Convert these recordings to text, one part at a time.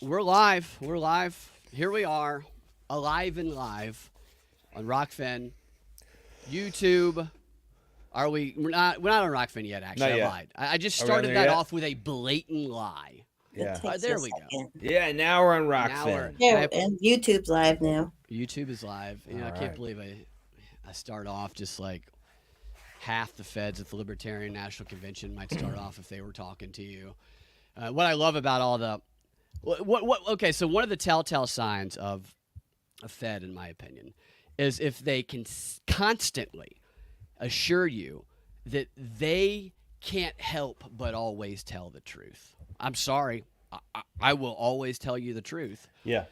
We're live. We're live. Here we are, alive and live on Rockfin, YouTube. Are we? We're not on Rockfin yet. Actually, Not yet. I lied. I just Are we on started there that yet? off with a blatant lie. Yeah. There we go. Yeah, now we're on Now Rockfin. Yeah, and YouTube's live now. YouTube is live. You know, I All can't right. believe I start off just like half the feds at the Libertarian National Convention might start off if they were talking to you. What I love about all the okay, so one of the telltale signs of a Fed, in my opinion, is if they can constantly assure you that they can't help but always tell the truth. I'm sorry. I will always tell you the truth. Yeah.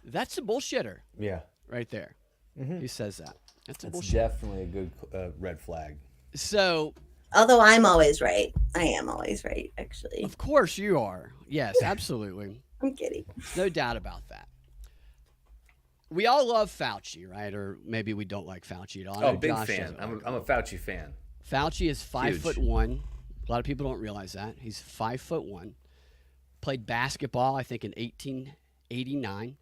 That's a bullshitter Yeah. right there. He says that. That's a It's bullshit. definitely a good red flag. So, Although I'm always right. I am always right, actually. of course you are. Yes, absolutely. I'm kidding. No doubt about that. We all love Fauci, right? Or maybe we don't like Fauci at all. I Oh, know big Josh fan. doesn't like I'm him. a Fauci fan. Fauci is 5'1". Huge. A lot of people don't realize that. He's 5'1". Played basketball, I think, in 1889.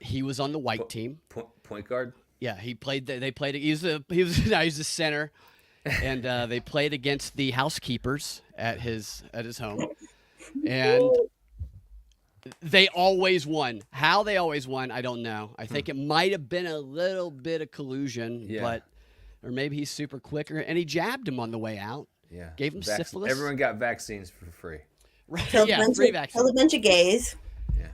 He was on the white team. Point guard. Yeah, he played. They played. He's a center, and they played against the housekeepers at his home, and they always won. How they always won, I don't know. I think it might have been a little bit of collusion, Yeah. or maybe he's super quick, and he jabbed him on the way out. Yeah. Gave him syphilis. Everyone got vaccines for free. Right, Killed, yeah, a, free bunch vaccine. of, killed a bunch of gays.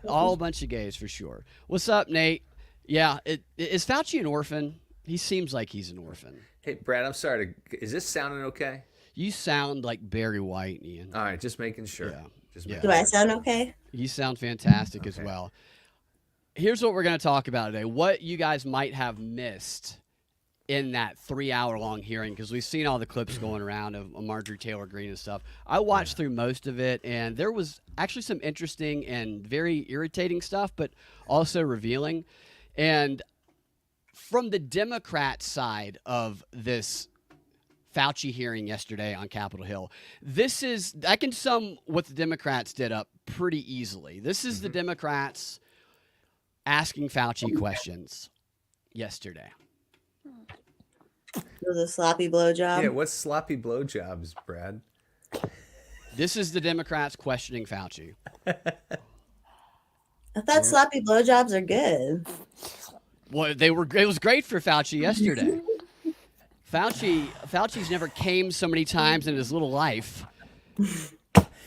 All a bunch of gays for sure. What's up, Nate? Yeah, is Fauci an orphan? He seems like he's an orphan. Hey, Brad, I'm sorry. Is this sounding okay? You sound like Barry White, Ian. All right, just making sure. Yeah. Just Yeah. making Do I sure. sound okay? You sound fantastic as Okay. well. Here's what we're going to talk about today. What you guys might have missed in that 3-hour-long hearing, because we've seen all the clips going around of Marjorie Taylor Greene and stuff. I watched through most of it, and there was actually some interesting and very irritating stuff, but also revealing. And from the Democrat side of this Fauci hearing yesterday on Capitol Hill, I can sum what the Democrats did up pretty easily. This is the Democrats asking Fauci questions yesterday. It was a sloppy blowjob. Yeah, what's sloppy blowjobs, Brad? This is the Democrats questioning Fauci. I thought sloppy blowjobs are good. Well, it was great for Fauci yesterday. Fauci's never came so many times in his little life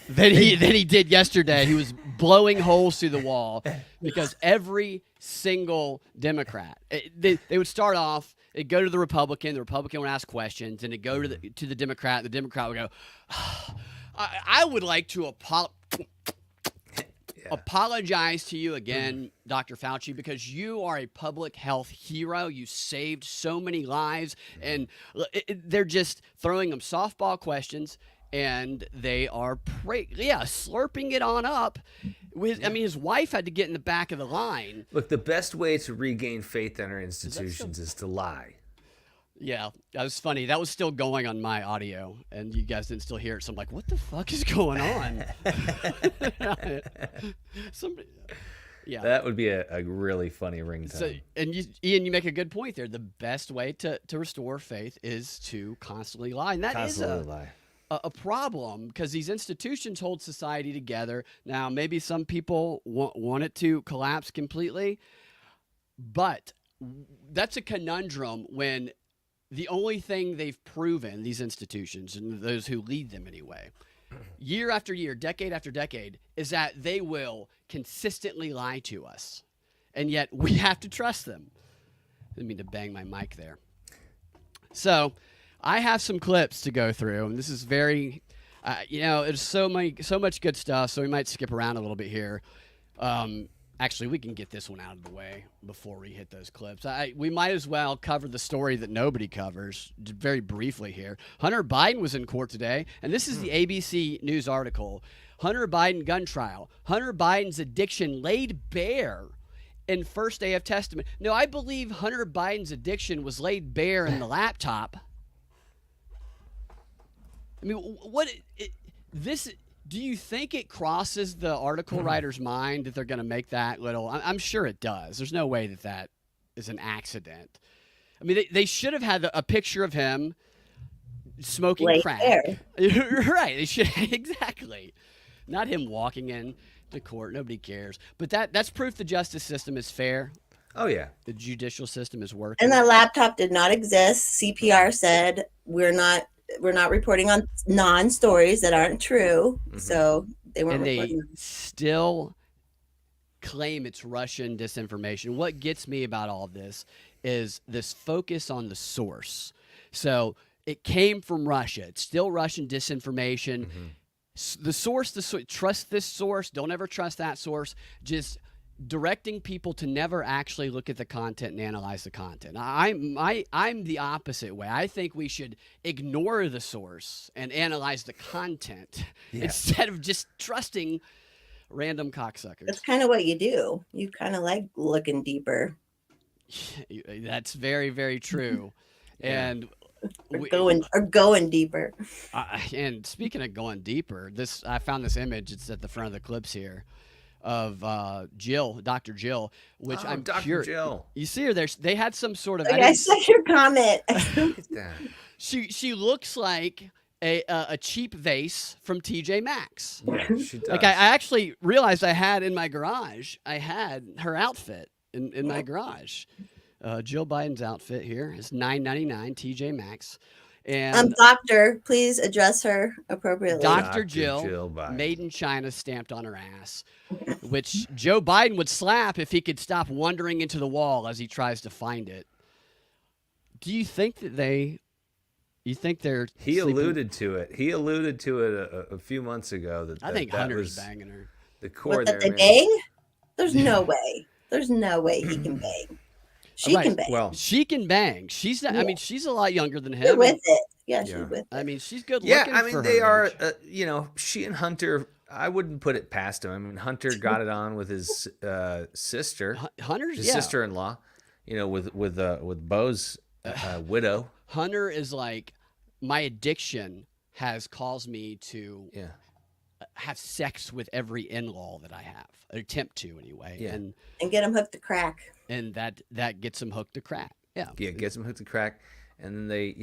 than he did yesterday. He was blowing holes through the wall because every single Democrat, they would start off, it'd go to the Republican would ask questions, and it'd go to the Democrat. The Democrat would go, I would like to apologize to you again, Dr. Fauci, because you are a public health hero. You saved so many lives, and they're just throwing them softball questions, and they are slurping it on up. I mean, his wife had to get in the back of the line. Look, the best way to regain faith in our institutions is to lie. Yeah, that was funny. That was still going on my audio, and you guys didn't still hear it. So I'm like, what the fuck is going on? Somebody, yeah. That would be a really funny ringtone. So, and Ian, you make a good point there. The best way to restore faith is to constantly lie, and that Constantly is lie. a problem because these institutions hold society together. Now, maybe some people want it to collapse completely, but that's a conundrum when the only thing they've proven, these institutions and those who lead them anyway, year after year, decade after decade, is that they will consistently lie to us. And yet we have to trust them. Didn't mean to bang my mic there. So I have some clips to go through, and this is very, there's so much good stuff, so we might skip around a little bit here. Actually, we can get this one out of the way before we hit those clips. We might as well cover the story that nobody covers very briefly here. Hunter Biden was in court today, and this is the ABC News article. Hunter Biden gun trial. Hunter Biden's addiction laid bare in first day of testimony. No, I believe Hunter Biden's addiction was laid bare in the laptop. I mean, Do you think it crosses the article writer's mind that they're going to make that little? I'm sure it does. There's no way that is an accident. I mean, they should have had a picture of him smoking Right crack. Right. They should exactly. Not him walking in to court. Nobody cares. But that's proof the justice system is fair. Oh yeah. The judicial system is working. And that laptop did not exist. CPR said we're not reporting on non-stories that aren't true. So they weren't reporting. And they still claim it's Russian disinformation. What gets me about all of this is this focus on the source. So it came from Russia. It's still Russian disinformation. The source, trust this source. Don't ever trust that source. Just directing people to never actually look at the content and analyze the content. I'm the opposite way. I think we should ignore the source and analyze the content instead of just trusting random cocksuckers. That's kind of what you do. You kind of like looking deeper. That's very, very true. And going deeper. And speaking of going deeper, I found this image. It's at the front of the clips here of Dr. Jill, which I'm Dr. curious. Jill. You see her there? They had some sort of. I saw your comment. She looks like a cheap vase from TJ Maxx. Yeah, she does. Like I actually realized I had in my garage. I had her outfit in my garage. Jill Biden's outfit here is $9.99 TJ Maxx. And doctor, please address her appropriately. Dr. Jill made in China, stamped on her ass, which Joe Biden would slap if he could stop wandering into the wall as he tries to find it. Do you think that you think they're He sleeping? alluded to it. He alluded to it a few months ago. I think Hunter's banging her. The core there. there. The bang? There's no way. There's no way he can bang. She can bang. Well, she can bang. She's not. I mean, she's a lot younger than him. She's with it. Yeah, she's with it. I mean, she's good looking. Yeah, I mean, for they her are. age. She and Hunter. I wouldn't put it past him. I mean, Hunter got it on with his sister. Hunter's sister-in-law. With Bo's widow. Hunter is like, my addiction has caused me to have sex with every in-law that I have, attempt to anyway, and get him hooked to crack. And that gets him hooked to crack. Yeah, gets him hooked to crack, and then they,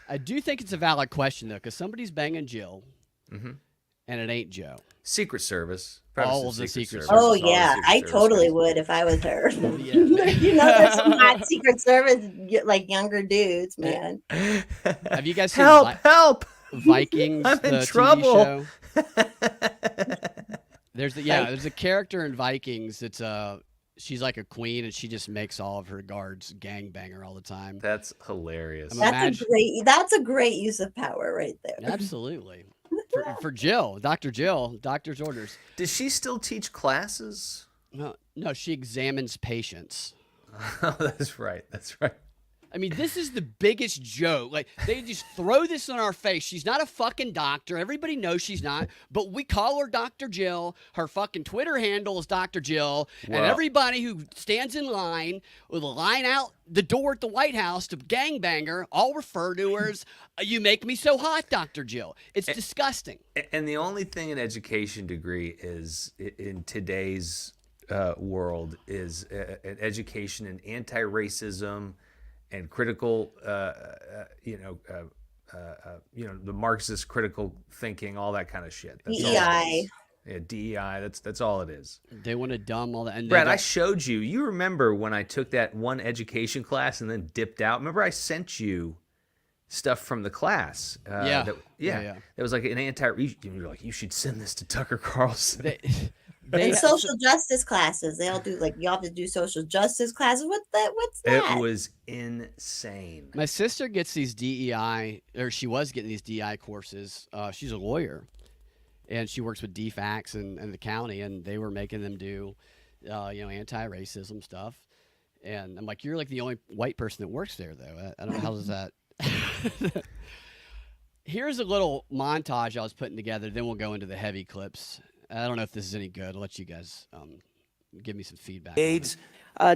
I do think it's a valid question though, because somebody's banging Jill, and it ain't Joe. Secret Service. All of the Secret Service. Oh yeah, I totally would if I was her. There's some hot Secret Service like younger dudes, man. Have you guys seen help Vikings? I'm in the trouble. TV show? There's a character in Vikings that's she's like a queen and she just makes all of her guards gangbang her all the time. That's hilarious. That's a great use of power right there. Absolutely. For Jill, Dr. Jill, doctor's orders. Does she still teach classes? No, she examines patients. Oh, that's right. I mean, this is the biggest joke. Like, they just throw this in our face. She's not a fucking doctor. Everybody knows she's not. But we call her Dr. Jill. Her fucking Twitter handle is Dr. Jill. Well, and everybody who stands in line with a line out the door at the White House to gangbang her all refer to her as, you make me so hot, Dr. Jill. It's disgusting. And the only thing an education degree is in today's world is an education in anti-racism and critical, the Marxist critical thinking, all that kind of shit. That's DEI. Yeah, DEI. That's all it is. They want to dumb all that. And Brad, I showed you. You remember when I took that one education class and then dipped out? Remember I sent you stuff from the class? Yeah. That was like an you're like, you should send this to Tucker Carlson. And social justice classes, they'll do you have to do social justice classes. What's that? It was insane. My sister gets these DEI, or she was getting these DEI courses. She's a lawyer, and she works with DFACS and the county, and they were making them do, anti-racism stuff. And I'm like, you're like the only white person that works there, though. I don't know how does that. Here's a little montage I was putting together. Then we'll go into the heavy clips. I don't know if this is any good. I'll let you guys give me some feedback. AIDS.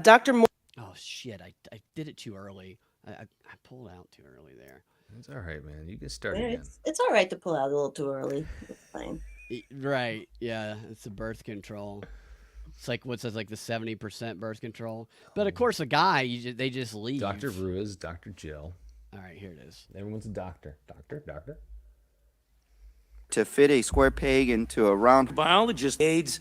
Dr. Moore. Oh, shit. I did it too early. I pulled out too early there. It's all right, man. You can start again. It's all right to pull out a little too early. It's fine. Right. Yeah. It's the birth control. It's like what says like the 70% birth control. But of course, a guy, they just leave. Dr. Ruiz, Dr. Jill. All right, here it is. Everyone's a doctor. Doctor. To fit a square peg into a round biologist AIDS.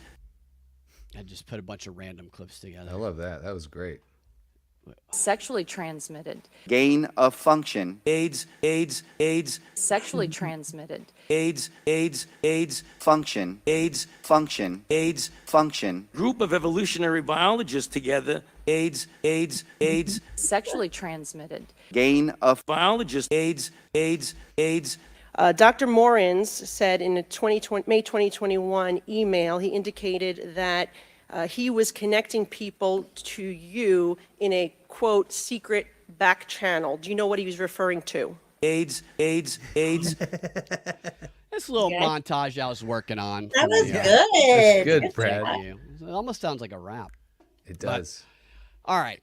I just put a bunch of random clips together. I love that. That was great. Sexually transmitted. gain of function, AIDS. Sexually transmitted. AIDS. function, AIDS. function, Group of evolutionary biologists together. AIDS. Sexually transmitted. gain of Biologists. AIDS. Dr. Morins said in a May 2021 email, he indicated that he was connecting people to you in a, quote, secret back channel. Do you know what he was referring to? AIDS. This little montage I was working on. That was Yeah. good. Good, Brad. Thank you. It almost sounds like a rap. It does. All right.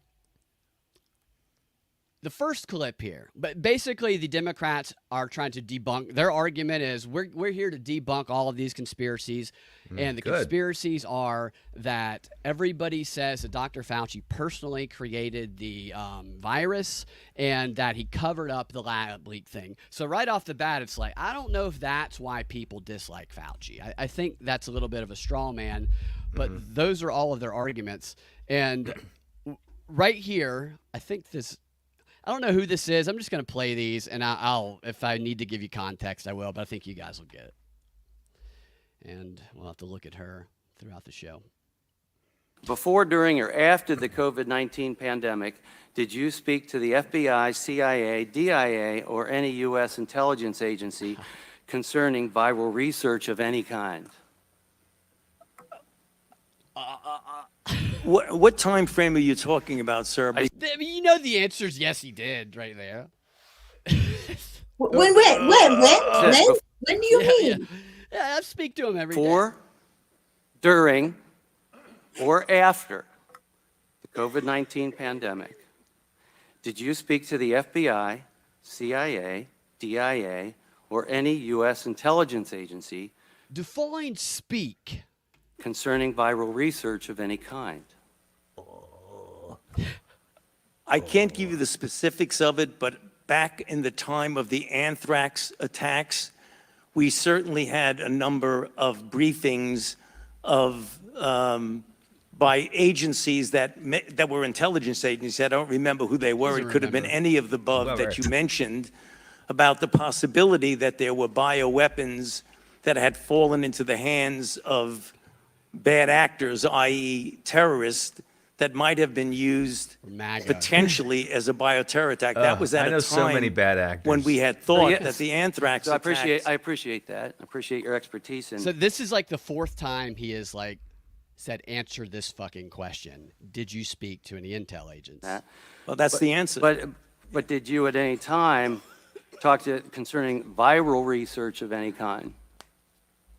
The first clip here, but basically the Democrats are trying to debunk. Their argument is we're here to debunk all of these conspiracies, and the good. conspiracies are that everybody says that Dr. Fauci personally created the virus and that he covered up the lab leak thing. So right off the bat, it's like, I don't know if that's why people dislike Fauci. I think that's a little bit of a straw man, but those are all of their arguments. And right here, I think this. I don't know who this is. I'm just going to play these, and I'll, if I need to give you context, I will, but I think you guys will get it. And we'll have to look at her throughout the show. Before, during, or after the COVID-19 pandemic, did you speak to the FBI, CIA, DIA, or any U.S. intelligence agency concerning viral research of any kind? What time frame are you talking about, sir? I mean, you know the answer is yes, he did, right there. When do you mean? Yeah, I speak to him every day. Before, during, or after the COVID-19 pandemic, did you speak to the FBI, CIA, DIA, or any U.S. intelligence agency Define speak. concerning viral research of any kind? I can't give you the specifics of it, but back in the time of the anthrax attacks, we certainly had a number of briefings of by agencies that were intelligence agencies. I don't remember who they were. It could have been any of the above that you mentioned, about the possibility that there were bioweapons that had fallen into the hands of bad actors, i.e. terrorists, that might have been used MAGA. potentially as a bioterror attack. That was at I know a so many time bad actors. when we had thought yes. that the anthrax So I attacks... appreciate that. I appreciate your expertise in. So this is like the fourth time he has like said, answer this fucking question. Did you speak to any intel agents? that. Well, that's the answer. But did you at any time talk to concerning viral research of any kind?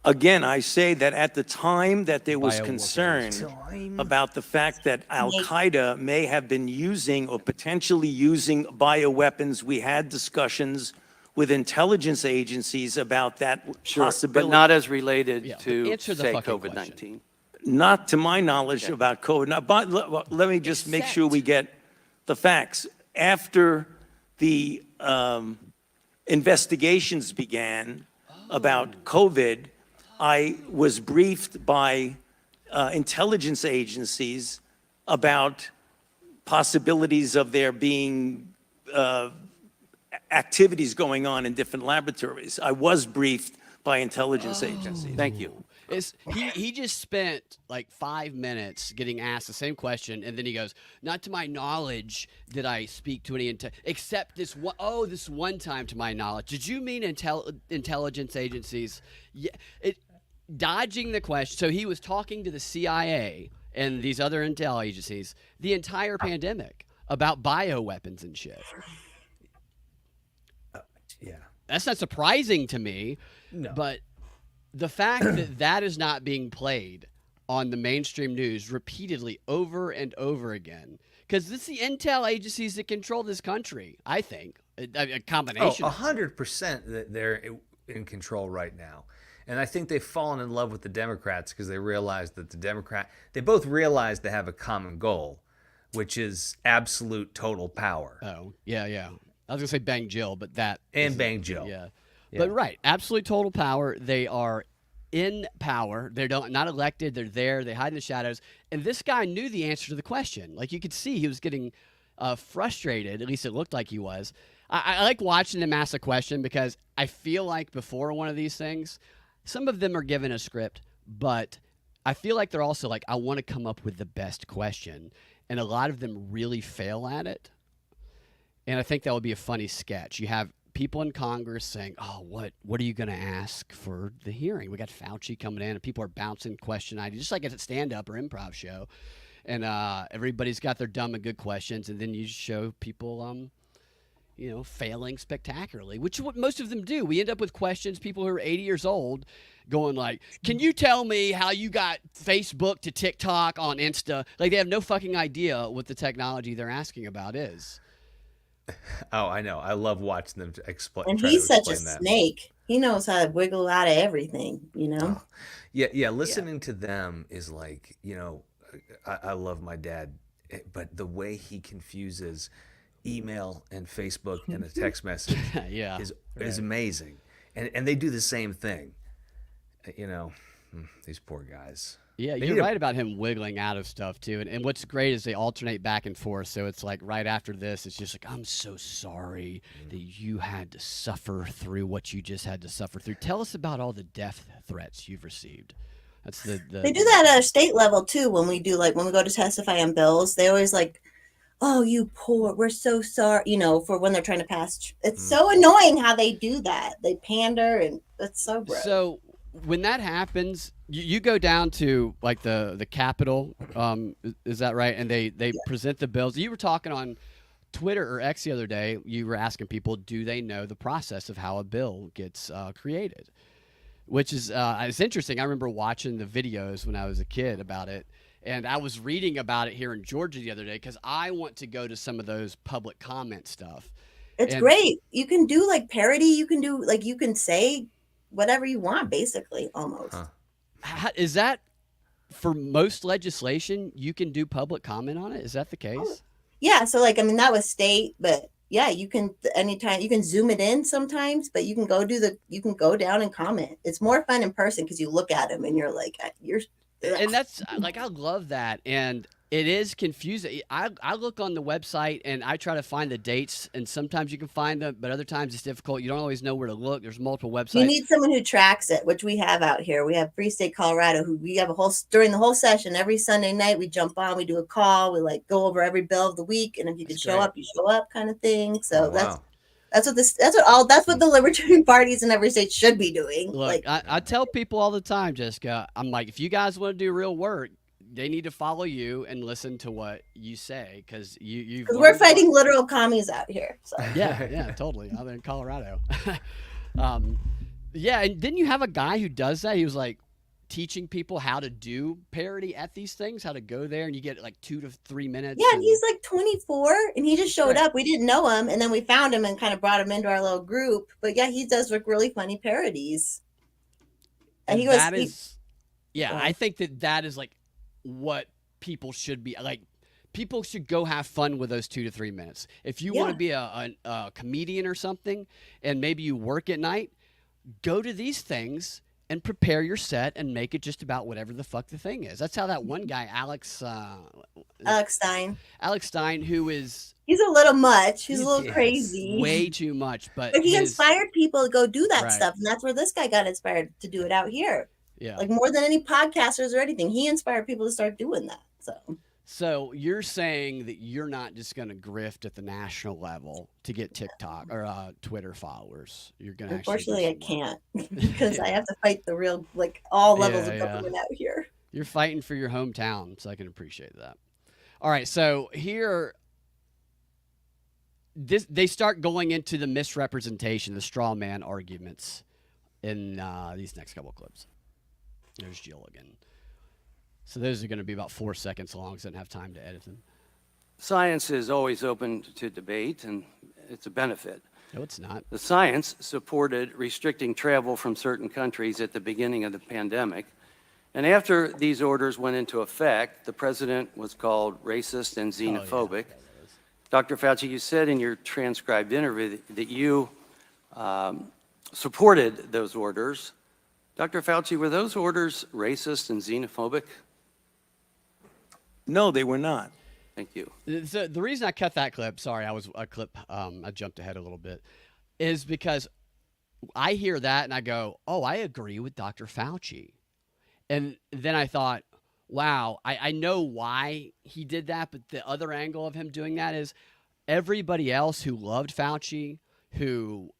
Again, I say that at the time that there was Bioweapons. concern about the fact that Al-Qaeda may have been using or potentially using bioweapons, we had discussions with intelligence agencies about that possibility. But not as related Yeah, to, but answer the say, fucking COVID-19. Not to my knowledge about COVID. Now, but let me just make sure we get the facts. After the investigations began about COVID, I was briefed by intelligence agencies about possibilities of there being activities going on in different laboratories. I was briefed by intelligence agencies. Thank you. He just spent like 5 minutes getting asked the same question, and then he goes, "Not to my knowledge did I speak to any except this one. Oh, this one time to my knowledge. Did you mean intelligence agencies?" Yeah, dodging the question. So he was talking to the CIA and these other intel agencies the entire pandemic about bioweapons and shit. Yeah. That's not surprising to me, but the fact that that is not being played on the mainstream news repeatedly over and over again, because it's the intel agencies that control this country, I think. A combination. 100% that they're in control right now. And I think they've fallen in love with the Democrats because they realize that they both realize they have a common goal, which is absolute total power. Oh, yeah. I was gonna say bang Jill, but that And isn't- bang Jill. Yeah. Yeah. But right, absolute total power. They are in power. They're not elected. They're there. They hide in the shadows. And this guy knew the answer to the question. Like you could see, he was getting frustrated. At least it looked like he was. I like watching them ask a question because I feel like before one of these things, some of them are given a script, but I feel like they're also like, I want to come up with the best question. And a lot of them really fail at it. And I think that would be a funny sketch. You have people in Congress saying, oh, what are you going to ask for the hearing? We got Fauci coming in and people are bouncing question ideas, just like at a stand-up or improv show. And everybody's got their dumb and good questions. And then you show people, failing spectacularly, which is what most of them do. We end up with questions, people who are 80 years old going like, can you tell me how you got Facebook to TikTok on Insta? Like they have no fucking idea what the technology they're asking about is. Oh, I know. I love watching them explain. And try he's to such a explain that. snake. He knows how to wiggle out of everything, you know? Yeah. Listening to them is like, I love my dad, but the way he confuses email and Facebook and a text message Yeah, is amazing. And they do the same thing. These poor guys. Yeah, They you're need a- right about him wiggling out of stuff too. And what's great is they alternate back and forth. So it's like right after this, it's just like, I'm so sorry that you had to suffer through what you just had to suffer through. Tell us about all the death threats you've received. That's the They do that at a state level too. When we go to testify on bills, they always like, oh, you poor, we're so sorry, for when they're trying to pass. It's so annoying how they do that. They pander, and it's so gross. So when that happens, you go down to like the Capitol, is that right? And they present the bills. You were talking on Twitter or X the other day. You were asking people, do they know the process of how a bill gets created? Which is it's interesting. I remember watching the videos when I was a kid about it. And I was reading about it here in Georgia the other day because I want to go to some of those public comment stuff. It's And- great. You can do like parody. You can do like, you can say whatever you want, basically, almost. Is that for most legislation? You can do public comment on it. Is that the case? Yeah. So like, I mean, that was state, but yeah, you can anytime you can zoom it in sometimes, but you can go down and comment. It's more fun in person because you look at them and you're like, And that's like, I love that. And it is confusing. I look on the website and I try to find the dates, and sometimes you can find them, but other times it's difficult. You don't always know where to look. There's multiple websites. You need someone who tracks it, which we have out here. We have Free State Colorado, who we have during the whole session, every Sunday night, we jump on, we do a call, we like go over every bill of the week. And if you can That's show great. up, you show up kind of thing. So Oh, wow. that's what the libertarian parties in every state should be doing. Look, I tell people all the time, Jessica, I'm like, if you guys want to do real work, they need to follow you and listen to what you say because because we're fighting literal commies out here. So. Yeah, totally. Out there in Colorado. Yeah, and didn't you have a guy who does that? He was like teaching people how to do parody at these things, how to go there, and you get like 2 to 3 minutes. Yeah, and he's like 24, and he just showed Right. up. We didn't know him, and then we found him and kind of brought him into our little group. But yeah, he does like really funny parodies. And he was. That is, yeah, Wow. I think that is like what people should be like. People should go have fun with those 2 to 3 minutes. If you want to be a comedian or something, and maybe you work at night, go to these things and prepare your set and make it just about whatever the fuck the thing is. That's how that one guy, Alex Stein, who is He's a little much. He's a little Yes. crazy. way too much, but But he his- inspired people to go do that Right. stuff, and that's where this guy got inspired to do it out here. Yeah. Like more than any podcasters or anything, he inspired people to start doing that. So you're saying that you're not just going to grift at the national level to get TikTok or Twitter followers. You're going to Unfortunately, I can't because I have to fight the real, like all levels Yeah, of yeah. government out here. You're fighting for your hometown, so I can appreciate that. All right, so here, they start going into the misrepresentation, the straw man arguments in these next couple of clips. There's Jill again. So those are going to be about 4 seconds long, so I didn't have time to edit them. Science is always open to debate, and it's a benefit. No, it's not. The science supported restricting travel from certain countries at the beginning of the pandemic. And after these orders went into effect, the president was called racist and xenophobic. Dr. Fauci, you said in your transcribed interview that you supported those orders. Dr. Fauci, were those orders racist and xenophobic? No, they were not. Thank you. The reason I cut that clip, sorry, I jumped ahead a little bit, is because I hear that and I go, oh, I agree with Dr. Fauci. And then I thought, wow, I know why he did that, but the other angle of him doing that is everybody else who loved Fauci, who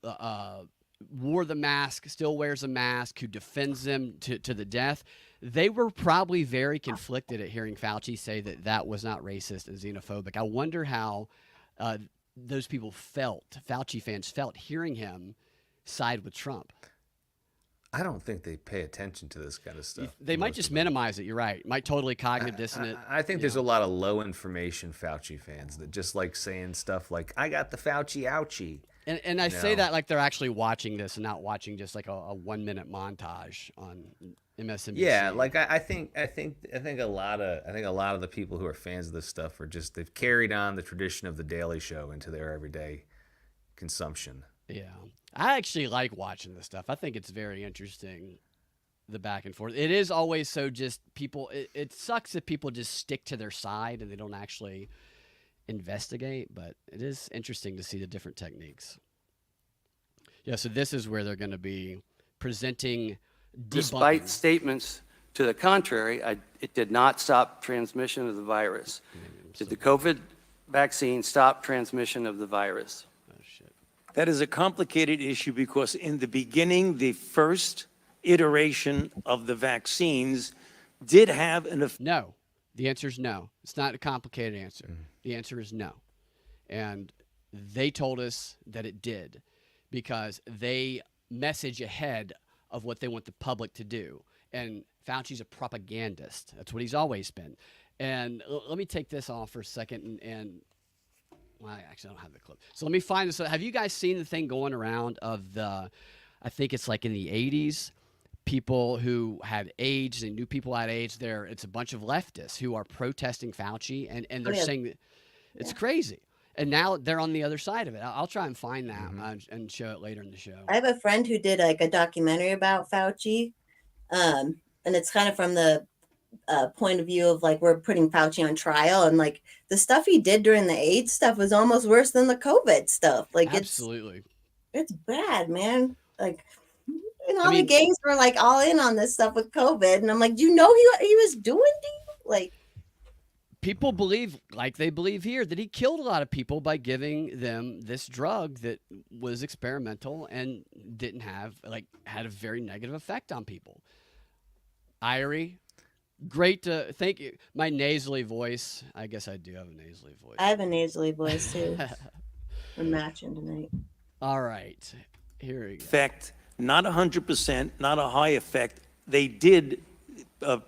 wore the mask, still wears a mask, who defends him to the death, they were probably very conflicted at hearing Fauci say that that was not racist and xenophobic. I wonder how those people felt, Fauci fans felt, hearing him side with Trump. I don't think they pay attention to this kind of stuff. They might just minimize it. You're right. Might totally cognitive dissonant. I think there's a lot of low information Fauci fans that just like saying stuff like, I got the Fauci ouchie. And I say that like they're actually watching this and not watching just like a 1 minute montage on MSNBC. Yeah, like I think a lot of the people who are fans of this stuff are just, they've carried on the tradition of the Daily Show into their everyday consumption. Yeah. I actually like watching this stuff. I think it's very interesting, the back and forth. It is always so just people, it sucks if people just stick to their side and they don't actually investigate, but it is interesting to see the different techniques. Yeah, so this is where they're going to be presenting Despite debunking. statements to the contrary, it did not stop transmission of the virus. Did the COVID vaccine stop transmission of the virus? That is a complicated issue because in the beginning, the first iteration of the vaccines did have an effect. No. The answer is no. It's not a complicated answer. The answer is no. And they told us that it did because they message ahead of what they want the public to do. And Fauci's a propagandist. That's what he's always been. And let me take this off for a second and well, I actually don't have the clip. So let me find this. Have you guys seen the thing going around of the, I think it's like in the 80s, people who had AIDS, they knew people had AIDS. It's a bunch of leftists who are protesting Fauci, and they're saying that it's crazy. And now they're on the other side of it. I'll try and find that and show it later in the show. I have a friend who did like a documentary about Fauci, and it's kind of from the point of view of like we're putting Fauci on trial, and like the stuff he did during the AIDS stuff was almost worse than the COVID stuff. Like Absolutely. it's bad, man. Like, and all the gays were like all in on this stuff with COVID, and I'm like, do you know he was doing to you? Like, people believe, like they believe here, that he killed a lot of people by giving them this drug that was experimental and didn't have had a very negative effect on people. Irie. Great to thank you. My nasally voice. I guess I do have a nasally voice. I have a nasally voice too. We're matching tonight. All right. Here we go. Effect, not 100%, not a high effect. They did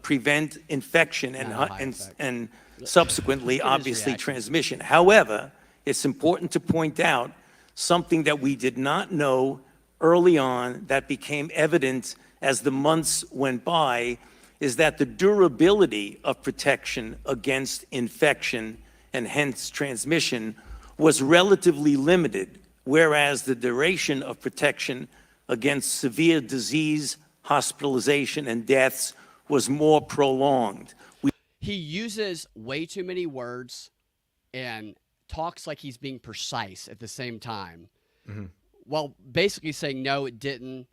prevent infection and subsequently, obviously, transmission. However, it's important to point out something that we did not know early on that became evident as the months went by, is that the durability of protection against infection and hence transmission was relatively limited, whereas the duration of protection against severe disease, hospitalization, and deaths was more prolonged. He uses way too many words and talks like he's being precise at the same time, while basically saying, no, it didn't.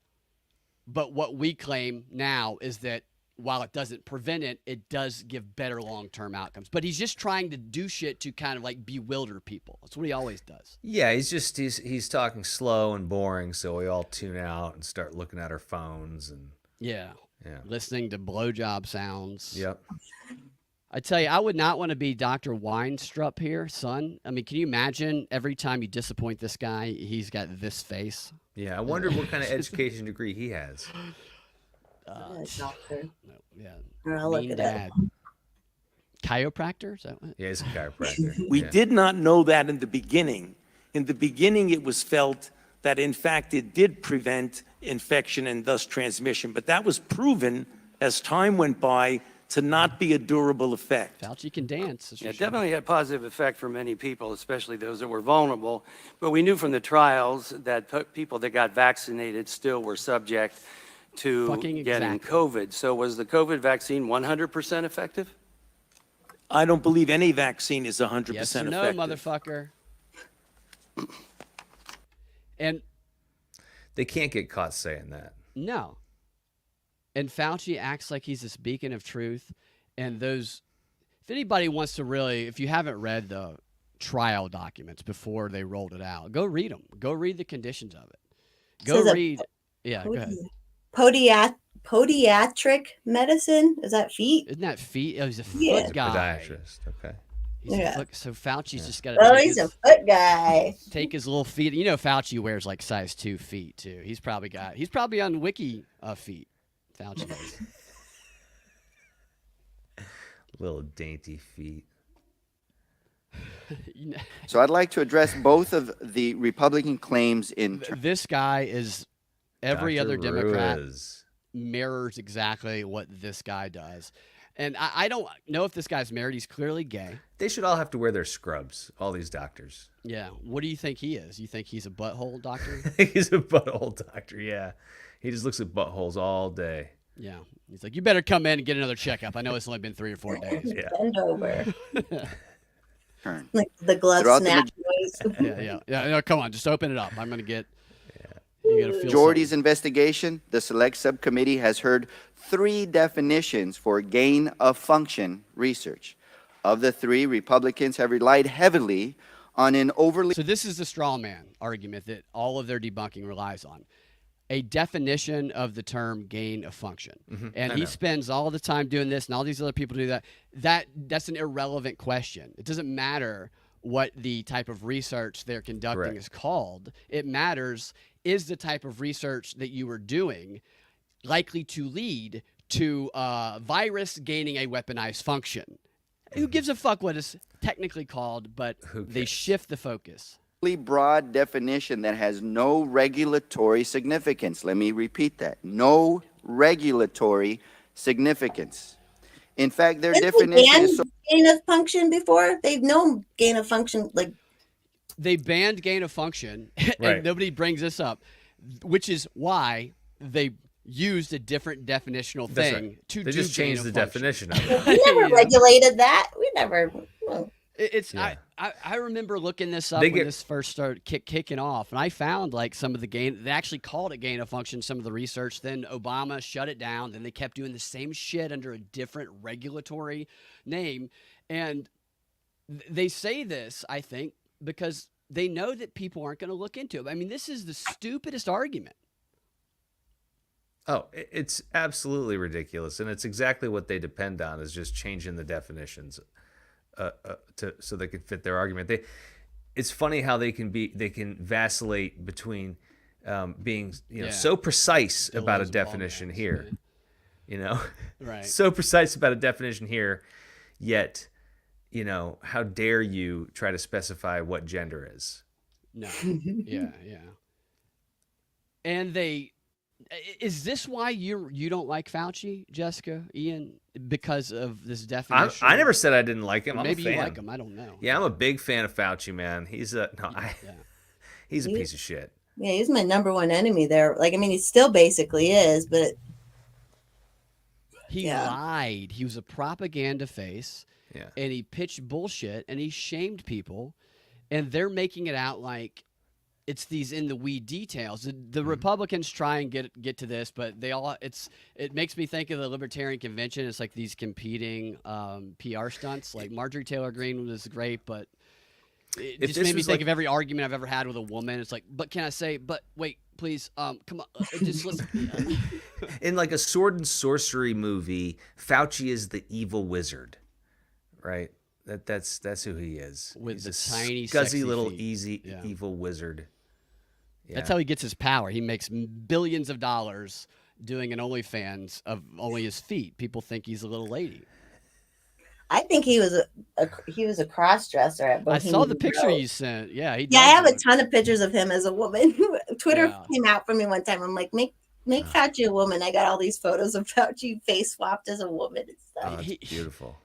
But what we claim now is that while it doesn't prevent it, it does give better long-term outcomes. But he's just trying to do shit to kind of like bewilder people. That's what he always does. Yeah, he's talking slow and boring, so we all tune out and start looking at our phones and listening to blowjob sounds. Yep. I tell you, I would not want to be Dr. Weinstrup here, son. I mean, can you imagine every time you disappoint this guy, he's got this face? Yeah, I wonder what kind of education degree he has. Doctor. No, yeah. I'll look it up. Chiropractor? Is that what? Yeah, he's a chiropractor. We did not know that in the beginning In the beginning, it was felt that, in fact, it did prevent infection and thus transmission, but that was proven as time went by to not be a durable effect. Fauci can dance. Yeah, it definitely had a positive effect for many people, especially those that were vulnerable. But we knew from the trials that people that got vaccinated still were subject to Fucking getting exactly. COVID. So was the COVID vaccine 100% effective? I don't believe any vaccine is 100% Yes or no, effective. motherfucker. And They can't get caught saying that. no. And Fauci acts like he's this beacon of truth. And those, if anybody wants to really, if you haven't read the trial documents before they rolled it out, go read them. Go read the conditions of it. Go Says read. Yeah, go ahead. Podiatric medicine? Is that feet? Isn't that feet? Oh, he's a Yeah. foot guy. Podiatrist. Okay. He's a Yeah. foot, so Fauci's just got Oh, to he's a foot guy. take his little feet. You know, Fauci wears like size 2 feet too. He's probably on Wiki feet. Fauci is. Little dainty feet. You know, So I'd like to address both of the Republican claims in this guy is every Dr. other Democrat Ruiz. mirrors exactly what this guy does. And I don't know if this guy's married. He's clearly gay. They should all have to wear their scrubs, all these doctors. Yeah. What do you think he is? You think he's a butthole doctor? He's a butthole doctor, yeah. He just looks at buttholes all day. Yeah. He's like, you better come in and get another checkup. I know it's only been 3 or 4 days. Yeah. Bend over. turn. Like the glove Throughout the snap noise. Yeah. No, come on, just open it up. I'm gonna get. You gotta feel Majority's something. investigation, the Select Subcommittee has heard 3 definitions for gain of function research. Of the 3, Republicans have relied heavily on an overly So this is the straw man argument that all of their debunking relies on. A definition of the term gain of function. And he spends all the time doing this and all these other people do that. That's an irrelevant question. It doesn't matter what the type of research they're conducting Correct. is called. It matters, is the type of research that you are doing likely to lead to a virus gaining a weaponized function? Who gives a fuck what it's technically called, but they cares? shift the focus. broad definition that has no regulatory significance. Let me repeat that. No regulatory significance. In fact, their Didn't they definition ban is so gain of function before? They've known gain of function. Like, They banned gain of function, and Right. nobody brings this up, which is why they used a different definitional That's thing right. to They do just changed gain the of function. definition of it. we never You know? regulated that. We never. well, It's Yeah. I remember looking this up They when get- this first started kicking off, and I found like some of the gain. They actually called it gain of function. Some of the research. Then Obama shut it down. Then they kept doing the same shit under a different regulatory name, and they say this, I think, because they know that people aren't going to look into it. I mean, this is the stupidest argument. Oh, it's absolutely ridiculous, and it's exactly what they depend on is just changing the definitions, so they can fit their argument. It's funny how they can vacillate between being Yeah. so precise about a Dildos and ball definition gowns, here, Right. so precise about a definition here, yet how dare you try to specify what gender is? No. Yeah. And is this why you don't like Fauci, Jessica, Ian, because of this definition? I never said I didn't like him. Maybe I'm a fan. you like him. I don't know. Yeah, I'm a big fan of Fauci, man. He's a Yeah. he's a piece of shit. Yeah, he's my number one enemy there. Like, I mean, he still basically is, but He Yeah. lied. He was a propaganda face, Yeah. and he pitched bullshit, and he shamed people, and they're making it out like it's these in the weed details. The Republicans try and get to this, but it makes me think of the Libertarian Convention. It's like these competing PR stunts. Like Marjorie Taylor Greene was great, but it If just this made me was think like- of every argument I've ever had with a woman. It's like, but can I say, but wait, please, come on, just listen. In like a sword and sorcery movie, Fauci is the evil wizard, right? That's who he is. With He's the a tiny, scuzzy sexy little feet. easy Yeah. evil wizard. That's how he gets his power. He makes billions of dollars doing an OnlyFans of only his feet. People think he's a little lady. I think he was a cross dresser at I saw the Bohemian picture Grove. you sent. Yeah, he Yeah, I does have a look- ton of pictures of him as a woman. Twitter Yeah. came out for me one time. I'm like, make Fauci a woman. I got all these photos of Fauci face swapped as a woman and Oh, stuff. it's beautiful.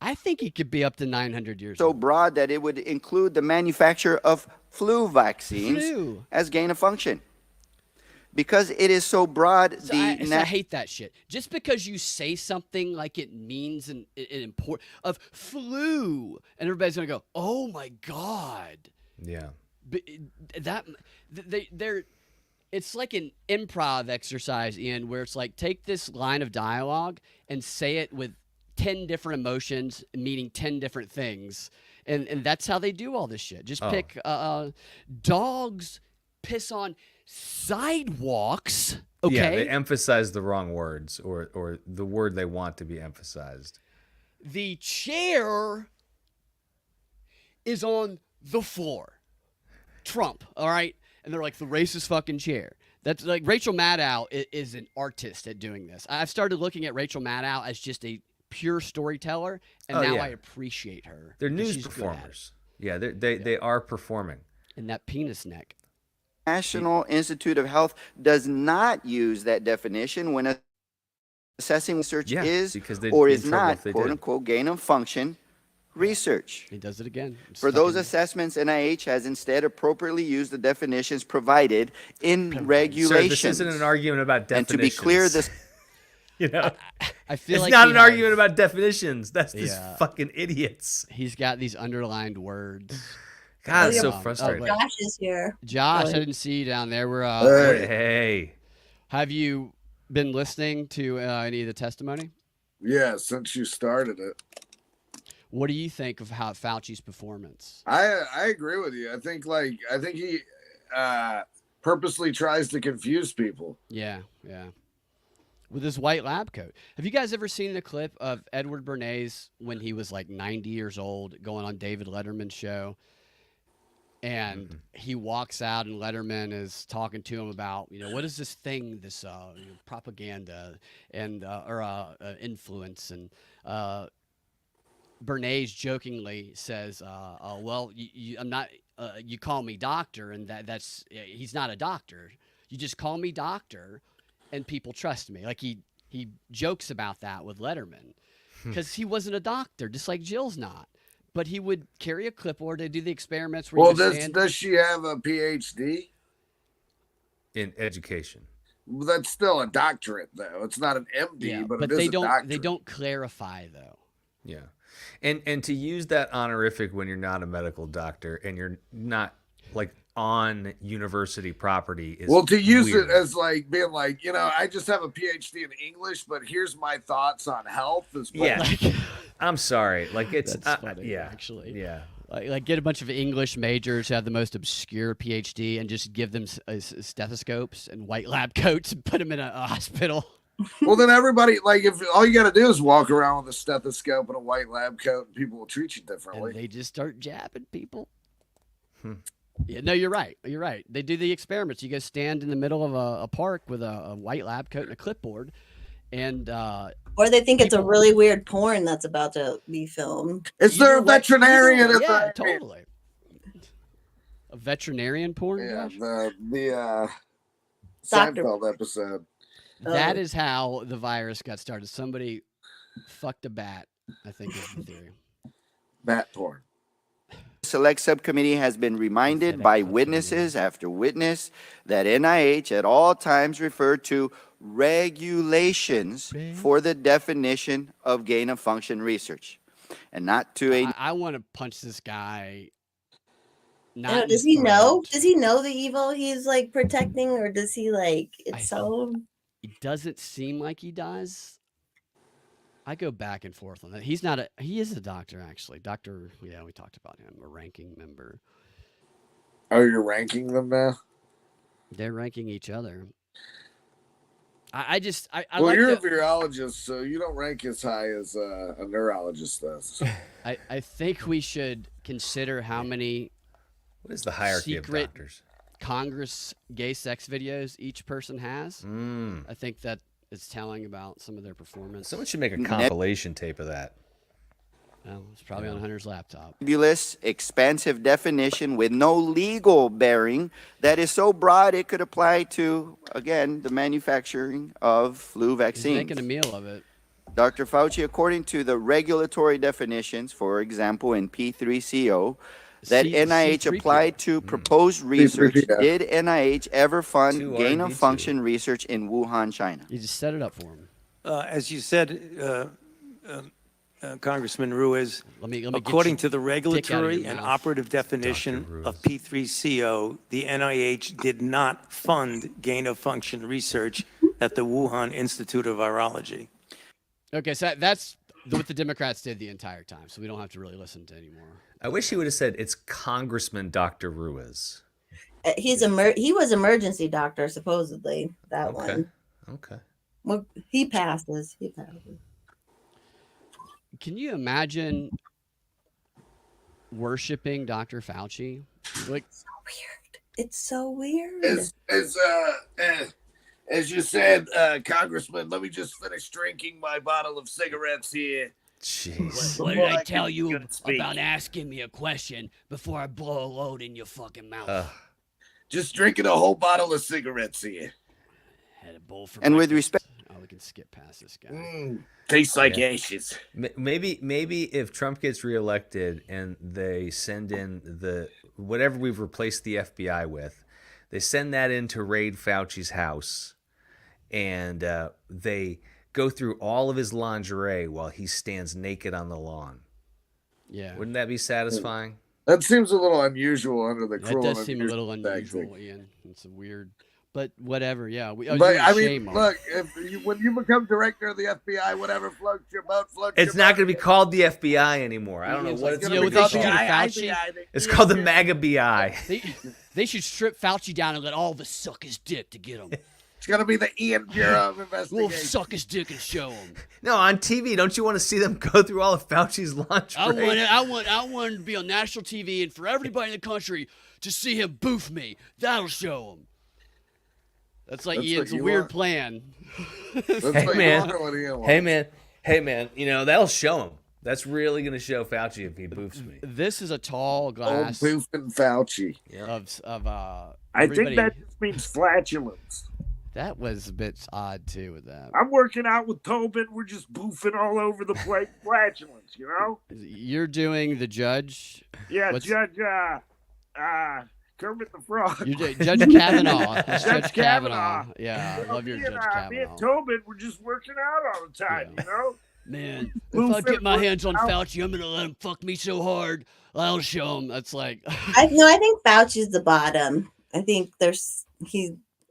I think he could be up to 900 years So old. broad that it would include the manufacture of flu vaccines Flu. as gain of function. Because it is so broad, So I hate that shit. Just because you say something like it means an important of flu, and everybody's gonna go, "Oh my god!" Yeah. But they're it's like an improv exercise, Ian, where it's like take this line of dialogue and say it with 10 different emotions, meaning 10 different things, and that's how they do all this shit. Just pick dogs piss on sidewalks. Okay. Yeah, they emphasize the wrong words or the word they want to be emphasized. The chair is on the floor. Trump, all right? And they're like, the racist fucking chair. That's like Rachel Maddow is an artist at doing this. I've started looking at Rachel Maddow as just a pure storyteller, and now yeah. I appreciate her. They're 'cause news she's good at it. performers. Yeah, they are performing. And that penis neck. National Institute of Health does not use that definition when assessing research Yeah, is because they'd or be is in trouble not if they quote did. unquote gain of function research. He does it again. It's For those fucking- assessments, NIH has instead appropriately used the definitions provided in Sir, regulations. this isn't an argument about And definitions. to be clear, this you know, I feel it's like not he an has- argument about definitions. That's these Yeah. fucking idiots. He's got these underlined words. God, it's yeah. so Oh, frustrating. wait. Josh is here. Josh, I Really? didn't see you down there. We're Hey. have you been listening to any of the testimony? Yeah, since you started it. What do you think of how Fauci's performance? I agree with you. I think he purposely tries to confuse people. Yeah. With his white lab coat. Have you guys ever seen the clip of Edward Bernays when he was like 90 years old going on David Letterman's show? And he walks out and Letterman is talking to him about, what is this thing, this propaganda and or influence? And Bernays jokingly says, well, I'm not, you call me doctor, and that's he's not a doctor. You just call me doctor and people trust me. Like he jokes about that with Letterman because he wasn't a doctor, just like Jill's not. But he would carry a clipboard to do the experiments where Well, he would stand. does she have a PhD? In education. Well, that's still a doctorate, though. It's not an MD, Yeah, but but it is they a don't doctorate. they don't clarify though. Yeah. And to use that honorific when you're not a medical doctor and you're not like on university property is Well, to use weird. it as like being like, I just have a PhD in English, but here's my thoughts on health. Is Yeah. Like, I'm sorry. Like it's That's funny, yeah. actually. Yeah. like get a bunch of English majors who have the most obscure PhD and just give them stethoscopes and white lab coats and put them in a hospital. Well, then everybody, like, if all you got to do is walk around with a stethoscope and a white lab coat, and people will treat you differently. And they just start jabbing people. Yeah, no, you're right. You're right. They do the experiments. You go stand in the middle of a park with a white lab coat and a clipboard, and Or they think it's a really weird porn that's about to be filmed. It's either their way- veterinarian. either way- at yeah, the- totally. A veterinarian porn. Yeah, Josh? the Doctor- Seinfeld episode. That Oh. is how the virus got started. Somebody fucked a bat, I think is the theory. Bat porn. Select Subcommittee has been reminded Pathetic by fucking witnesses after witness that NIH at all times referred to regulations for the definition of gain of function research and not to a I want to punch this guy. I Not don't know, in does his he know? throat. Does he know the evil he's like protecting, or does he like I- it's so? It doesn't seem like he does. I go back and forth on that. He's not a. He is a doctor, actually. Doctor. Yeah, we talked about him. A ranking member. Oh, you're ranking them now? They're ranking each other. I just. I Well, like you're the, a virologist, so you don't rank as high as a neurologist does. I think we should consider how many What is the hierarchy Secret- of doctors? Congress gay sex videos each person has. Mm. I think that is telling about some of their performance. Someone should make a Net- compilation tape of that. Well, it's probably on Hunter's laptop. nebulous, expansive definition with no legal bearing that is so broad it could apply to, again, the manufacturing of flu He's vaccines. making a meal of it. Dr. Fauci, according to the regulatory definitions, for example, in P3CO, that NIH C3PO. applied to proposed research, C3PO. did NIH ever fund Two gain of RB2. function research in Wuhan, China? You just set it up for him. As you said, Congressman Ruiz, Let me according get to the dick out of regulatory your and mouth. operative definition of P3CO, the NIH did not fund gain of function research at the Wuhan Institute of Virology. Okay, so that's what the Democrats did the entire time, so we don't have to really listen to anymore. I wish he would have said it's Congressman Dr. Ruiz. He was emergency doctor supposedly. That Okay. one. Okay. Well, he passes. He passes. Can you imagine worshiping Dr. Fauci? Like, It's so weird. As you said, Congressman, let me just finish drinking my bottle of cigarettes here. Jeez. what did I tell you about asking me a question before I blow a load in your fucking mouth? Just drinking a whole bottle of cigarettes here. Had a bowl for And with breakfast. respect- Oh, we can skip past this guy. Tastes like ashes. Maybe if Trump gets reelected and they send in the whatever we've replaced the FBI with, they send that in to raid Fauci's house, and they go through all of his lingerie while he stands naked on the lawn. Yeah. Wouldn't that be satisfying? That seems a little unusual under the That cruel does and seem a little unusual unusual, Ian. It's a weird, but whatever. Yeah. But you're I shame mean, on look, when you become director of the FBI, whatever floats your boat, floats It's your not boat. going to be called the FBI anymore. I don't know It's what like, it's you know going what to they be should called. do to Fauci? It's called the MAGA BI. They should strip Fauci down and let all of us suck his dick to get him. It's going to be the Ian Bureau of We'll Investigation. suck his dick and show him. No, on TV, don't you want to see them go through all of Fauci's lingerie? I want to be on national TV and for everybody in the country to see him boof me. That'll show him. That's like That's Ian's what a you weird want? plan. That's Hey, what you man. want or what Ian wants. Hey man, you know, that'll show him. That's really going to show Fauci if he boofs me. This is a tall Old glass Boof and Fauci. of I everybody. think that just means flatulence. That was a bit odd too with that. I'm working out with Tobin. We're just boofing all over the place. Flatulence, you know? You're doing the judge. Yeah, What's- Judge Kermit the Frog. You're Judge Kavanaugh. That's Judge Judge Kavanaugh. Kavanaugh. Yeah, I love your me Judge and, me and Kavanaugh. Tobin, we're just working out all the time, Yeah. you know? Man, if Blue I get my Philip hands on out. Fauci, I'm gonna let him fuck me so hard. I'll show him. That's like I think Fauci's the bottom. I think I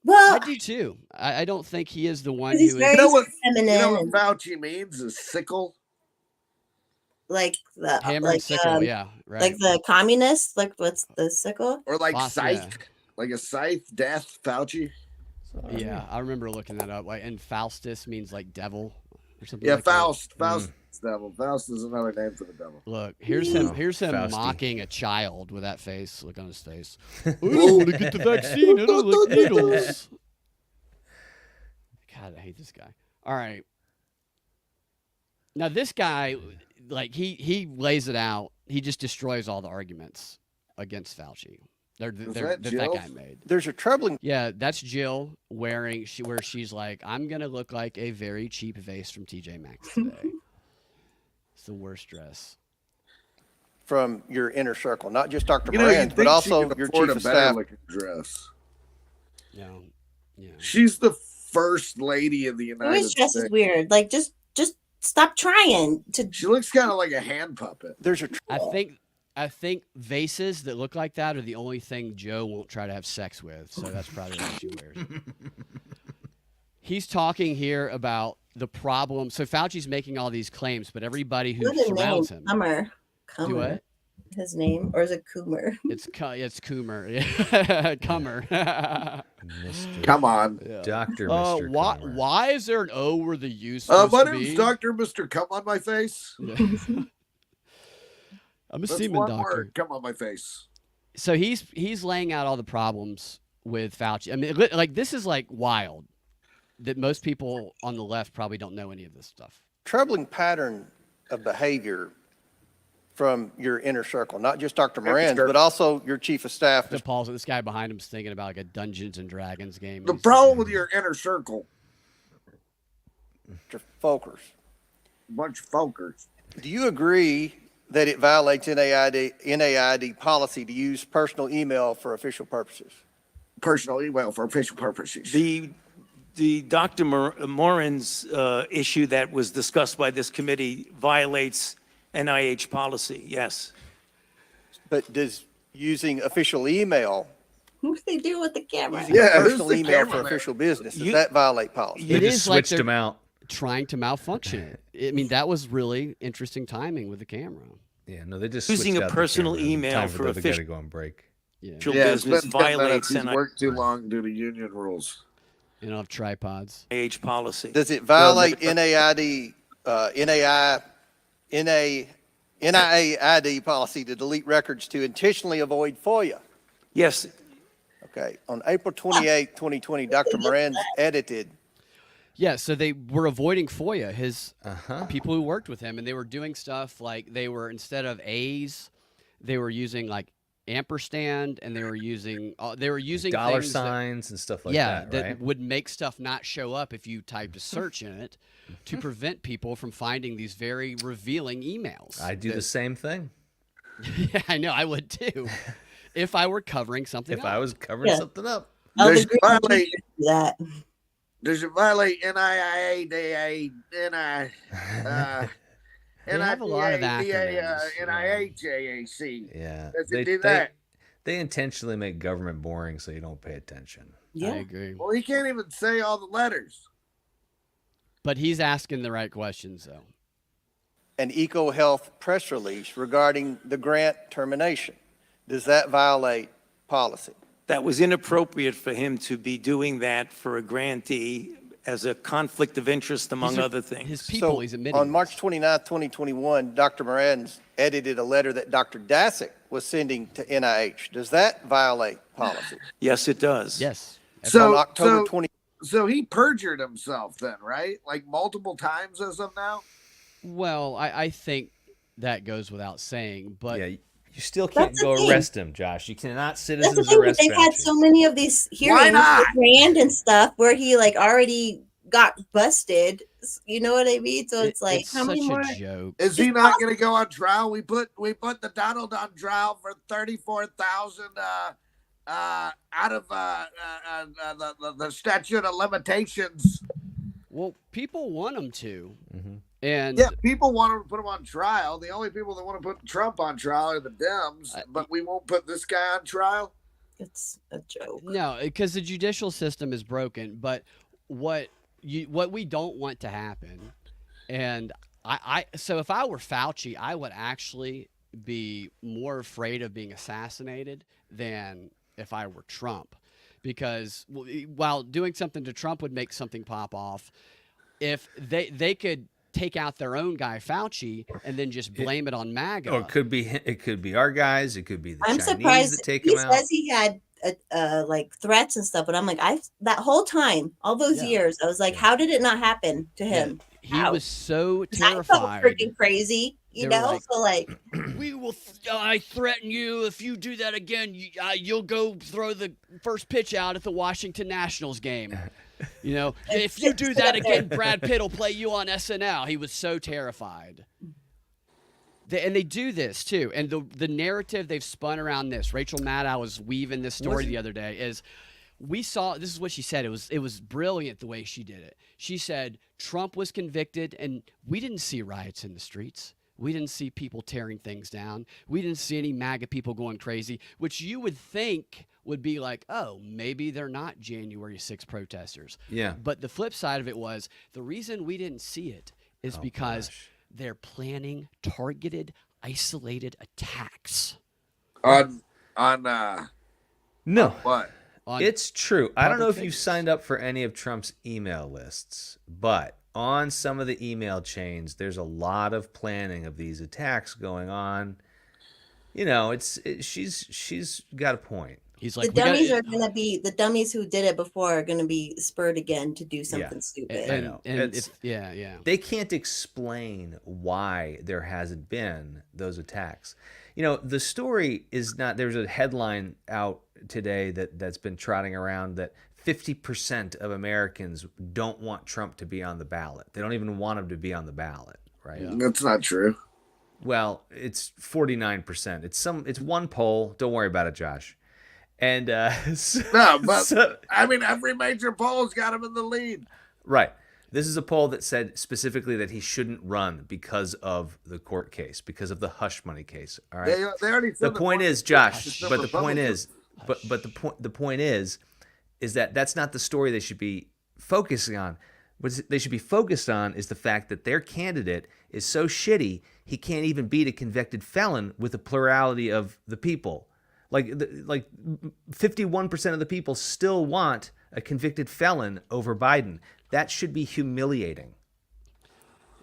well, do too. I don't think he is the one he's who very is You know what feminine, and Fauci means is sickle? like the hammer and like sickle. Yeah, right. like the communist. Like what's the sickle? Or like Boss, scythe? Like a scythe, death, Fauci? yeah, I remember looking that up. Like, and Faustus means like devil or something. Yeah, like that. Faust. Faust is devil. Faust is another name for the devil. Look, here's him. Here's him Fausty. mocking a child with that face. Look on his face. I don't want to get the vaccine. I don't like needles. God, I hate this guy. All right. Now this guy, like he lays it out. He just destroys all the arguments against Fauci. that That Jill? guy made. There's a troubling Yeah, that's Jill wearing where she's like, I'm gonna look like a very cheap vase from TJ Maxx today. It's the worst dress. from your inner circle, not just Dr. You know, you'd Moran, but think she also could your afford chief a of better staff. looking dress. Yeah, yeah. She's the first lady of the He United always dresses States. weird. Like just stop trying to. She looks kind of like a hand puppet. There's a I think vases that look like that are the only thing Joe won't try to have sex with. So that's probably what she wears. He's talking here about the problem. So Fauci's making all these claims, but everybody who What's his name? surrounds him. Cummer. Do what? His name, or is it Coomer? It's Coomer. Yeah. Cummer. Mr. Come on. Dr. Mr. Comer. Why is there an O where the U supposed My to name's be? Dr. Mr. Come on my face. Yeah. I'm a That's semen one doctor. word. Come on my face. So he's laying out all the problems with Fauci. I mean, like this is like wild that most people on the left probably don't know any of this stuff. troubling pattern of behavior from your inner circle, not just Dr. Moran's, but also your chief of staff. The Paul's this guy behind him's thinking about like a Dungeons and Dragons game. The problem with your inner circle, Mr. Folkers. bunch of folkers. Do you agree that it violates NAID policy to use personal email for official purposes? Personal email for official purposes. The Dr. Morin's issue that was discussed by this committee violates NIH policy, yes. But does using official email, What do they do with the camera? using personal email for official business, does that violate policy? They It just is like switched them out. trying to malfunction it. I mean, that was really interesting timing with the camera. Yeah, no, they just Using switched a out the personal camera. email Time for the other guy official- to go on break. Yeah, It's business been 10 minutes. violates He's worked too long due to union rules. and off tripods. NIH policy. Does it violate NIAID policy to delete records to intentionally avoid FOIA? Yes, Okay, on April 28, 2020, Dr. Moran edited. Yeah, so they were avoiding FOIA, his Uh-huh. people who worked with him, and they were doing stuff like they were, instead of A's, they were using like ampersand, and they were using Dollar things that- signs and stuff like yeah, that, right? would make stuff not show up if you typed a search in it to prevent people from finding these very revealing emails. I do the same thing. Yeah, I know, I would too. If I were covering something If up. I was covering something up. Oh, Does the it violate? do that. Does it violate NIA, NI, They have a lot of acronyms, NIHAAC? Yeah. Does it do that? They intentionally make government boring so you don't pay attention. I Yeah. agree. Well, he can't even say all the letters. But he's asking the right questions, though. An EcoHealth press release regarding the grant termination. Does that violate policy? that was inappropriate for him to be doing that for a grantee as a conflict of interest, among other things. His people, So he's admitting. on March 29th, 2021, Dr. Moran edited a letter that Dr. Dasick was sending to NIH. Does that violate policy? Yes, it does. Yes. On October 20, So he perjured himself then, right? Like multiple times as of now? Well, I think that goes without saying, but Yeah, you still can't That's the go thing. arrest him, Josh. You cannot That's the citizens thing. arrest They've had Fauci. so many of these hearings not? with Rand and stuff where he like already got busted. You know what I mean? So it's like, it's how such many more? a joke. Is he not going to go on trial? We put the Donald on trial for 34,000 out of the statute of limitations. Well, people want him to, Mm-hmm. and Yeah, people want to put him on trial. The only people that want to put Trump on trial are the Dems, but we won't put this guy on trial. It's a joke. no, because the judicial system is broken. But what we don't want to happen, and so if I were Fauci, I would actually be more afraid of being assassinated than if I were Trump, because while doing something to Trump would make something pop off, if they could take out their own guy Fauci and then just blame it on MAGA. Oh, it could be our guys. It could be the I'm Chinese surprised that take he him out. says he had like threats and stuff, but I'm like, that whole time, all those Yeah. years, I was like, how did it not happen to him? He How? was so 'Cause I felt terrified. freaking crazy, They you were know. like- So like, We will. I threaten you if you do that again. You'll go throw the first pitch out at the Washington Nationals game. You know, if you do that again, Brad Pitt will play you on SNL. He was so terrified. And they do this too. And the narrative they've spun around this. Rachel Maddow was weaving this story the other day. Is we saw, this is what she said. It was brilliant the way she did it. She said Trump was convicted, and we didn't see riots in the streets. We didn't see people tearing things down. We didn't see any MAGA people going crazy, which you would think would be like, oh, maybe they're not January 6 protesters. Yeah. But the flip side of it was the reason we didn't see it is because gosh. they're planning targeted, isolated attacks. On No, what? On it's true. I don't know if public you've figures. signed up for any of Trump's email lists, but on some of the email chains, there's a lot of planning of these attacks going on. You know, she's got a point. He's The like, we dummies gotta, are going to be the dummies who did it before are going to be spurred again to do something stupid. I know. and It's, yeah. they can't explain why there hasn't been those attacks. You know, the story is not, there's a headline out today that's been trotting around that 50% of Americans don't want Trump to be on the ballot. They don't even want him to be on the ballot, right? Yeah. That's not true. Well, it's 49%. It's one poll. Don't worry about it, Josh. And No, but I mean, every major poll's got him in the lead. right. This is a poll that said specifically that he shouldn't run because of the court case, because of the hush money case. All right. They already said The point is, Josh, the but the point Republicans. is, but the point is that that's not the story they should be focusing on. What they should be focused on is the fact that their candidate is so shitty he can't even beat a convicted felon with a plurality of the people. Like 51% of the people still want a convicted felon over Biden. That should be humiliating.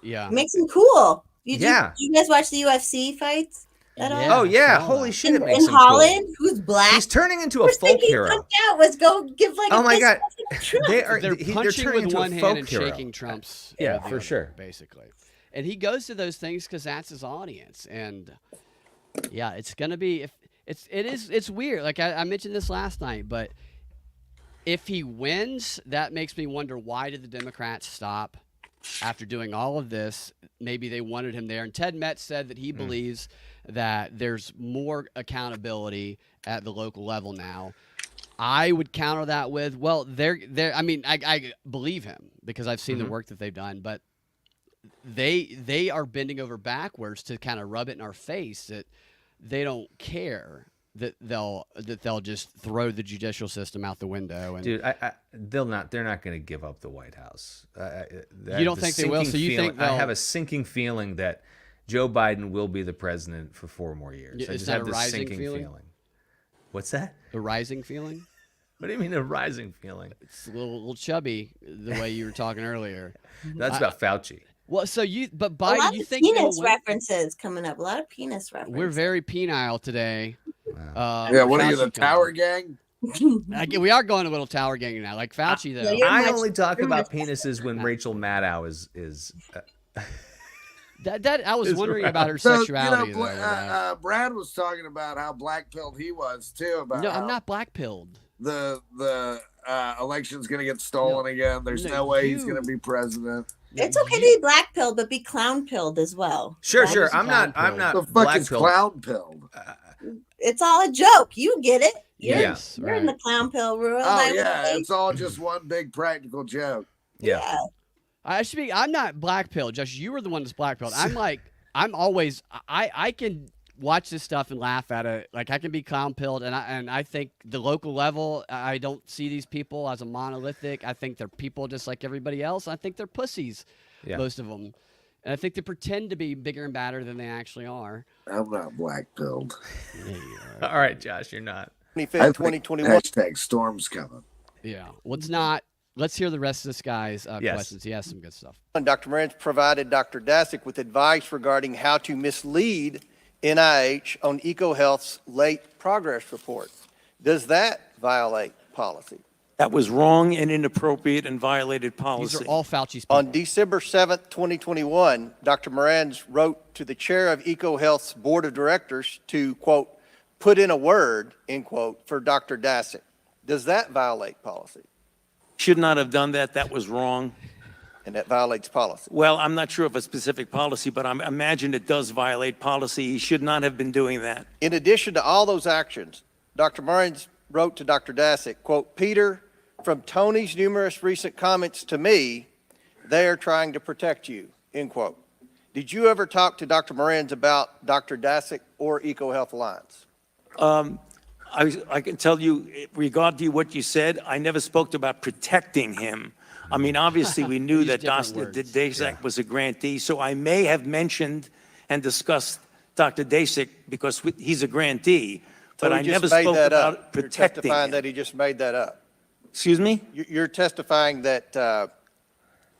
Yeah. Makes him cool. Yeah. You guys watch the UFC fights at all? Oh yeah, saw holy that. shit! It In makes him Holland, cool. who's black? He's turning into a First thing folk he hero. jumped out was go give like Oh a my fist God. bump to Trump. They're they're punching turning with into one a hand folk and hero. shaking Trump's. Yeah, with the for other, sure. Basically, and he goes to those things because that's his audience, and yeah, it's gonna be it's weird. Like I mentioned this last night, but if he wins, that makes me wonder, why did the Democrats stop after doing all of this? Maybe they wanted him there. And Ted Metz said that he believes that there's more accountability at the local level now. I would counter that with, well, they're I mean, I believe him because I've seen the work that they've done, but they are bending over backwards to kind of rub it in our face that they don't care, that they'll just throw the judicial system out the window. And Dude, they're not going to give up the White House. You don't think they will? So you think I they'll- have a sinking feeling that Joe Biden will be the president for 4 more years. Yeah, I is just that have a this rising sinking feeling? What's that? a rising feeling. What do you mean a rising feeling? It's a little chubby the way you were talking earlier. That's about Fauci. Well, so but A lot Biden, you of think they'll penis win? references coming up. A lot of penis references. We're very penile today. Yeah, what are you, the Fauci Tower coming. Gang? We are going a little tower gang now, like Fauci though. Yeah, you're I much- only talk you're about much- penises when Rachel Maddow is That I was Is wondering right. about her So, sexuality. you know, though, Brad was talking about how black-pilled he was, too, about no, how I'm not black pilled. the election's going to get stolen again. There's No, no way he's you- going to be president. It's okay to be black pilled, but be clown pilled as well. Sure, That sure. is- I'm clown not The fuck black is pilled. clown pilled? It's all a joke. You get it. You're, Yes, you're in right. the clown pill rule. Oh, I would yeah, think. it's all just one big practical joke. Yeah. I'm not black pilled. Just you were the one that's black pilled. I'm always. I can watch this stuff and laugh at it. Like I can be clown pilled, and I think the local level, I don't see these people as a monolithic. I think they're people just like everybody else. I think they're pussies, Yeah. most of them, and I think they pretend to be bigger and badder than they actually are. I'm not black pilled. All right, Josh, you're not. 25th, 2021. Hashtag storm's coming. Yeah. What's not? Let's hear the rest of this guy's Yes. questions. He has some good stuff. Dr. Moran's provided Dr. Dasick with advice regarding how to mislead NIH on EcoHealth's late progress report. Does that violate policy? That was wrong and inappropriate and violated These policy. are all Fauci's people. On December 7th, 2021, Dr. Moran's wrote to the chair of EcoHealth's board of directors to, quote, put in a word, end quote, for Dr. Dasick. Does that violate policy? Should not have done that. That was wrong. And that violates policy. Well, I'm not sure of a specific policy, but I imagine it does violate policy. He should not have been doing that. In addition to all those actions, Dr. Moran's wrote to Dr. Dasick, quote, Peter, from Tony's numerous recent comments to me, they are trying to protect you, end quote. Did you ever talk to Dr. Moran's about Dr. Dasick or EcoHealth Alliance? I can tell you, regarding what you said, I never spoke about protecting him. I mean, obviously, we knew Use that different Dr. words. Dasick was a grantee, so I may have mentioned and discussed Dr. Dasick because he's a grantee, but So I he never just made spoke that about up. You're protecting testifying him. that he just made that up. Excuse me? You're testifying that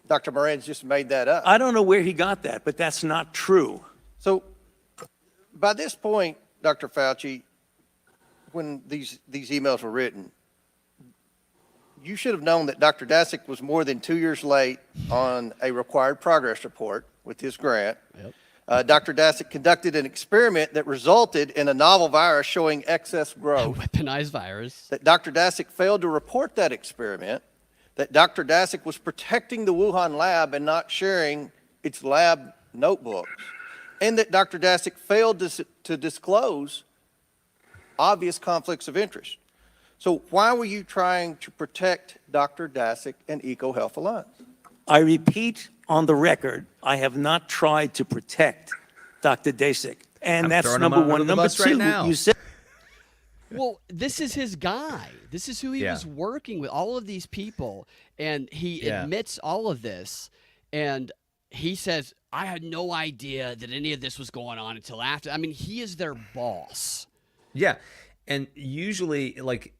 Dr. Moran's just made that up. I don't know where he got that, but that's not true. So by this point, Dr. Fauci, when these emails were written, you should have known that Dr. Dasick was more than 2 years late on a required progress report with his grant. Dr. Dasick conducted an experiment that resulted in a novel virus showing excess A growth. weaponized virus. That Dr. Dasick failed to report that experiment, that Dr. Dasick was protecting the Wuhan lab and not sharing its lab notebooks, and that Dr. Dasick failed to disclose obvious conflicts of interest. So why were you trying to protect Dr. Dasick and EcoHealth Alliance? I repeat on the record, I have not tried to protect Dr. Dasick. And I'm that's throwing him number under one. the Number bus right two, now. you said Well, this is his guy. This is who he Yeah. was working with, all of these people. And he Yeah. admits all of this. And he says, I had no idea that any of this was going on until after. I mean, he is their boss. Yeah. And usually, like,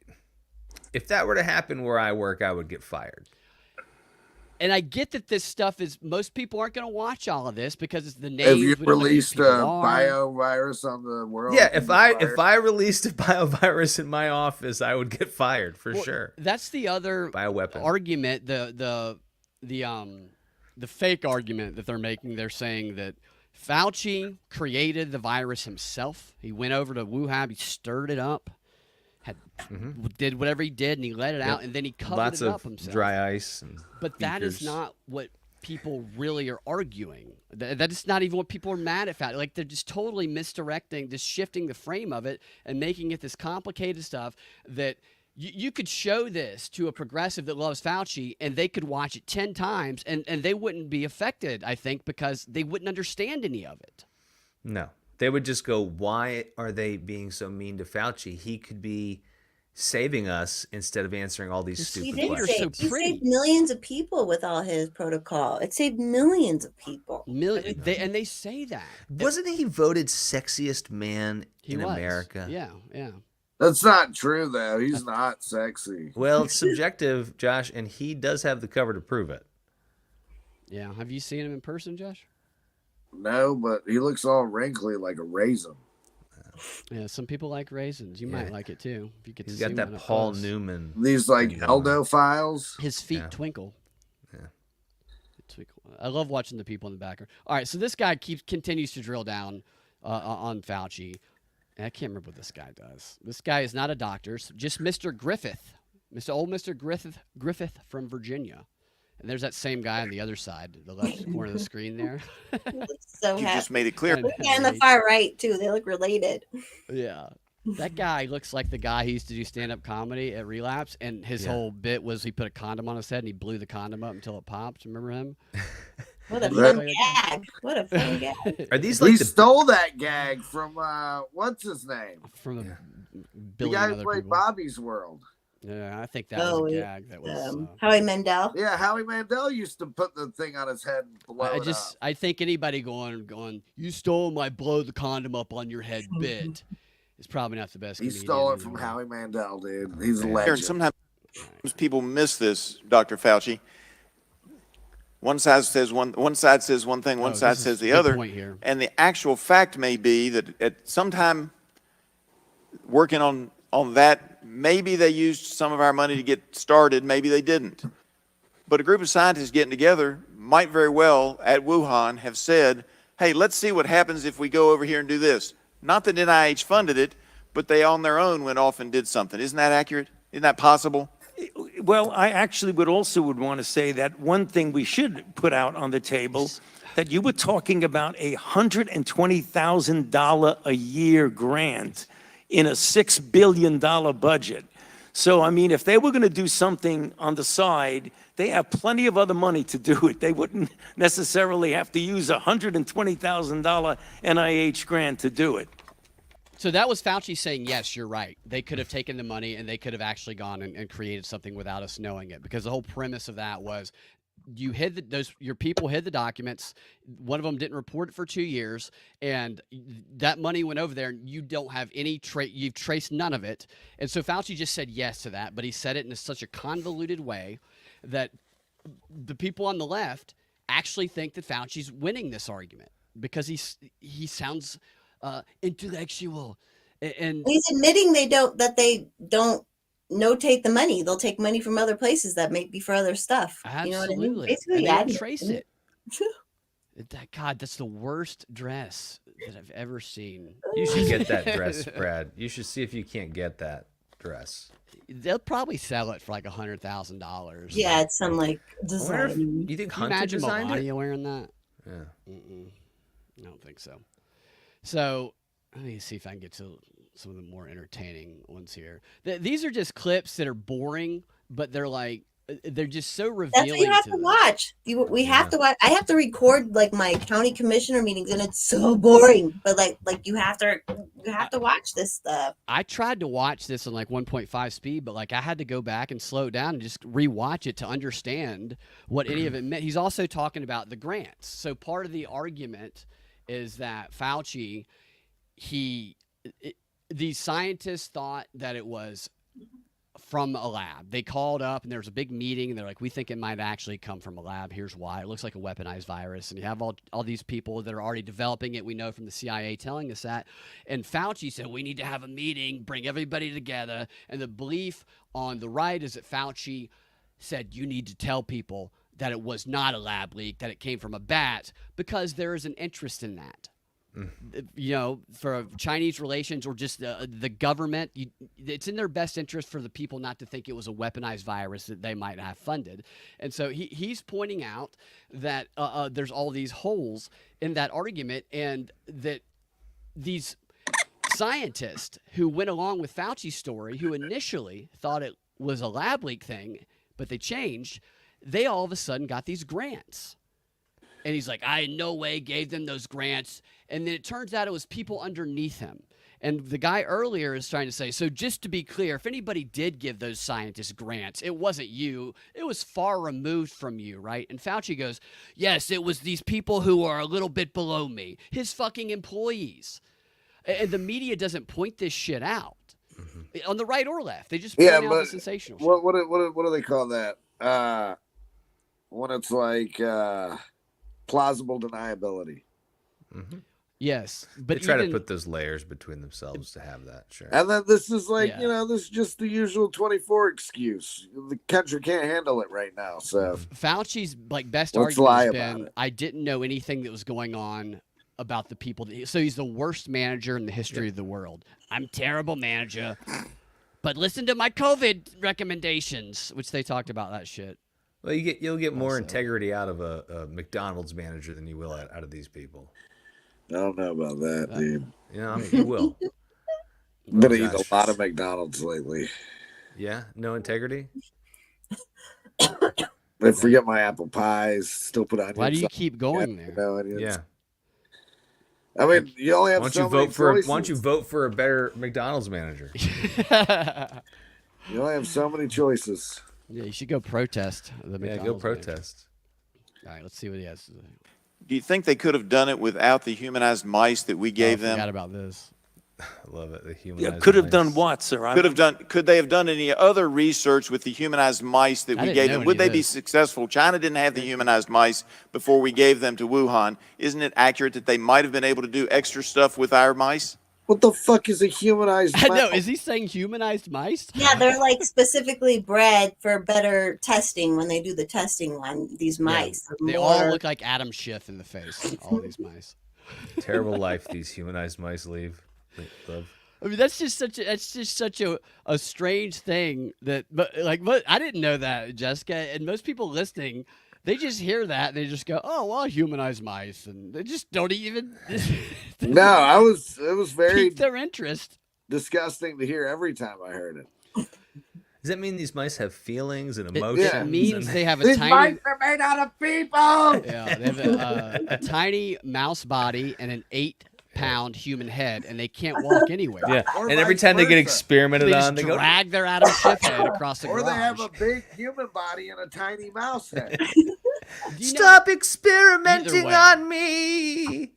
if that were to happen where I work, I would get fired. And I get that this stuff is, most people aren't going to watch all of this because it's the names. Have you we don't know who these released a people are. biovirus on the world? Yeah, if I released a biovirus in my office, I would get fired for Well, sure. That's the other Bioweapon. argument, the fake argument that they're making. They're saying that Fauci created the virus himself. He went over to Wuhan, he stirred it up, did whatever he did, and he let it out, and then he covered Lots it up of himself. dry ice. And But that is beakers. not what people really are arguing. That is not even what people are mad at Fauci. Like, they're just totally misdirecting, just shifting the frame of it and making it this complicated stuff that you could show this to a progressive that loves Fauci and they could watch it 10 times and they wouldn't be affected, I think, because they wouldn't understand any of it. No. They would just go, why are they being so mean to Fauci? He could be saving us instead of answering all these He stupid did questions. so He pretty. saved millions of people with all his protocol. It saved millions of people. They say that. Wasn't he voted sexiest man He in was. America? Yeah, yeah. That's not true, though. He's not sexy. Well, it's subjective, Josh, and he does have the cover to prove it. Yeah. Have you seen him in person, Josh? No, but he looks all wrinkly like a raisin. Yeah, some people like raisins. You might like it too. If you get He's to got see that one up Paul close. Newman. These like eldophiles. His feet Yeah. twinkle. Yeah. Twinkle. I love watching the people in the background. All right, so this guy continues to drill down on Fauci. And I can't remember what this guy does. This guy is not a doctor, just Mr. Griffith, Mr. Griffith from Virginia. And there's that same guy on the other side, the left corner of the screen there. So You happy. just made it clear. And- And the far right too. They look related. Yeah. That guy looks like the guy who used to do stand-up comedy at Relapse, and his whole bit was he put a condom on his head and he blew the condom up until it popped. Remember him? What a That- fun gag. What a fun gag. Are these He like the stole that gag from what's his name? From a The billion guy who other played people. Bobby's World. Yeah, I think that Oh, was a yeah. gag. That was. Howie Mandel. Yeah, Howie Mandel used to put the thing on his head and blow I it just, up. I think anybody going, you stole my blow the condom up on your head bit. Is probably not the best. He comedian stole in it the from world. Howie Mandel, dude. He's a Aaron, legend. sometimes people miss this, Dr. Fauci. One side says one thing, one Oh, side this is says the good other. point here. And the actual fact may be that at some time working on that, maybe they used some of our money to get started, maybe they didn't. But a group of scientists getting together might very well at Wuhan have said, hey, let's see what happens if we go over here and do this. Not that NIH funded it, but they on their own went off and did something. Isn't that accurate? Isn't that possible? Well, I actually would want to say that one thing we should put out on the table, that you were talking about a $120,000 a year grant in a $6 billion budget. So, I mean, if they were going to do something on the side, they have plenty of other money to do it. They wouldn't necessarily have to use a $120,000 NIH grant to do it. So that was Fauci saying, yes, you're right. They could have taken the money and they could have actually gone and created something without us knowing it. Because the whole premise of that was you hid your people hid the documents. One of them didn't report it for 2 years. And that money went over there and you don't have any you've traced none of it. And so Fauci just said yes to that. But he said it in such a convoluted way that the people on the left actually think that Fauci's winning this argument because he sounds intellectual And He's admitting they don't notate the money. They'll take money from other places that may be for other stuff. You know what I mean? absolutely, Basically, and they yeah. don't trace it. God, that's the worst dress that I've ever seen. You should get that dress, Brad. You should see if you can't get that dress. They'll probably sell it for like $100,000. Yeah, it's some like I wonder if, design. you think Can you Hunter imagine designed it? Melania wearing that? Yeah. I don't think so. So let me see if I can get to some of the more entertaining ones here. These are just clips that are boring, but they're just so revealing. That's what you have to them. watch. We have to watch. I have to record like my county commissioner meetings, and it's so boring. But like you have to watch this stuff. I tried to watch this on like 1.5 speed, but like I had to go back and slow it down and just rewatch it to understand what any of it meant. He's also talking about the grants. So part of the argument is that Fauci, these scientists thought that it was from a lab. They called up and there was a big meeting and they're like, we think it might actually come from a lab. Here's why. It looks like a weaponized virus. And you have all these people that are already developing it. We know from the CIA telling us that. And Fauci said, we need to have a meeting, bring everybody together. And the belief on the right is that Fauci said, you need to tell people that it was not a lab leak, that it came from a bat, because there is an interest in that. For Chinese relations or just the government, it's in their best interest for the people not to think it was a weaponized virus that they might have funded. And so he's pointing out that there's all these holes in that argument, and that these scientists who went along with Fauci's story, who initially thought it was a lab leak thing, but they changed, they all of a sudden got these grants. And he's like, I in no way gave them those grants. And then it turns out it was people underneath him. And the guy earlier is trying to say, so just to be clear, if anybody did give those scientists grants, it wasn't you. It was far removed from you, right? And Fauci goes, yes, it was these people who are a little bit below me, his fucking employees. And the media doesn't point this shit out on the right or left. They just point out the sensational shit. What do they call that? When it's like plausible deniability. Yes, But they try to put those layers between themselves to have that, sure. And then this is like, this is just the usual 24 excuse. The country can't handle it right now. So Fauci's best let's argument lie has about been, it. I didn't know anything that was going on about the people. So he's the worst manager in the history of the world. I'm terrible manager, but listen to my COVID recommendations, which they talked about that shit. Well, you'll get more integrity out of a McDonald's manager than you will out of these people. I don't know about that, dude. You will. I'm gonna eat a lot of McDonald's lately. Yeah, no integrity. I forget my apple pies. Still put onions. Why do you keep going there? No onions. Yeah. I mean, you only have Why so many choices. don't you vote for a better McDonald's manager? You only have so many choices. Yeah, you should go protest the McDonald's. Yeah, go protest. All right, let's see what he has to say. Do you think they could have done it without the humanized mice that we gave I them? forgot about this. I love it. The humanized Could have mice. done what, sir? Could they have done any other research with the humanized mice that we didn't gave know them? any Would of they be this. successful? China didn't have the humanized mice before we gave them to Wuhan. Isn't it accurate that they might have been able to do extra stuff with our mice? What the fuck is a humanized I know. mouse? Is he saying humanized mice? Yeah, they're like specifically bred for better testing when they do the testing on these mice. They all look like Adam Schiff in the face. All these mice. Terrible life these humanized mice live. I mean, that's just such a strange thing but I didn't know that, Jessica, and most people listening, they just hear that and they just go, "Oh, well, humanized mice," and they just don't even. No, it was very pique their interest. Disgusting to hear every time I heard it. Does that mean these mice have feelings and emotions? It means they have a These tiny. mice are made out of people. Yeah, they have a tiny mouse body and an 8-pound human head, and they can't walk anywhere. Yeah, Or and every vice time they get versa. experimented They on, just they go. drag their Adam Schiff head across the Or garage. they have a big human body and a tiny mouse head. Stop experimenting Either way. on me.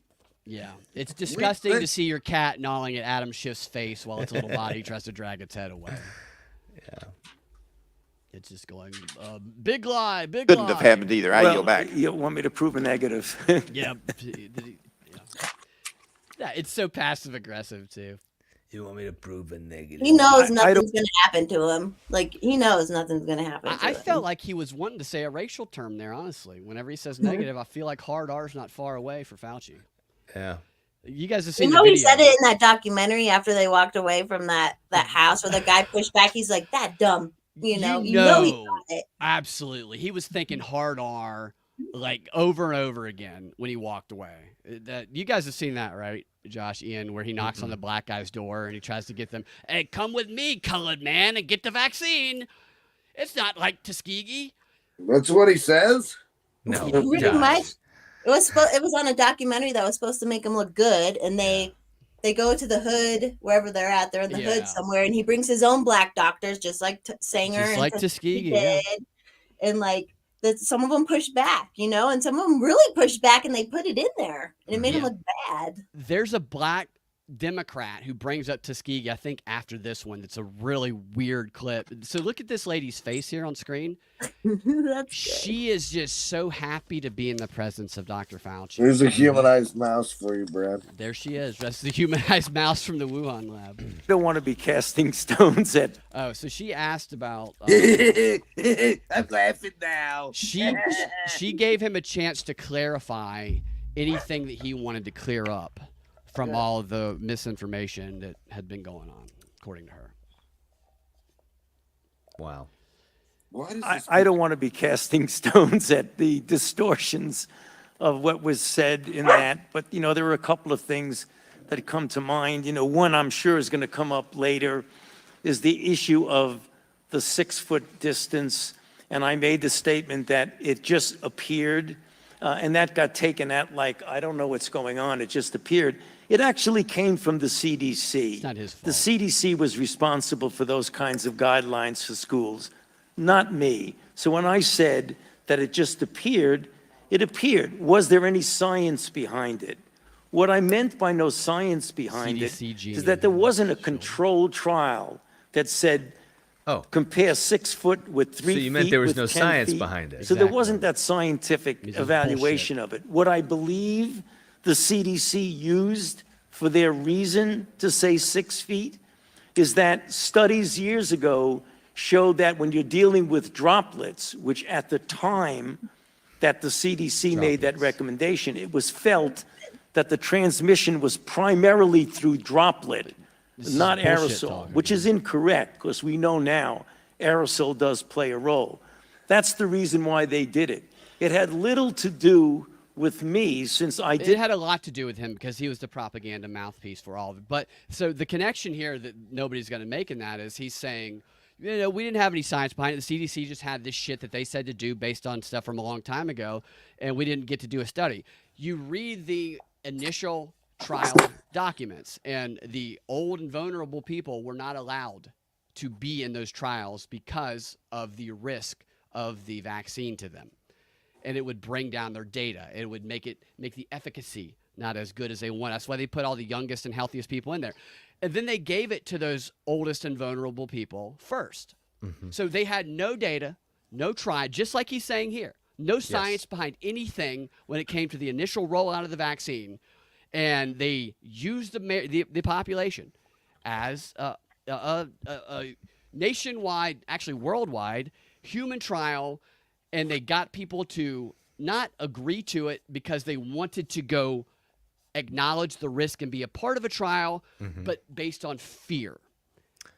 Yeah, it's disgusting to see your cat gnawing at Adam Schiff's face while its little body tries to drag its head away. Yeah. It's just going, big lie, big Couldn't lie. have happened either. I yield back. You want me to prove a negative? Yeah. Yeah, it's so passive aggressive too. You want me to prove a negative? He knows I nothing's going to happen to him. Like, he knows nothing's going to happen to I him. felt like he was wanting to say a racial term there, honestly. Whenever he says negative, I feel like hard R's not far away for Fauci. Yeah. You guys have You seen know, the he video. said it in that documentary after they walked away from that house where the guy pushed back. He's like, that dumb, you know he thought it. Absolutely. He was thinking hard R like over and over again when he walked away. That you guys have seen that, right, Josh, Ian, where he knocks on the black guy's door and he tries to get them, hey, come with me, colored man, and get the vaccine. It's not like Tuskegee. That's what he says. No. Pretty Josh. much. It was on a documentary that was supposed to make him look good, and they go to the hood wherever they're at. They're in the hood somewhere, and he brings his own black doctors, just like Sanger Just and like Tuskegee, yeah. did. And like that, some of them pushed back, you know, and some of them really pushed back, and they put it in there, and it made him look bad. There's a black Democrat who brings up Tuskegee, I think, after this one. That's a really weird clip. So look at this lady's face here on screen. She is just so happy to be in the presence of Dr. Fauci. Here's a humanized mouse for you, Brad. There she is. That's the humanized mouse from the Wuhan lab. don't want to be casting stones at. Oh, so she asked about. I'm laughing now. She gave him a chance to clarify anything that he wanted to clear up from all of the misinformation that had been going on, according to her. Wow. I don't want to be casting stones at the distortions of what was said in that, but, you know, there were a couple of things that come to mind. You know, one I'm sure is going to come up later is the issue of the 6-foot distance. And I made the statement that it just appeared, and that got taken at like, I don't know what's going on, it just appeared. It actually came from the CDC. It's not his fault. The CDC was responsible for those kinds of guidelines for schools, not me. So when I said that it just appeared, it appeared. Was there any science behind it? What I meant by no science behind CDC it genius. is that there wasn't a controlled trial that said, Oh. compare 6 foot with 3 feet. So you meant there was with no 10 science feet. behind it. So there Exactly. wasn't that scientific It's just evaluation of it. What I believe the CDC used for their reason to say 6 feet is that studies years ago showed that when you're dealing with droplets, which at the time that the CDC made that recommendation, it was felt that the transmission was primarily through droplet, not bullshit aerosol, talk. which is incorrect because we know now aerosol does play a role. That's the reason why they did it. It had little to do with me since I It did. had a lot to do with him because he was the propaganda mouthpiece for all of it. But so the connection here that nobody's going to make in that is he's saying, you know, we didn't have any science behind it. The CDC just had this shit that they said to do based on stuff from a long time ago, and we didn't get to do a study. You read the initial trial documents, and the old and vulnerable people were not allowed to be in those trials because of the risk of the vaccine to them. And it would bring down their data. It would make the efficacy not as good as they want. That's why they put all the youngest and healthiest people in there. And then they gave it to those oldest and vulnerable people first. Mm-hmm. So they had no data, no trial, just like he's saying here. No science behind anything when it came to the initial rollout of the vaccine. And they used the population as a nationwide, actually worldwide, human trial, and they got people to not agree to it because they wanted to go acknowledge the risk and be a part of a trial, but based on fear.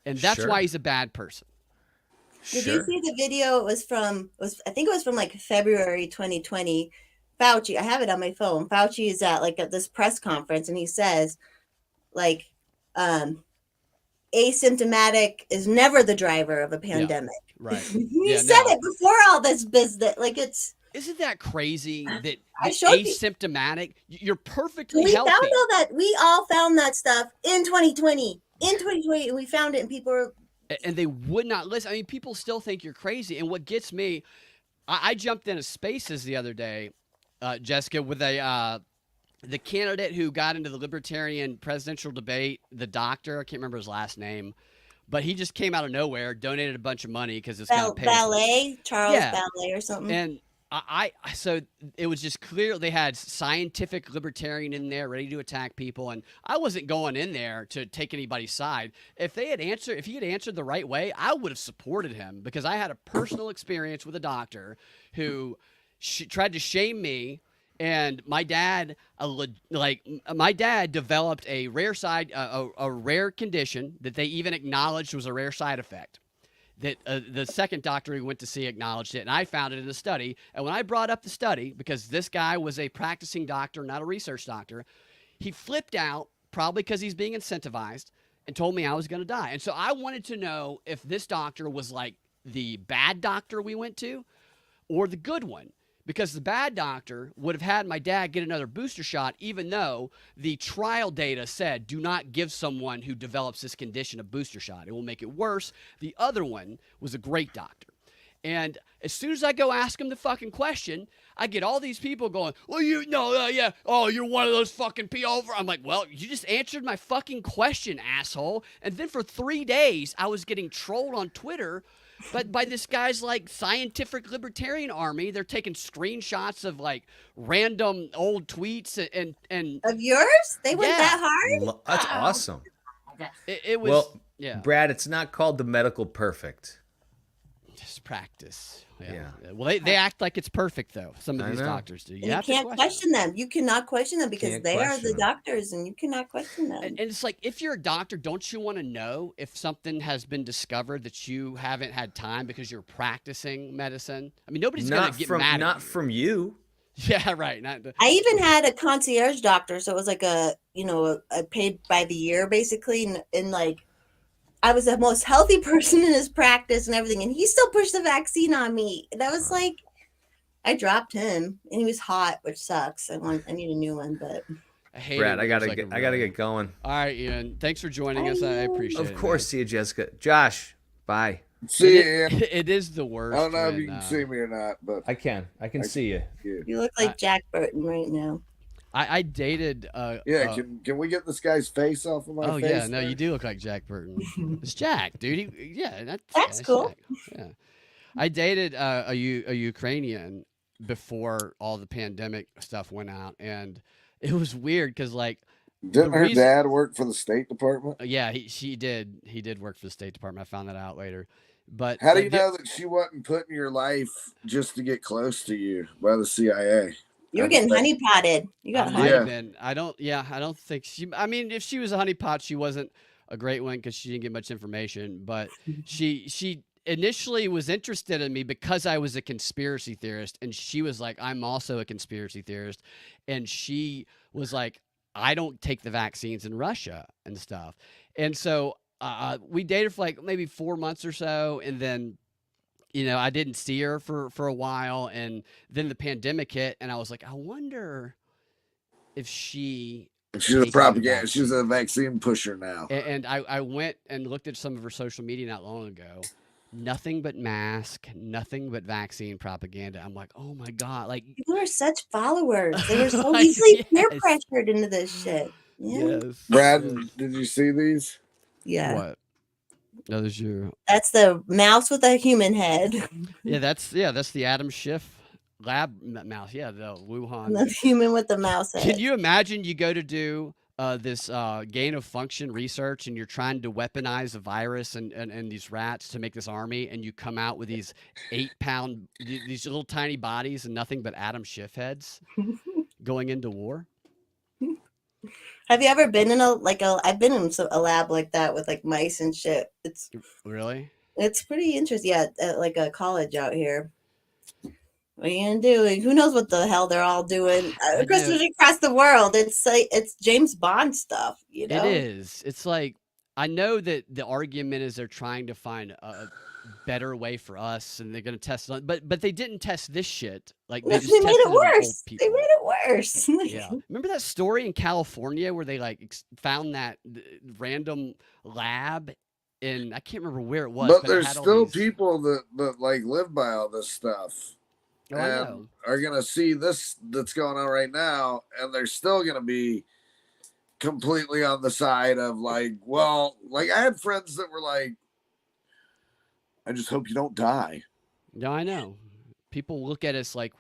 And that's why he's a bad person. Did you see the video? It was I think it was from like February 2020. Fauci, I have it on my phone. Fauci is at this press conference, and he says, like, asymptomatic is never the driver of a pandemic. Right. He said it before all this business. Like, isn't that crazy that I showed you. asymptomatic, you're perfectly We healthy. found all that. We all found that stuff in 2020. In 2020, and we found it, and people were. And they would not listen. I mean, people still think you're crazy. And what gets me, I jumped into Spaces the other day, Jessica, with the candidate who got into the Libertarian presidential debate, the doctor. I can't remember his last name, but he just came out of nowhere, donated a bunch of money because it's kind of Ballet, Charles Ballet or something. And So it was just clear they had scientific libertarian in there ready to attack people, and I wasn't going in there to take anybody's side. If he had answered the right way, I would have supported him, because I had a personal experience with a doctor who tried to shame me. And my dad, my dad developed a rare condition that they even acknowledged was a rare side effect. That the second doctor we went to see acknowledged it, and I found it in the study. And when I brought up the study, because this guy was a practicing doctor, not a research doctor, he flipped out, probably because he's being incentivized, and told me I was going to die. And so I wanted to know if this doctor was like the bad doctor we went to or the good one. Because the bad doctor would have had my dad get another booster shot, even though the trial data said do not give someone who develops this condition a booster shot. It will make it worse. The other one was a great doctor. And as soon as I go ask him the fucking question, I get all these people going, well, you're one of those fucking PO. I'm like, well, you just answered my fucking question, asshole. And then for 3 days, I was getting trolled on Twitter but by this guy's like scientific libertarian army. They're taking screenshots of like random old tweets and of yours. They went that hard. That's awesome. It was Brad. It's not called the medical perfect. Just practice. Yeah. Well, they act like it's perfect though. Some of these doctors do. You can't question them. You cannot question them because they are the doctors, and you cannot question them. And it's like, if you're a doctor, don't you want to know if something has been discovered that you haven't had time because you're practicing medicine? I mean, nobody's going to get mad at you. Not from you. Yeah, right. I even had a concierge doctor, so it was like a paid by the year basically, and like. I was the most healthy person in his practice and everything, and he still pushed the vaccine on me. That was like, I dropped him, and he was hot, which sucks. I need a new one, but I hate Brad, it. I gotta get going. All right, Ian. Thanks for joining us. I appreciate it. Of course, see you, Jessica. Josh, bye. See you. It is the worst. I don't know if you can see me or not, but I can see you. You look like Jack Burton right now. I dated. Can we get this guy's face off of my face? Oh yeah, no, you do look like Jack Burton. It's Jack, dude. That's cool. Jack. Yeah, I dated a Ukrainian before all the pandemic stuff went out, and it was weird because like. Didn't her dad work for the State Department? Yeah, he did. He did work for the State Department. I found that out later. But how do you know that she wasn't putting your life just to get close to you by the CIA? You were getting honeypotted. You got honeypotted. I don't think she. I mean, if she was a honeypot, she wasn't a great one because she didn't get much information. But she initially was interested in me because I was a conspiracy theorist, and she was like, "I'm also a conspiracy theorist," and she was like, "I don't take the vaccines in Russia and stuff," and so we dated for like maybe 4 months or so, and then. I didn't see her for a while, and then the pandemic hit, and I was like, I wonder if she's a propaganda. She's a vaccine pusher now. And I went and looked at some of her social media not long ago. Nothing but mask, nothing but vaccine propaganda. I'm like, oh my God. Like, people are such followers. They were so easily peer pressured into this shit. Yeah. Yes. Brad, did you see these? Yeah. What? No, that's the mouse with a human head. Yeah, that's the Adam Schiff lab mouse. Yeah, the Wuhan. The human with the mouse head. Can you imagine you go to do this gain of function research, and you're trying to weaponize a virus and these rats to make this army, and you come out with these 8-pound, these little tiny bodies and nothing but Adam Schiff heads going into war? Have you ever been in I've been in a lab like that with like mice and shit. It's really, it's pretty interesting. Yeah, at like a college out here. What are you gonna do? Who knows what the hell they're all doing? Across the world, it's like it's James Bond stuff. It is. It's like, I know that the argument is they're trying to find a better way for us, and they're going to test it. But they didn't test this shit. Like they made it worse. They made it worse. Yeah. Remember that story in California where they like found that random lab? And I can't remember where it was. But there's still people that like live by all this stuff. Oh, and are gonna see this that's going on right now, and they're still gonna be completely on the side of like, well, like I had friends that were like, I just hope you don't die. No, I know. People look at us like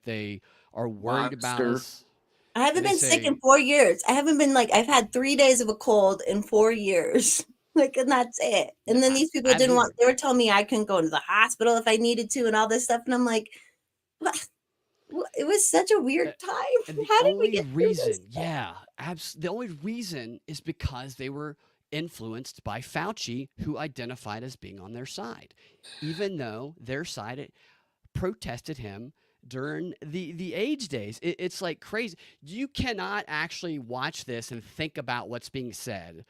they are worried about Monster. us. I haven't And they been sick say- in 4 years. I haven't been like, I've had 3 days of a cold in 4 years. Like, and that's it. And then these people I didn't haven't want, they were telling me I couldn't go to the hospital if I needed to and all this stuff. And I'm like, what? It was such a weird time. And the How did we only get through reason, this? the only reason is because they were influenced by Fauci, who identified as being on their side, even though their side protested him during the AIDS days. It's like crazy. You cannot actually watch this and think about what's being said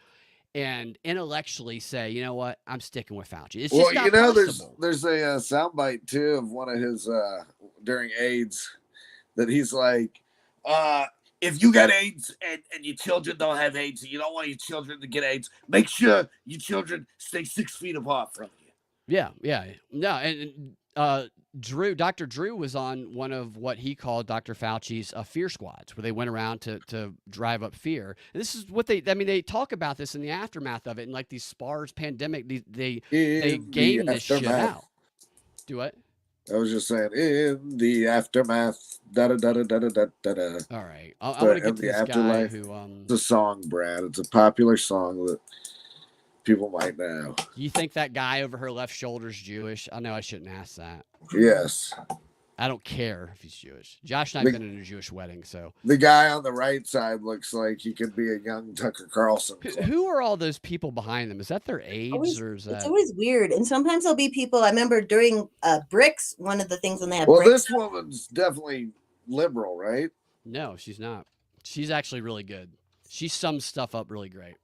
and intellectually say, you know what, I'm sticking with Fauci. It's just not possible. there's a soundbite too of one of his during AIDS that he's like, if you got AIDS and your children don't have AIDS and you don't want your children to get AIDS, make sure your children stay 6 feet apart from you. Yeah. No, and Dr. Drew was on one of what he called Dr. Fauci's fear squads, where they went around to drive up fear. And this is what they talk about this in the aftermath of it, and like these SPARS pandemic, they game this shit out. Do what? I was just saying, in the aftermath, da da da da da da da da. All right, I want to get to this guy who It's a song, Brad. It's a popular song that people might know. You think that guy over her left shoulder's Jewish? I know I shouldn't ask that. Yes. I don't care if he's Jewish. Josh and I've been in a Jewish wedding, so. The guy on the right side looks like he could be a young Tucker Carlson. Who are all those people behind them? Is that their age or is that? It's always weird. And sometimes there'll be people, I remember during BRICS, one of the things when they have Well, BRICS. this woman's definitely liberal, right? No, she's not. She's actually really good. She sums stuff up really great.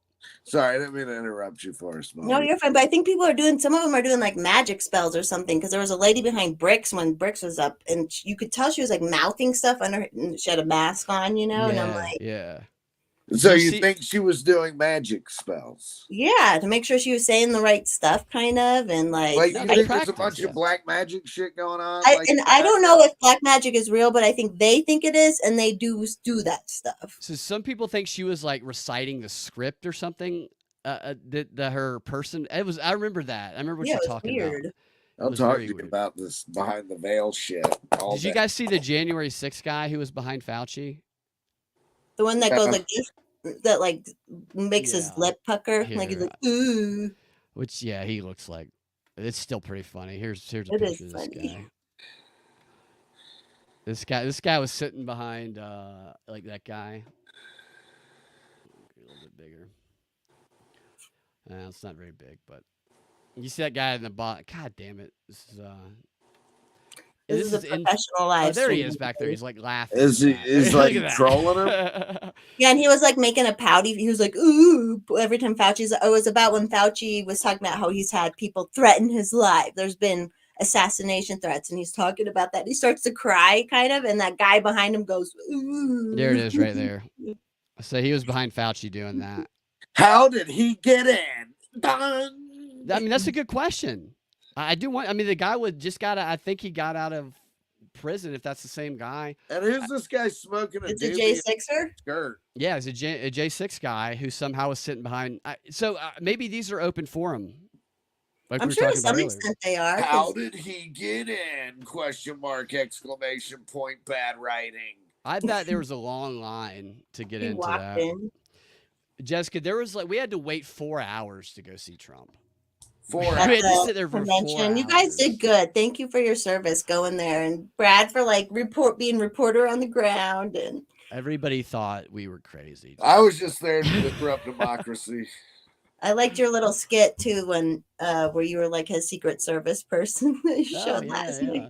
Sorry, I didn't mean to interrupt you, Forrest. No, you're fine. But I think people are doing, some of them are doing like magic spells or something. Because there was a lady behind BRICS when BRICS was up, and you could tell she was like mouthing stuff under her, and she had a mask on, you know? And I'm like, yeah. So you think she was doing magic spells? yeah, to make sure she was saying the right stuff, kind of. And like, Like, you think there's a bunch of black magic shit going on? I don't know if black magic is real, but I think they think it is, and they do that stuff. So some people think she was like reciting the script or something. Her person. It was. I remember that. I remember what you're talking about. I'll talk to you about this behind the veil shit. Did you guys see the January 6th guy who was behind Fauci? The one that goes like this, that like makes his lip pucker, Here, like he's like, ooh. Which he looks like. It's still pretty funny. Here's a It picture is of this funny. guy. This guy was sitting behind like that guy. A little bit bigger. It's not very big, but you see that guy in the bottom. God damn it! This is a professional live there he stream. is back there. He's like laughing. Is he? Is like trolling him? Yeah, and he was like making a pouty. He was like, ooh, every time Fauci's. It was about when Fauci was talking about how he's had people threaten his life. There's been assassination threats, and he's talking about that. He starts to cry, kind of, and that guy behind him goes, ooh. There it is, right there. So he was behind Fauci doing that. How did he get in? Dun! I mean, that's a good question. I do want. I mean, the guy I think he got out of prison. If that's the same guy. And who's this guy smoking a It's a doobie J6er? skirt? Yeah, it's a J6 guy who somehow was sitting behind. So maybe these are open forum. Like I'm we were sure to talking about some earlier. extent they are. How 'cause did he get in? Question mark! Exclamation point! Bad writing. I bet there was a long line to get he into walked that. in. Jessica, there was we had to wait 4 hours to go see Trump. 4 We hours. had to the sit there for 4 convention. You guys hours. did good. Thank you for your service going there, and Brad for like being reporter on the ground. And Everybody thought we were crazy. I was just there to disrupt democracy. I liked your little skit too when where you were like his Secret Service person that you showed last week.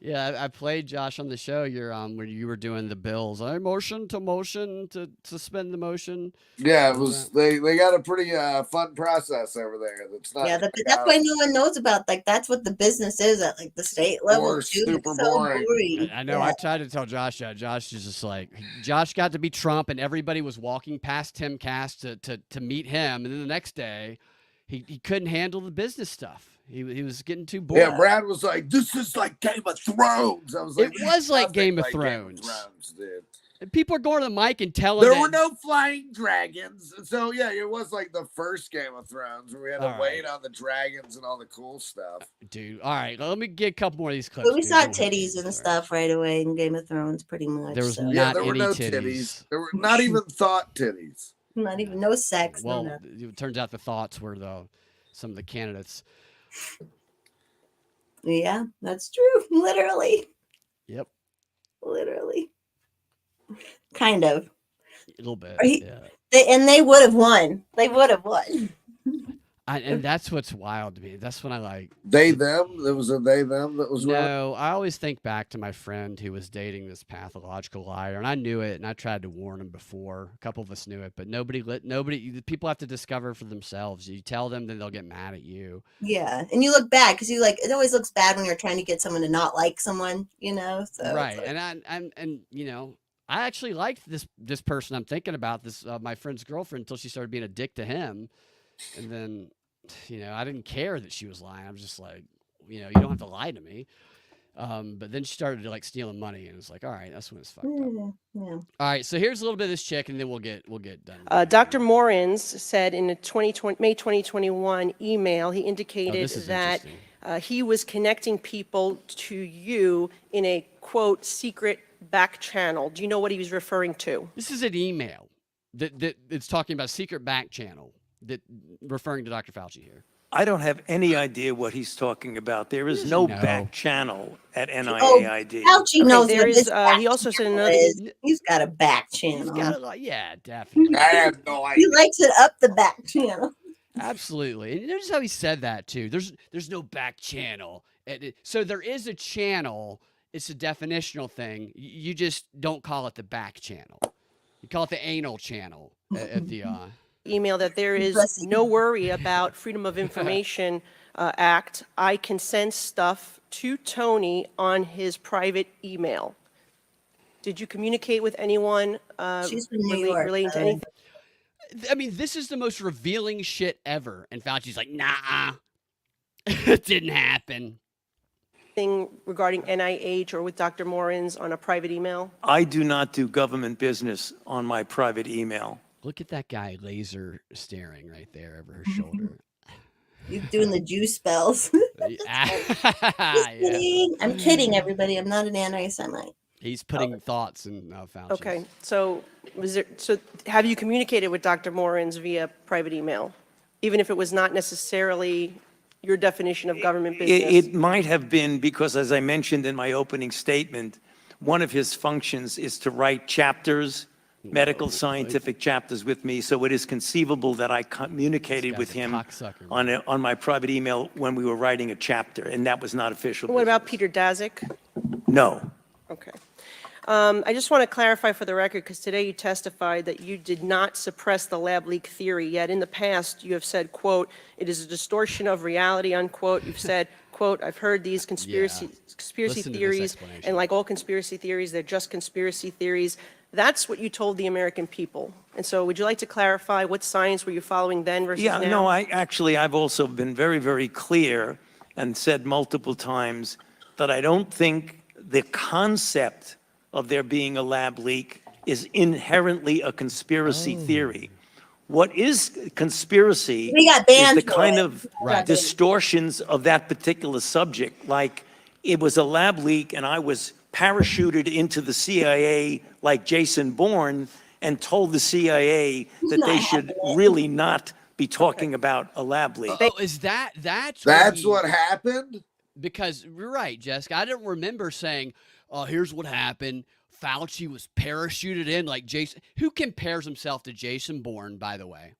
Yeah, I played Josh on the show. You're where you were doing the bills. I motion to suspend the motion. Yeah, it was. They got a pretty fun process over there. That's not. Yeah, that's why no one knows about. Like that's what the business is at like the state level Or too. super It's so boring. I know. Yeah. I tried to tell Josh that. Josh is just like Josh got to be Trump, and everybody was walking past Tim Cass to meet him, and then the next day, he couldn't handle the business stuff. He was getting too bored. Yeah, Brad was like, "This is like Game of Thrones." I was like, It was like "Nothing Game of like Thrones." dude. And people are going to the mic and telling There that, were no flying dragons. So, yeah, it was like the first Game of Thrones where we had to wait on the dragons and all the cool stuff. dude. All right, let me get a couple more of these clips. But we dude. saw Don't hurt me. titties and stuff right away in Game of Thrones, pretty much. There was so. Yeah, not there were any no titties. There were not even thought titties. Not even no sex. Well, no nothing. it turns out the thoughts were some of the candidates. Yeah, that's true. Literally. Yep, Literally. Kind of. a little bit. Right? Yeah. They would have won. They would have won. And that's what's wild to me. That's when I like They, them? There was a they, them that was right. No, I always think back to my friend who was dating this pathological liar, and I knew it, and I tried to warn him before. A couple of us knew it, but nobody. People have to discover for themselves. You tell them, then they'll get mad at you. Yeah. And you look bad because it always looks bad when you're trying to get someone to not like someone, So Right, it's like, and I actually liked this person I'm thinking about, this my friend's girlfriend, until she started being a dick to him, and then I didn't care that she was lying. I'm just like, you don't have to lie to me. But then she started like stealing money, and it's like, all right, that's when it's fucked up. yeah. All right, so here's a little bit of this chick, and then we'll get done. Dr. Morins said in a May 2021 email, he indicated this is that interesting. he was connecting people to you in a, quote, secret back channel. Do you know what he was referring to? This is an email that it's talking about secret back channel, that referring to Dr. Fauci here. I don't have any idea what he's talking about. There is no back channel at NIAID. Fauci knows there what is, this back he also said channel another- is. He's got a back channel. He's got yeah, definitely. I have no idea. He likes it up the back channel. Absolutely. And notice how he said that too. There's no back channel. So there is a channel. It's a definitional thing. You just don't call it the back channel. You call it the anal channel at the email that there is no worry about Freedom of Information Act. I can send stuff to Tony on his private email. Did you communicate with anyone She's from New York, relating to anything? I mean, this is the most revealing shit ever. And Fauci's like, nah, it didn't happen. Regarding NIH or with Dr. Morins on a private email? I do not do government business on my private email. Look at that guy laser staring right there over her shoulder. He's doing the Jew spells. Yeah. I'm kidding, everybody. I'm not an anti-Semite. He's putting thoughts in Fauci. Okay, so have you communicated with Dr. Morins via private email, even if it was not necessarily your definition of government business? It might have been because, as I mentioned in my opening statement, one of his functions is to write chapters, medical scientific chapters with me. So it is conceivable that I communicated with him on my private email when we were writing a chapter, and that was not official. What about Peter Daszak? No. Okay. I just want to clarify for the record, because today you testified that you did not suppress the lab leak theory, yet in the past you have said, quote, it is a distortion of reality, unquote. You've said, quote, I've heard these conspiracy Listen to this theories, explanation. and like all conspiracy theories, they're just conspiracy theories. That's what you told the American people. And so would you like to clarify what science were you following then versus now? No, I've also been very, very clear and said multiple times that I don't think the concept of there being a lab leak is inherently a conspiracy theory. What is conspiracy We got is banned the for kind it. of Right. distortions of that particular subject. Like it was a lab leak and I was parachuted into the CIA like Jason Bourne and told the CIA that they should really not be talking about a lab leak. Oh, is that's what happened? Because you're right, Jessica. I don't remember saying, oh, here's what happened. Fauci was parachuted in like Jason. Who compares himself to Jason Bourne, by the way?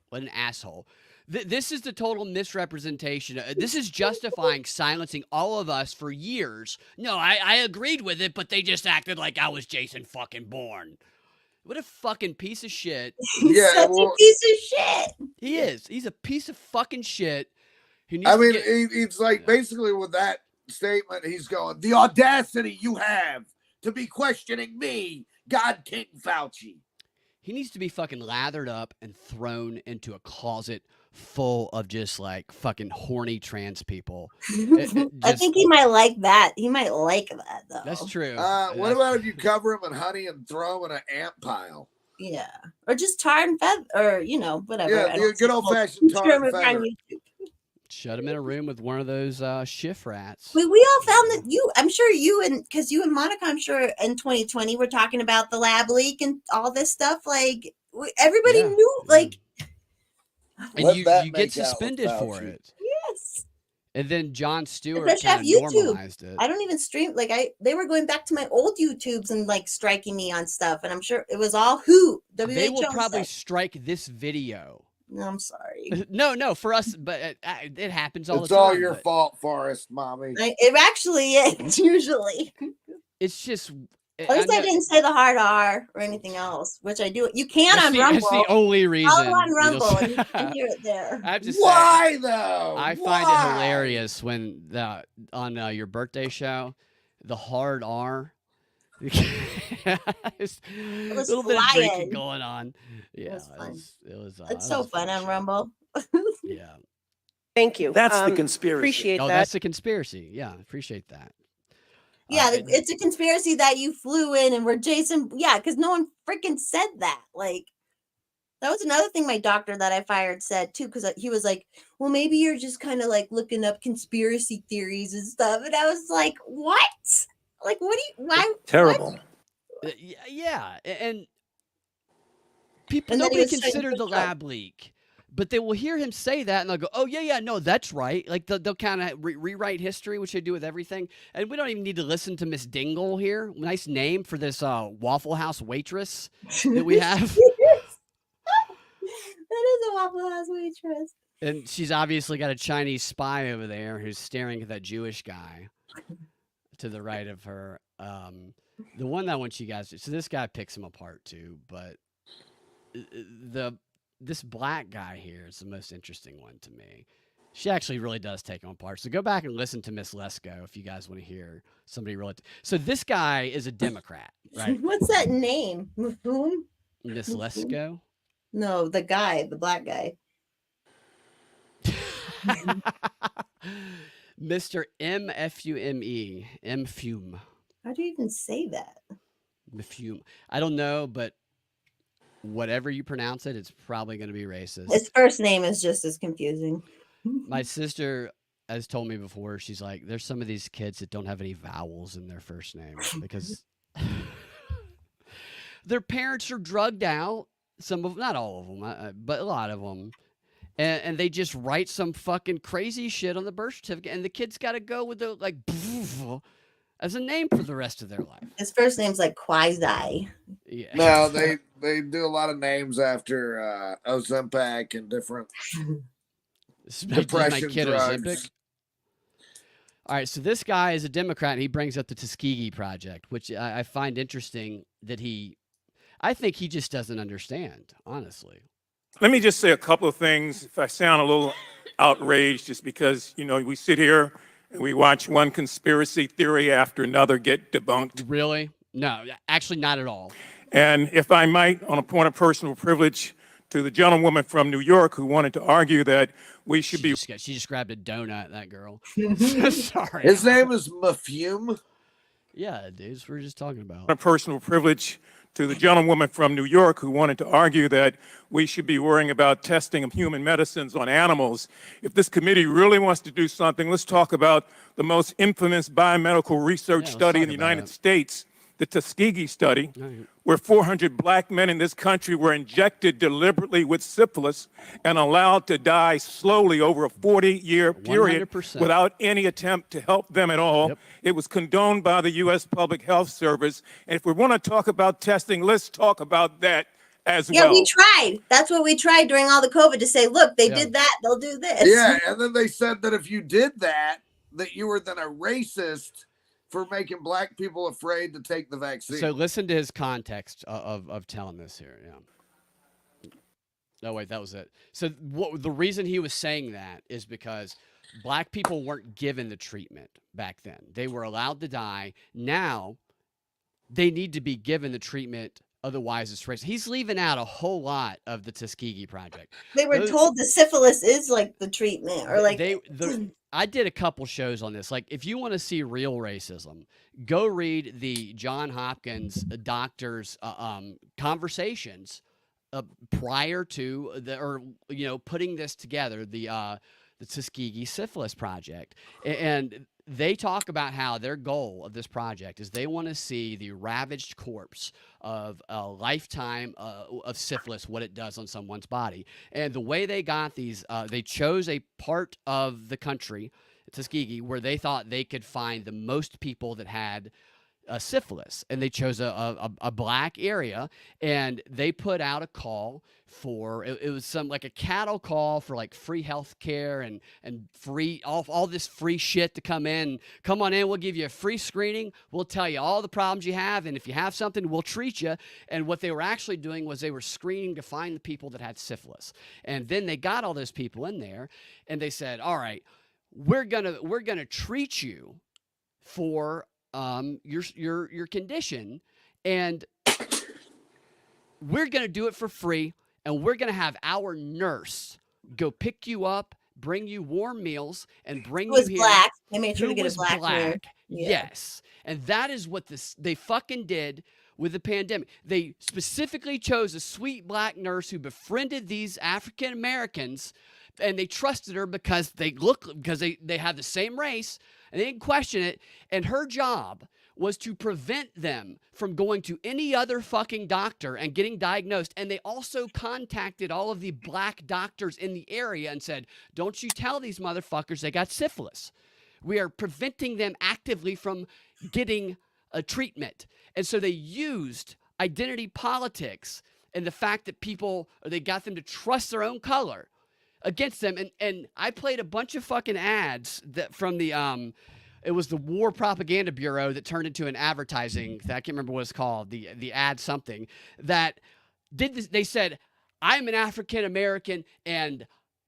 What an asshole. This is the total misrepresentation. This is justifying silencing all of us for years. No, I agreed with it, but they just acted like I was Jason fucking Bourne. What a fucking piece of shit. He's such a piece of shit. He is. He's a piece of fucking shit. It's like basically with that statement, he's going, the audacity you have to be questioning me, God King Fauci. He needs to be fucking lathered up and thrown into a closet full of just like fucking horny trans people. I think he might like that. He might like that though. That's true. What about if you cover him in honey and throw him in an ant pile? Yeah, or just tar and feather, or whatever. Yeah, the good old fashioned tar and feather. Shut him in a room with one of those shift rats. We all found that I'm sure you and because you and Monica, I'm sure in 2020 we're talking about the lab leak and all this stuff. Like everybody knew, like, and you get suspended for it. Yes. And then Jon Stewart Especially kind of off YouTube. normalized it. I don't even stream. Like they were going back to my old YouTubes and like striking me on stuff, and I'm sure it was all WHO. They will probably stuff. strike this video. No, I'm sorry. No, for us, but it happens all the time. It's all your fault, Forrest, mommy. It actually is usually. It's just. At least I didn't say the hard R or anything else, which I do. You can on Rumble. That's the only reason. Follow on Rumble, and you can hear it there. I have to say, Why though? I find it hilarious when on your birthday show, the hard R. It's a little bit of drinking going on. Yeah, it was it's so fun on Rumble. Yeah. Thank you. That's the conspiracy. Appreciate that. That's the conspiracy. Yeah, appreciate that. Yeah, it's a conspiracy that you flew in and were Jason. Yeah, because no one freaking said that. Like, that was another thing my doctor that I fired said too, because he was like, well, maybe you're just kind of like looking up conspiracy theories and stuff. And I was like, what? Like, what do you, why? Terrible. What? Yeah. And people, And then he nobody was saying considered the push-up. lab leak. But they will hear him say that, and they'll go, "Oh yeah, no, that's right." Like they'll kind of rewrite history, which they do with everything. And we don't even need to listen to Miss Dingle here. Nice name for this Waffle House waitress that we have. That is a Waffle House waitress. And she's obviously got a Chinese spy over there who's staring at that Jewish guy to the right of her. The one that I want you guys to, so this guy picks him apart too, but this black guy here is the most interesting one to me. She actually really does take him apart. So go back and listen to Miss Lesko if you guys want to hear somebody really. So this guy is a Democrat, right? What's that name? Whom? Miss Lesko? No, the guy, the black guy. Mr. MFUME. MFUME. How do you even say that? MFUME. I don't know, but whatever you pronounce it, it's probably going to be racist. His first name is just as confusing. My sister has told me before, she's like, there's some of these kids that don't have any vowels in their first name because their parents are drugged out. Some of, not all of them, but a lot of them. And they just write some fucking crazy shit on the birth certificate. And the kid's got to go with the, like, as a name for the rest of their life. His first name's like Quasi. Yeah. No, they do a lot of names after Ozempic and different depression drugs. All right, so this guy is a Democrat, and he brings up the Tuskegee Project, which I find interesting that I think he just doesn't understand, honestly. Let me just say a couple of things. If I sound a little outraged, just because, we sit here and we watch one conspiracy theory after another get debunked. Really? No, actually not at all. And if I might, on a point of personal privilege, to the gentlewoman from New York who wanted to argue that we should be... She just grabbed a donut, that girl. Sorry. His name is Mafume? Yeah, dudes, we're just talking about. A personal privilege to the gentlewoman from New York who wanted to argue that we should be worrying about testing of human medicines on animals. If this committee really wants to do something, let's talk about the most infamous biomedical research study in the United States, the Tuskegee study, where 400 black men in this country were injected deliberately with syphilis and allowed to die slowly over a 40-year period 100%. without any attempt to help them at all. Yep. It was condoned by the U.S. Public Health Service. And if we want to talk about testing, let's talk about that as well. Yeah, we tried. That's what we tried during all the COVID to say, look, they did that, they'll do this. Yeah, and then they said that if you did that you were then a racist for making black people afraid to take the vaccine. So listen to his context of telling this here. Yeah. No, wait, that was it. So the reason he was saying that is because black people weren't given the treatment back then. They were allowed to die. Now they need to be given the treatment of the wisest race. He's leaving out a whole lot of the Tuskegee Project. They were told the syphilis is like the treatment, or like I did a couple shows on this. Like, if you want to see real racism, go read the John Hopkins doctors' conversations prior to putting this together, the Tuskegee Syphilis Project, and they talk about how their goal of this project is they want to see the ravaged corpse of a lifetime of syphilis, what it does on someone's body. And the way they got these, they chose a part of the country, Tuskegee, where they thought they could find the most people that had syphilis, and they chose a black area, and they put out a call for it was some like a cattle call for like free health care and free all this free shit to come on in, we'll give you a free screening, we'll tell you all the problems you have, and if you have something, we'll treat you. And what they were actually doing was they were screening to find the people that had syphilis, and then they got all those people in there, and they said, all right, we're gonna treat you for your condition, and we're going to do it for free, and we're going to have our nurse go pick you up, bring you warm meals, and bring you here. Black. They made sure Who to get was a black nurse. Yeah. Yes. And that is what they fucking did with the pandemic. They specifically chose a sweet black nurse who befriended these African Americans, and they trusted her because they have the same race, and they didn't question it. And her job was to prevent them from going to any other fucking doctor and getting diagnosed. And they also contacted all of the black doctors in the area and said, don't you tell these motherfuckers they got syphilis. We are preventing them actively from getting a treatment. And so they used identity politics and the fact that they got them to trust their own color against them. And I played a bunch of fucking ads from the it was the War Propaganda Bureau that turned into an advertising that I can't remember what it's called, the ad something that did this. They said, I'm an African American and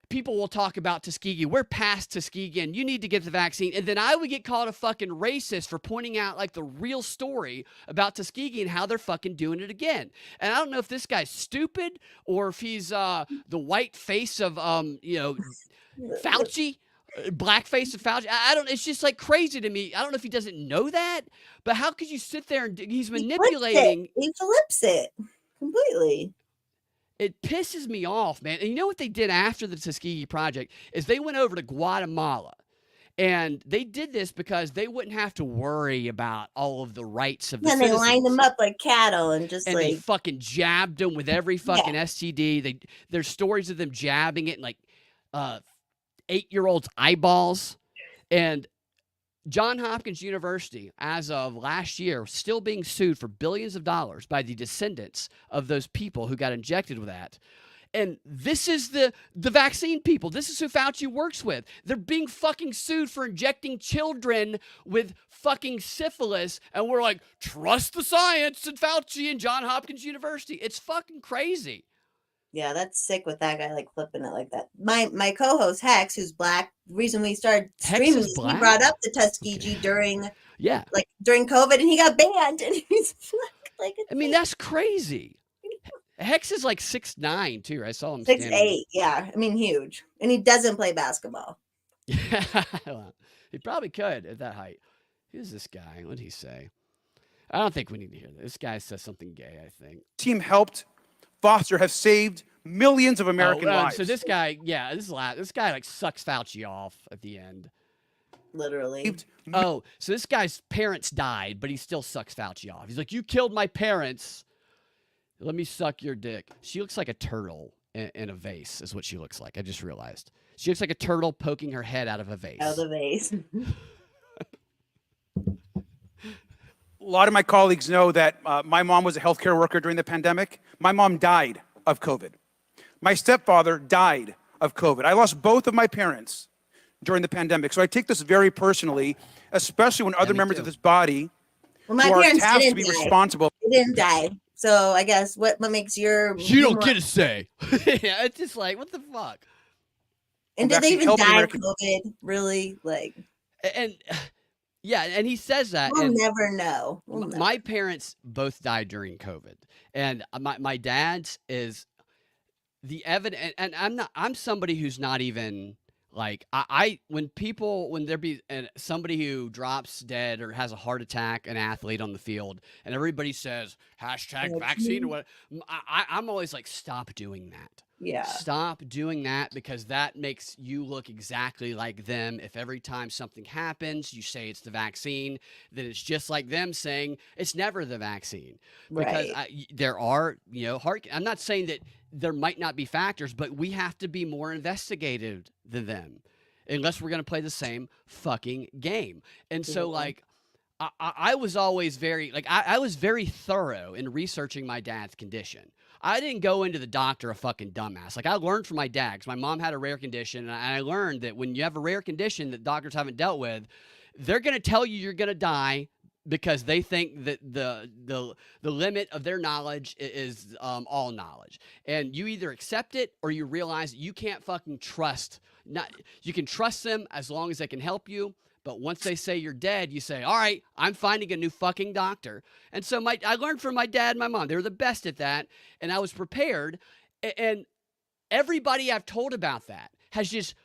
people will talk about Tuskegee. We're past Tuskegee and you need to get the vaccine. And then I would get called a fucking racist for pointing out like the real story about Tuskegee and how they're fucking doing it again. And I don't know if this guy's stupid or if he's the white face of, Fauci. Blackface of Fauci. I don't. It's just like crazy to me. I don't know if he doesn't know that, but how could you sit there and he's manipulating? He flips it completely. It pisses me off, man. And you know what they did after the Tuskegee Project is they went over to Guatemala, and they did this because they wouldn't have to worry about all of the rights of the citizens. And they lined them up like cattle and they fucking jabbed them with every fucking STD. There's stories of them jabbing it in like 8-year-olds' eyeballs. And John Hopkins University, as of last year, still being sued for billions of dollars by the descendants of those people who got injected with that. And this is the vaccine people. This is who Fauci works with. They're being fucking sued for injecting children with fucking syphilis. And we're like, trust the science and Fauci and John Hopkins University. It's fucking crazy. Yeah, that's sick with that guy like flipping it like that. My co-host Hex, who's black, the reason we started streaming is he brought up the Tuskegee during COVID, and he got banned, and he's like I mean, that's crazy. Hex is like 6'9" too. I saw him 6'8". Yeah, I mean, huge, and he doesn't play basketball. Well, he probably could at that height. Who's this guy? What did he say? I don't think we need to hear this. This guy says something gay, I think. Team helped foster have saved millions of American lives. So this guy, this guy like sucks Fauci off at the end. Literally. Oh, so this guy's parents died, but he still sucks Fauci off. He's like, you killed my parents. Let me suck your dick. She looks like a turtle in a vase is what she looks like. I just realized. She looks like a turtle poking her head out of a vase. Out of the vase. A lot of my colleagues know that my mom was a healthcare worker during the pandemic. My mom died of COVID. My stepfather died of COVID. I lost both of my parents during the pandemic. So I take this very personally, especially when other members of this body who are tasked to be responsible. They didn't die. So I guess what makes your... You don't get a say. Yeah, it's just like, what the fuck? And did they even die of COVID? Really? Like... And... Yeah, and he says that. We'll and never know. We'll never. my parents both died during COVID, and my dad's is the evidence. And I'm somebody who's not even like when there be somebody who drops dead or has a heart attack, an athlete on the field, and everybody says hashtag vaccine or what, I'm always like, stop doing that. Yeah. Stop doing that, because that makes you look exactly like them. If every time something happens, you say it's the vaccine, then it's just like them saying it's never the vaccine. Because there are, I'm not saying that there might not be factors, but we have to be more investigative than them, unless we're going to play the same fucking game. And so, like, I was always very, like, I was very thorough in researching my dad's condition. I didn't go into the doctor a fucking dumbass. Like, I learned from my dad, because my mom had a rare condition, and I learned that when you have a rare condition that doctors haven't dealt with, they're going to tell you you're going to die, because they think that the limit of their knowledge is all knowledge. And you either accept it or you realize you can't fucking trust. You can trust them as long as they can help you. But once they say you're dead, you say, all right, I'm finding a new fucking doctor. And so I learned from my dad and my mom. They were the best at that. And I was prepared. And everybody I've told about that has just,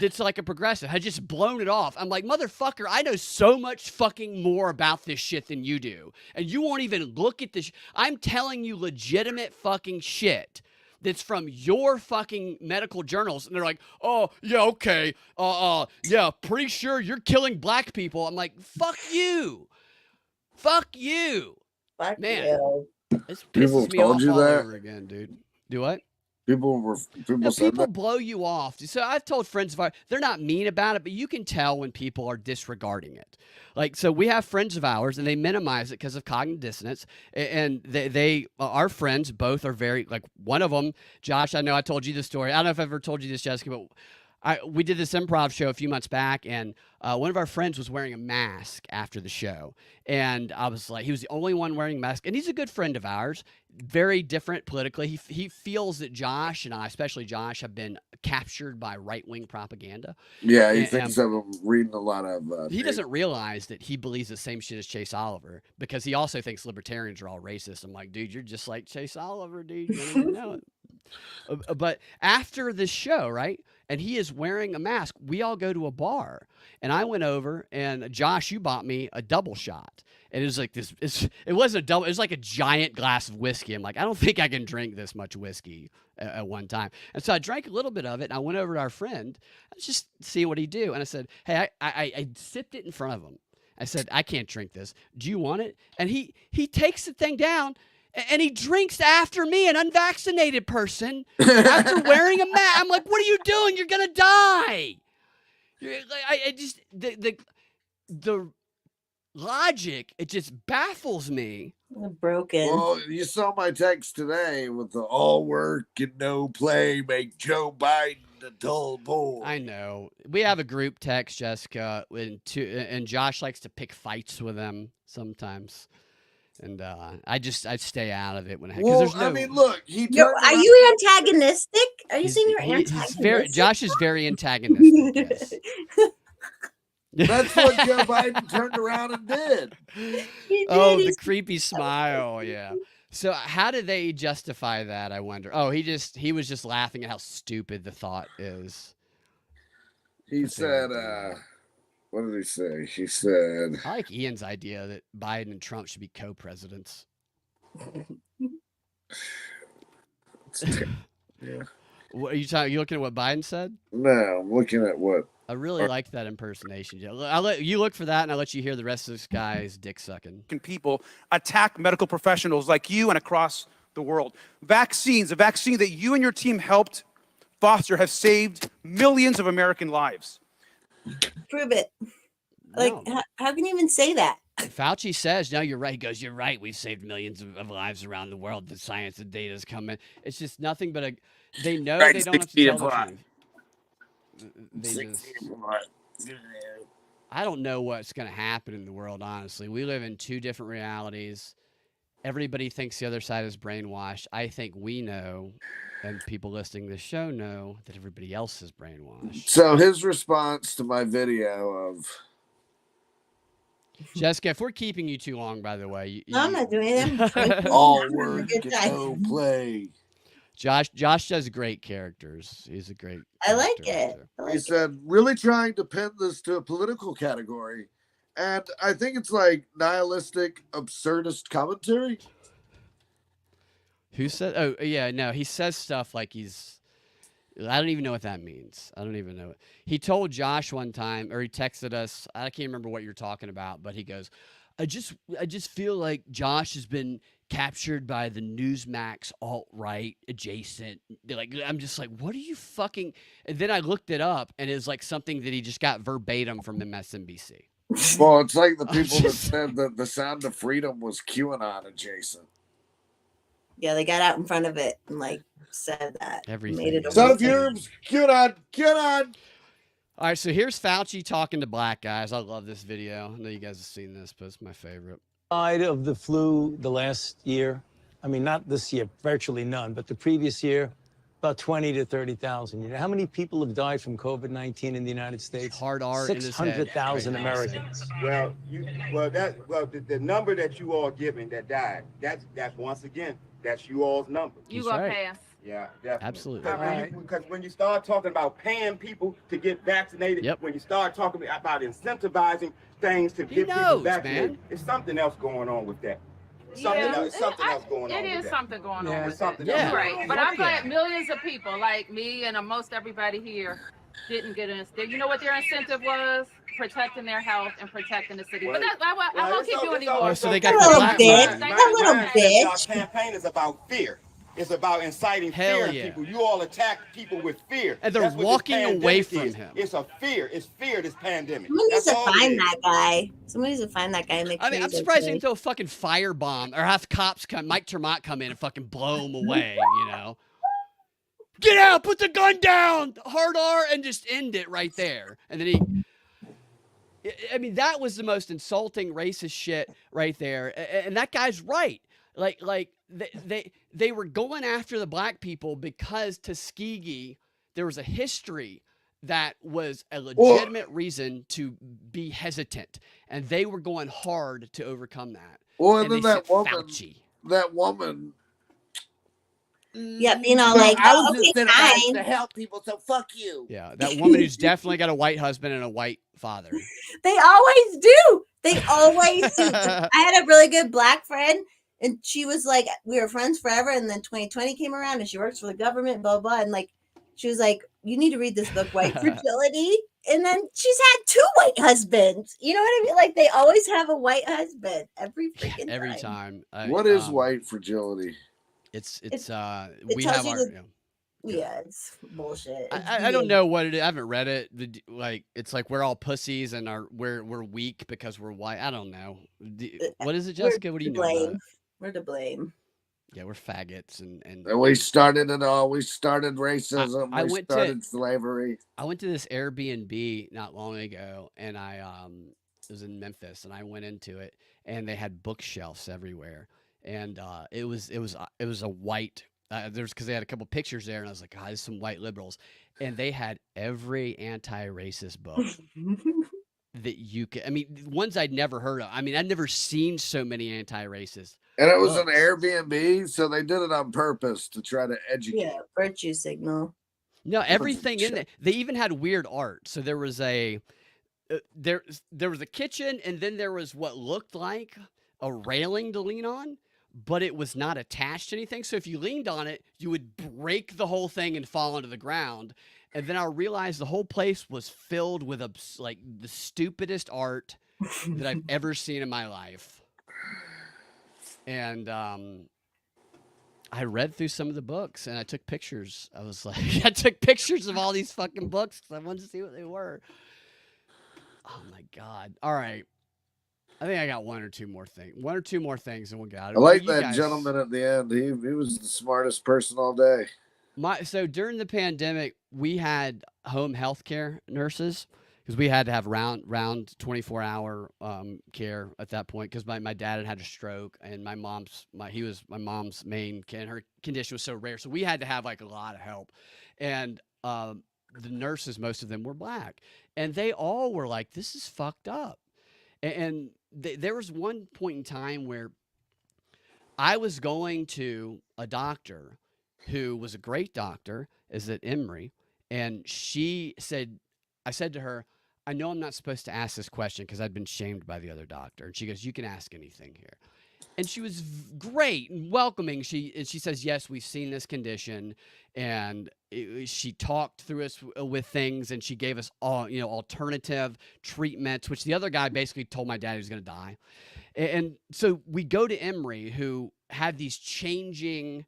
that's like a progressive, has just blown it off. I'm like, motherfucker, I know so much fucking more about this shit than you do. And you won't even look at this. I'm telling you legitimate fucking shit that's from your fucking medical journals. And they're like, oh, yeah, okay. Yeah, pretty sure you're killing black people. I'm like, fuck you. Fuck you. Fuck Man, you. this People pisses me told off you all that? over again, dude. Do what? People said People that. blow you off. So I've told friends of ours, they're not mean about it, but you can tell when people are disregarding it. Like, so we have friends of ours, and they minimize it because of cognitive dissonance. And they our friends both are very, like, one of them, Josh, I know I told you this story. I don't know if I've ever told you this, Jessica, but we did this improv show a few months back, and one of our friends was wearing a mask after the show. And I was like, he was the only one wearing a mask. And he's a good friend of ours, very different politically. He feels that Josh and I, especially Josh, have been captured by right-wing propaganda. Yeah, he thinks of him reading a lot of. He doesn't realize that he believes the same shit as Chase Oliver, because he also thinks libertarians are all racist. I'm like, dude, you're just like Chase Oliver, dude. You don't even know it. But after this show, right, and he is wearing a mask, we all go to a bar. And I went over, and Josh, you bought me a double shot. And it was like this, it wasn't a double, it was like a giant glass of whiskey. I'm like, I don't think I can drink this much whiskey at one time. And so I drank a little bit of it, and I went over to our friend, just see what he'd do. And I said, hey, I sipped it in front of him. I said, I can't drink this. Do you want it? And he takes the thing down, and he drinks after me, an unvaccinated person, after wearing a mask. I'm like, what are you doing? You're going to die. I just, the logic, it just baffles me. Broken. Well, you saw my text today with the all work and no play make Joe Biden a dull boy. I know. We have a group text, Jessica, and Josh likes to pick fights with them sometimes. And I stay out of it when Well, I mean, look, he Are turned you antagonistic? Are you saying you're antagonistic? Josh is very antagonistic. Yes. That's what Joe Biden turned around and did. Oh, the creepy smile. Yeah. So how do they justify that, I wonder? Oh, he was just laughing at how stupid the thought is. He said, what did he say? He said, I like Ian's idea that Biden and Trump should be co-presidents. Yeah. What are you talking? You looking at what Biden said? No, I'm looking at what. I really like that impersonation. I'll let you look for that, and I'll let you hear the rest of this guy's dick sucking. People attack medical professionals like you and across the world. Vaccines, a vaccine that you and your team helped foster, have saved millions of American lives. Prove it. Like, No. how can you even say that? Fauci says, no, you're right. He goes, you're right. We've saved millions of lives around the world. The science and data is coming. It's just nothing but they know they don't have to tell the truth. I don't know what's going to happen in the world, honestly. We live in two different realities. Everybody thinks the other side is brainwashed. I think we know, and people listening to the show know, that everybody else is brainwashed. So his response to my video of Jessica, if we're keeping you too long, by the way, No, I'm not doing it. All I'm having a work good and time. no play. Josh does great characters. He's a great. I like character it. actor. I like He it. said, really trying to pin this to a political category. And I think it's like nihilistic, absurdist commentary. Who said? Oh, yeah, no. He says stuff like he's. I don't even know what that means. I don't even know. He told Josh one time, or he texted us. I can't remember what you're talking about, but he goes, I just feel like Josh has been captured by the Newsmax alt-right adjacent. Like, I'm just like, what are you fucking? And then I looked it up, and it's like something that he just got verbatim from MSNBC. Well, it's like the I'm people that just- said that the Sound of Freedom was QAnon adjacent. Yeah, they got out in front of it and like said that. Everything. Made it a Sound whole of thing. Freedom's QAnon. All right, so here's Fauci talking to black guys. I love this video. I know you guys have seen this, but it's my favorite. Died of the flu the last year. I mean, not this year, virtually none, but the previous year, about 20 to 30,000. You know how many people have died from COVID-19 in the United States? Hard R in his head. 600,000 Americans. Well, the number that you all giving that died, that's once again, that's you all's number. You gonna right. pass. Yeah, definitely. Absolutely. Because when you start talking about paying people to get vaccinated, Yep. when you start talking about incentivizing things to He get knows, people vaccinated, man. it's something else going on with that. Something else going on. It is something going on There's with something that. else Yeah. going Right. on But with I'm that. glad millions of people like me and most everybody here didn't get an incentive. You know what their incentive was? Protecting their health and protecting the city. But that's, I won't keep you anymore. Oh, so they That got the little black bitch. mark. That little Our bitch. campaign is about fear. It's about inciting Hell fear in yeah. people. You all attack people with fear. And they're That's what this walking away pandemic from is. him. It's a fear. It's fear, this pandemic. Someone needs That's to all it find is. that guy. Someone needs to find that guy and make I sure mean, I'm he's surprised they okay. didn't throw a fucking firebomb or have cops come, Mike Tremont come in and fucking blow him away, you know? Get out, put the gun down, hard R, and just end it right there. And then I mean, that was the most insulting racist shit right there. And that guy's right. Like they were going after the black people because Tuskegee, there was a history that was a legitimate reason to be hesitant, and they were going hard to overcome that. Well, And and then they that sent woman, Fauci. that woman. Yeah, you know, Well, like, I was okay, incentivized fine. to help people, so fuck you. Yeah, that woman who's definitely got a white husband and a white father. They always do. They always do. I had a really good black friend, and she was like, we were friends forever. And then 2020 came around, and she works for the government, blah, blah. And like, she was like, you need to read this book, White Fragility. And then she's had 2 white husbands. You know what I mean? Like, they always have a white husband every freaking Every time. What is white fragility? It's it we tells have you our. the- You know, Yeah, it's bullshit. I don't know what it is. I haven't read it. Like it's like we're all pussies and we're weak because we're white. I don't know. What is it, Jessica? What do you know? About it? We're to blame. Yeah, we're faggots and And we started it all. We started racism. I we went started to- slavery. I went to this Airbnb not long ago, and it was in Memphis, and I went into it, and they had bookshelves everywhere, and it was a white. There's because they had a couple pictures there, and I was like, there's some white liberals, and they had every anti-racist book that you could. I mean, ones I'd never heard of. I mean, I'd never seen so many anti-racist. And it was an books. Airbnb, so they did it on purpose to try to educate. Yeah, virtue signal. No, everything in there. They even had weird art. So there was there was a kitchen, and then there was what looked like a railing to lean on, but it was not attached to anything. So if you leaned on it, you would break the whole thing and fall onto the ground. And then I realized the whole place was filled with like the stupidest art that I've ever seen in my life. And I read through some of the books and I took pictures. I was like, I took pictures of all these fucking books because I wanted to see what they were. Oh my God. All right. I think I got one or two more things and we'll get out of it. I like You that guys- gentleman at the end. He was the smartest person all day. So during the pandemic, we had home health care nurses because we had to have round 24-hour care at that point because my dad had a stroke and my mom's main and her condition was so rare, so we had to have like a lot of help. And the nurses, most of them were black, and they all were like, "This is fucked up." And there was one point in time where I was going to a doctor who was a great doctor, is at Emory, and I said to her, I know I'm not supposed to ask this question because I'd been shamed by the other doctor. And she goes, you can ask anything here. And she was great and welcoming. She says, yes, we've seen this condition, and she talked through us with things, and she gave us all alternative treatments, which the other guy basically told my dad he was going to die. And so we go to Emory, who had these changing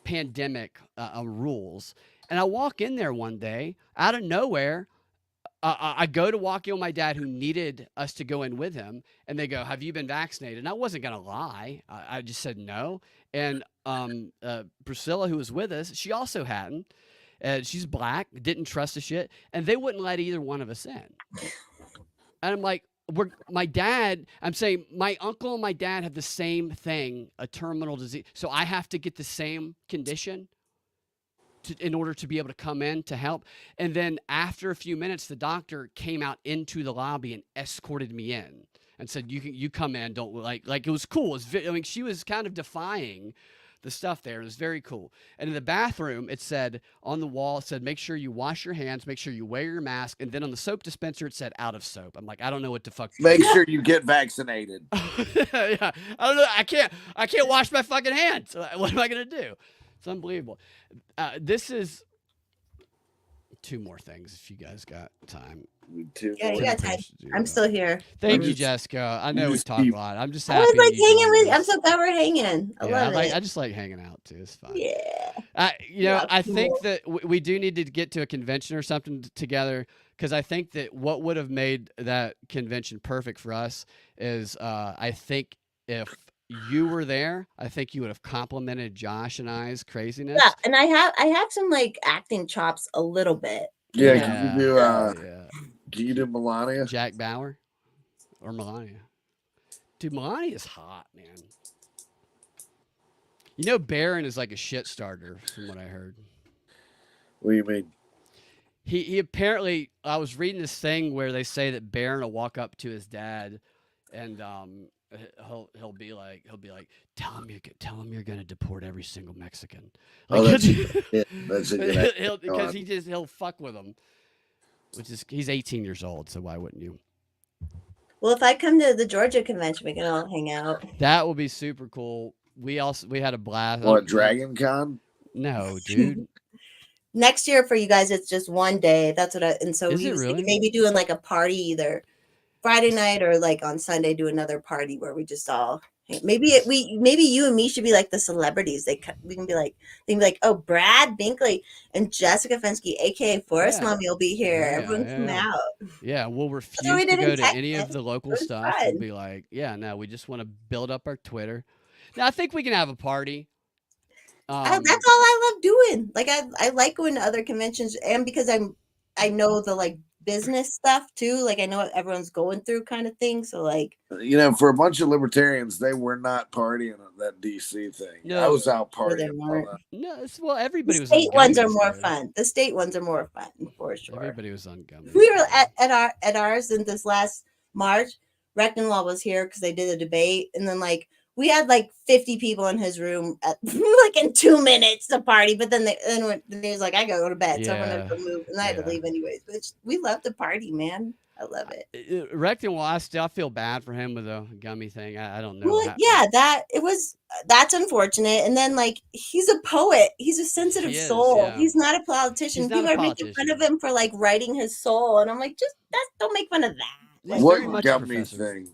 pandemic rules, and I walk in there one day out of nowhere. I go to walk in with my dad, who needed us to go in with him, and they go, have you been vaccinated? And I wasn't going to lie. I just said no. And Priscilla, who was with us, she also hadn't. She's black, didn't trust the shit, and they wouldn't let either one of us in. And I'm like, I'm saying my uncle and my dad have the same thing, a terminal disease. So I have to get the same condition in order to be able to come in to help. And then after a few minutes, the doctor came out into the lobby and escorted me in and said, you come in. Don't like it was cool. She was kind of defying the stuff there. It was very cool. And in the bathroom, it said on the wall, it said, make sure you wash your hands, make sure you wear your mask. And then on the soap dispenser, it said out of soap. I'm like, I don't know what the fuck. Make sure you get vaccinated. Yeah, I don't know. I can't wash my fucking hands. What am I going to do? It's unbelievable. This is two more things if you guys got time. Yeah, you got time. I'm still here. Thank you, Jessica. I know we talk a lot. I'm just I happy. was like that you hanging joined with. us. I'm so glad we're hanging. I love it. I just like hanging out too. It's fun. Yeah. I think that we do need to get to a convention or something together, because I think that what would have made that convention perfect for us is I think if you were there, I think you would have complimented Josh and I's craziness. Yeah, and I have some like acting chops a little bit. Yeah, can you do Melania? Jack Bauer or Melania? Dude, Melania is hot, man. You know, Barron is like a shit starter, from what I heard. What do you mean? He apparently, I was reading this thing where they say that Barron will walk up to his dad, and he'll be like, tell him you're gonna deport every single Mexican. Like, that's a good idea. Because he'll fuck with him. He's 18 years old, so why wouldn't you? Well, if I come to the Georgia convention, we can all hang out. That would be super cool. We had a blast. What, Dragon Con? No, dude. Next year for you guys, it's just one day. That's what so Is he it was really? thinking maybe doing like a party either Friday night or like on Sunday do another party where we just all maybe you and me should be like the celebrities. We can be like oh, Brad Binkley and Jessica Fensky, aka Forest Mommy, will be here. Everyone come out. Yeah, we'll refuse we to did in go to any Texas. of the local It was stuff. fun. We'll be like, yeah, no, we just want to build up our Twitter. Now, I think we can have a party. That's all I love doing. Like I like going to other conventions, and because I know the like business stuff too. Like I know what everyone's going through, kind of thing. So like, For a bunch of libertarians, they were not partying on that DC thing. No. I was out No, they partying. weren't. No, everybody the was on state ones are gummies, more though. fun. The state ones are more fun for sure. Everybody was on gummies. We were at ours in this last March. Rectenwall was here because they did a debate, and then like we had like 50 people in his room at like in 2 minutes to party. But then he was like, I gotta go to bed, so I'm gonna go move, and I had to leave anyways. But we love to party, man. I love it. Rectenwall, I feel bad for him with the gummy thing. I don't know. Well, that's unfortunate. And then like he's a poet. He's a sensitive He is, soul. yeah. He's not a politician. He's not People a are making fun of him for like writing his soul. And I'm like, don't make fun of that. He's very What much a gummy professor. thing?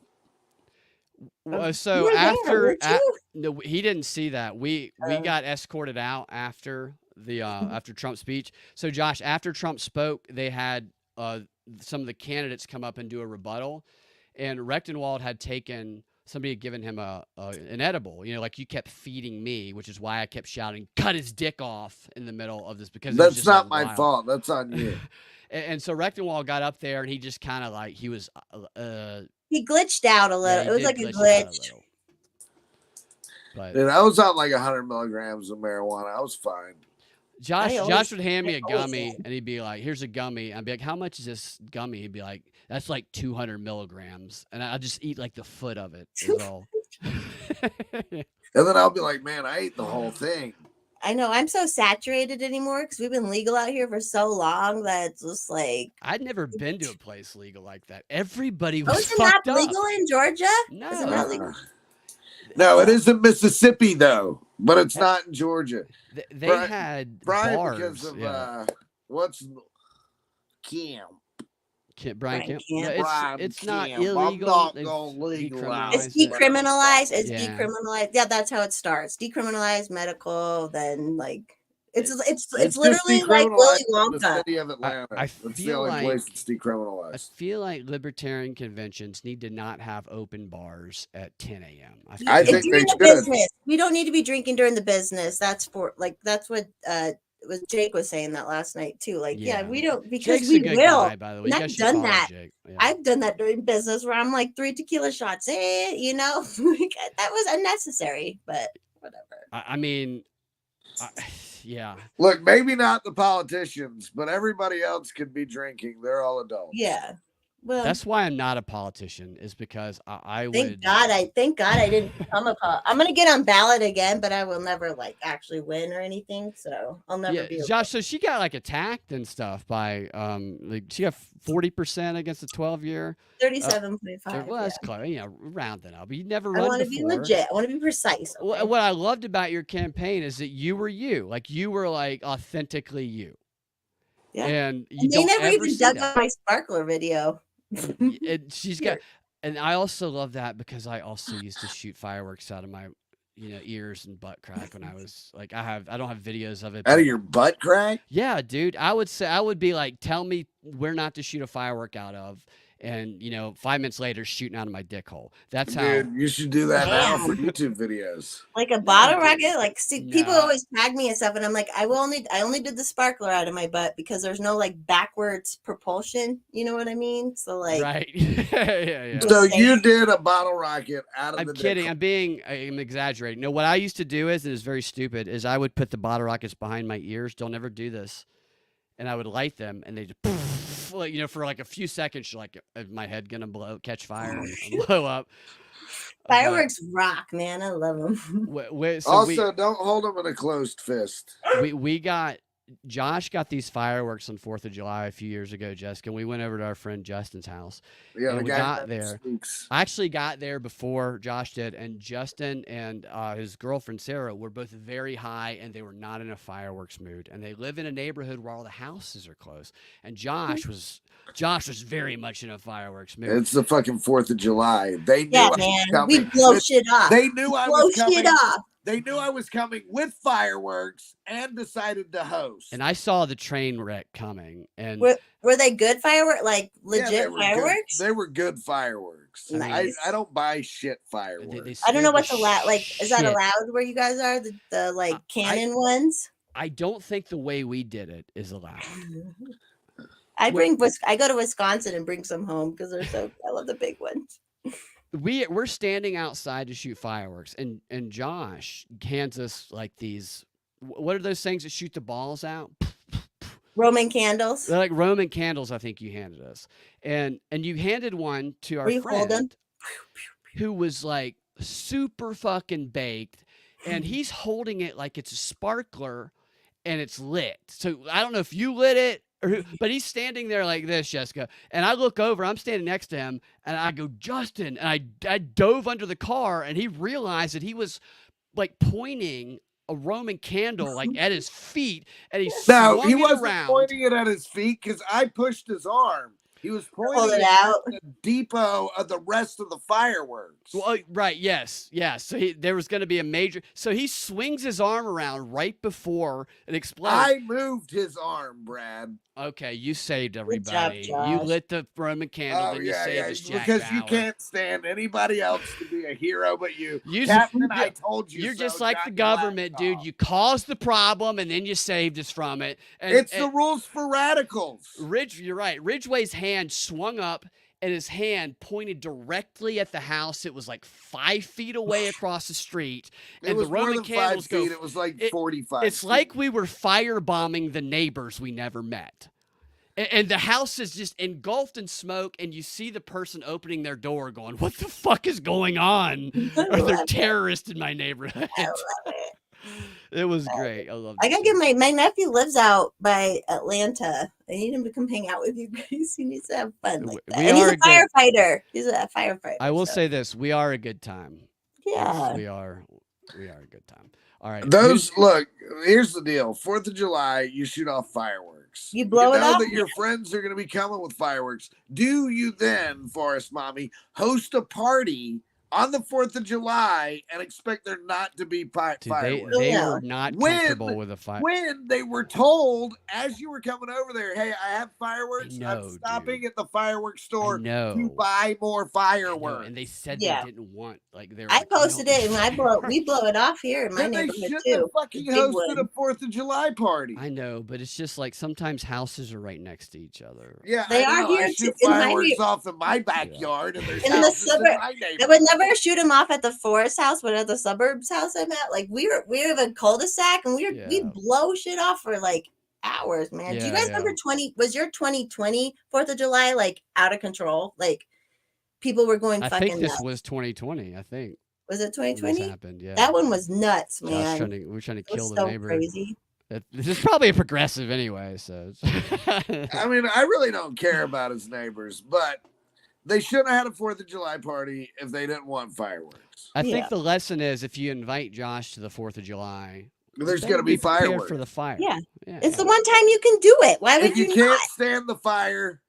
So You were there, weren't you? no, he didn't see that. We got escorted out after the after Trump's speech. So Josh, after Trump spoke, they had some of the candidates come up and do a rebuttal, and Rechtenwald had taken somebody had given him an edible. Like you kept feeding me, which is why I kept shouting, "Cut his dick off!" in the middle of this because it was That's just not so my wild. fault. That's on you. And so Rechtenwald got up there and he just kind of like he was. He glitched out a little. he It was did like a glitch out glitch. little. But Dude, I was on like 100 milligrams of marijuana. I was fine. Josh would hand me a gummy, and he'd be like, "Here's a gummy." I'd be like, "How much is this gummy?" He'd be like, "That's like 200 milligrams," and I'll just eat like the foot of it. Is all. And then I'll be like, man, I ate the whole thing. I know. I'm so saturated anymore because we've been legal out here for so long that it's just like. I'd never been to a place legal like that. Everybody Oh, was is it not fucked up. legal in Georgia? No. Is it not legal? No, it is in Mississippi though, but it's not in Georgia. They had Brian bars. because of what's Kim. Brian Kemp. Kemp. No, Brian it's not Kemp. illegal. I'm not They've gonna legalize It's decriminalized it. decriminalized. It's Yeah. decriminalized. Yeah, that's how it starts. Decriminalized medical, then like it's It's literally just like Willy decriminalized in the Wonka. city of Atlanta. I That's the feel only like- place it's I decriminalized. feel like libertarian conventions need to not have open bars at 10 a.m. I It's think during they the should. business. We don't need to be drinking during the business. That's for like that's what was Jake was saying that last night too. Like, yeah, we don't because Jake's we a good will. guy, by the way. And You I've guys should done follow that. Jake. Yeah. I've done that during business where I'm like 3 tequila shots. You know, that was unnecessary, but whatever. I mean, yeah. Look, maybe not the politicians, but everybody else could be drinking. They're all adults. Yeah. Well, That's why I'm not a politician, is because I thank would. God I didn't become a I'm gonna get on ballot again, but I will never like actually win or anything. So I'll never Yeah, be. Josh. So she got like attacked and stuff by like she got 40% against the 12-year. 37.5. Well, that's close. You know, rounding up. You never I run want to be before. legit. I want to be precise. Okay? What I loved about your campaign is that you were you. Like you were like authentically you. Yeah. And you And they don't never ever even see dug that. up my sparkler video. And she's got, and I also love that because I also used to shoot fireworks out of my, ears and butt crack when I was like, I don't have videos of it. Out but- of your butt crack? Yeah, dude. I would be like, tell me where not to shoot a firework out of. And 5 minutes later, shooting out of my dick hole. That's how. Dude, you should do that now Damn. for YouTube videos. Like a bottle rocket. Like, see, people No. always tag me and stuff, and I'm like, I only did the sparkler out of my butt because there's no like backwards propulsion. You know what I mean? So like, Right. yeah. So you did a bottle rocket out of I'm the kidding. dick. I'm exaggerating. No, what I used to do is, and it's very stupid, is I would put the bottle rockets behind my ears. Don't ever do this. And I would light them, and they just, for like a few seconds, you're like, is my head gonna catch fire and blow up? fireworks rock, man. I love them. Also, don't hold them in a closed fist. Josh got these fireworks on 4th of July a few years ago, Jessica. And we went over to our friend Justin's house. Yeah, and the we guy got that there. speaks. I actually got there before Josh did, and Justin and his girlfriend Sarah were both very high, and they were not in a fireworks mood. And they live in a neighborhood where all the houses are close. And Josh was very much in a fireworks mood. It's the fucking 4th of July. They knew Yeah, I was man. coming. We blow shit off. They knew I was Blow coming. shit off. They knew I was coming with fireworks and decided to host. And I saw the train wreck coming. And Were they good fireworks? Like Yeah, legit they were fireworks? Good. They were good fireworks. Nice. I don't buy shit fireworks. I don't know what's allowed. Like, is that shit. allowed where you guys are? The like cannon ones? I don't think the way we did it is allowed. I go to Wisconsin and bring some home because I love the big ones. We're standing outside to shoot fireworks, and Josh hands us like these. What are those things that shoot the balls out? Roman candles. They're like Roman candles. I think you handed us, and you handed one to our Will you hold them? friend who was like super fucking baked, and he's holding it like it's a sparkler, and it's lit. So I don't know if you lit it. But he's standing there like this, Jessica. And I look over, I'm standing next to him, and I go, Justin. And I dove under the car, and he realized that he was like pointing a Roman candle like at his feet, and he swung he it wasn't around. pointing it at his feet because I pushed his arm. He was Hold pointing it it out. at the depot of the rest of the fireworks. Well, right, yes. So there was going to be a major. So he swings his arm around right before it explodes. I moved his arm, Brad. Okay, you saved job, everybody. You Josh. lit the Roman candle, then you saved us, Jack because you Bauer. can't stand anybody else to be a hero but you. You- Captain, I told you You're so, just like got the your government, dude. laptop. You caused the problem and then you saved us from it. And, It's the rules for radicals. You're right. Ridgway's hand swung up and his hand pointed directly at the house. It was like 5 feet away across the street. It And was the more Roman than 5 candles go. feet. It was like 45 It's feet. like we were firebombing the neighbors we never met. And the house is just engulfed in smoke, and you see the person opening their door going, what the fuck is going on? Are there terrorists in my neighborhood? I love it. It was great. I love it. I gotta get my nephew lives out by Atlanta. I need him to come hang out with you guys. He needs to have fun like that. And he's a firefighter. He's a firefighter. I will say this. We are a good time. Yeah. We are a good time. All right. Look, here's the deal. 4th of July, you shoot off fireworks. You blow it know up? that your friends are going to be coming with fireworks. Do you then, Forest Mommy, host a party on the 4th of July and expect there not to be fireworks? They were not comfortable with a fire. When they were told, as you were coming over there, hey, I have fireworks. I'm stopping at the fireworks store to buy more fireworks. And they said they didn't want, I posted it, and we blow it off here in my Then they neighborhood shouldn't too. have fucking hosted a 4th of July party. I know, but it's just like sometimes houses are right next to each other. Yeah, they I are know. here I shoot too. In my fireworks off in my backyard, and there's in the houses in suburb, my I neighborhood. would never shoot him off at the forest house, but at the suburbs house I'm at, like we have a cul-de-sac, and we blow shit off for like hours, man. Do you guys remember was your 2020 4th of July like out of control? Like people were going fucking think this nuts. was 2020, I think. Was it 2020? This happened, yeah. That one was nuts, man. We're trying to kill the so neighbor. Crazy. This is probably a progressive anyway, so. I mean, I really don't care about his neighbors, but they shouldn't have had a 4th of July party if they didn't want fireworks. I think the lesson is if you invite Josh to the 4th of July, there's going to be fireworks for the fire. Yeah. It's the one time you can do it. Why would if you can't stand the fire,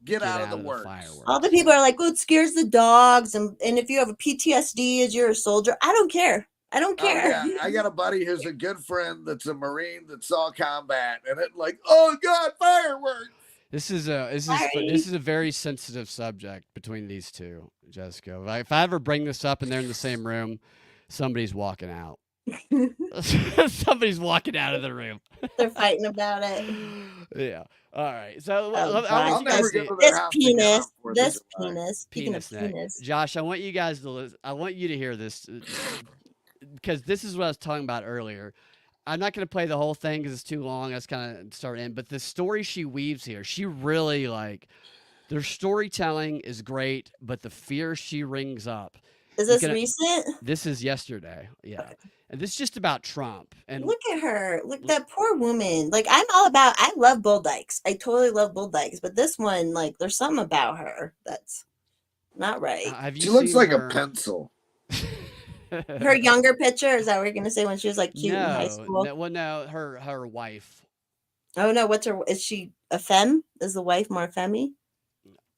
get out of the works. All the people are like, well, it scares the dogs. And if you have a PTSD as you're a soldier, I don't care. I don't care. Yeah. I got a buddy who's a good friend that's a Marine that saw combat, and it like, oh God, fireworks. This is a very sensitive subject between these two, Jessica. If I ever bring this up and they're in the same room, somebody's walking out. Somebody's walking out of the room. They're fighting about it. Yeah. All right. So I'll never get to their house again. This penis. Speaking of penis. Josh, I want you guys to listen. I want you to hear this because this is what I was talking about earlier. I'm not going to play the whole thing because it's too long. That's kind of start in. But the story she weaves here, she really their storytelling is great, but the fear she rings up. Is this recent? This is yesterday. Yeah. Okay. And this is just about Trump. And look at her. Look, that poor woman. Like, I love bull dykes. I totally love bull dykes. But this one, like, there's something about her that's not right. She looks like a pencil. Her younger picture, is that what you're gonna say, when she was like cute in high school? No, her wife. Oh no, is she a femme? Is the wife more femme?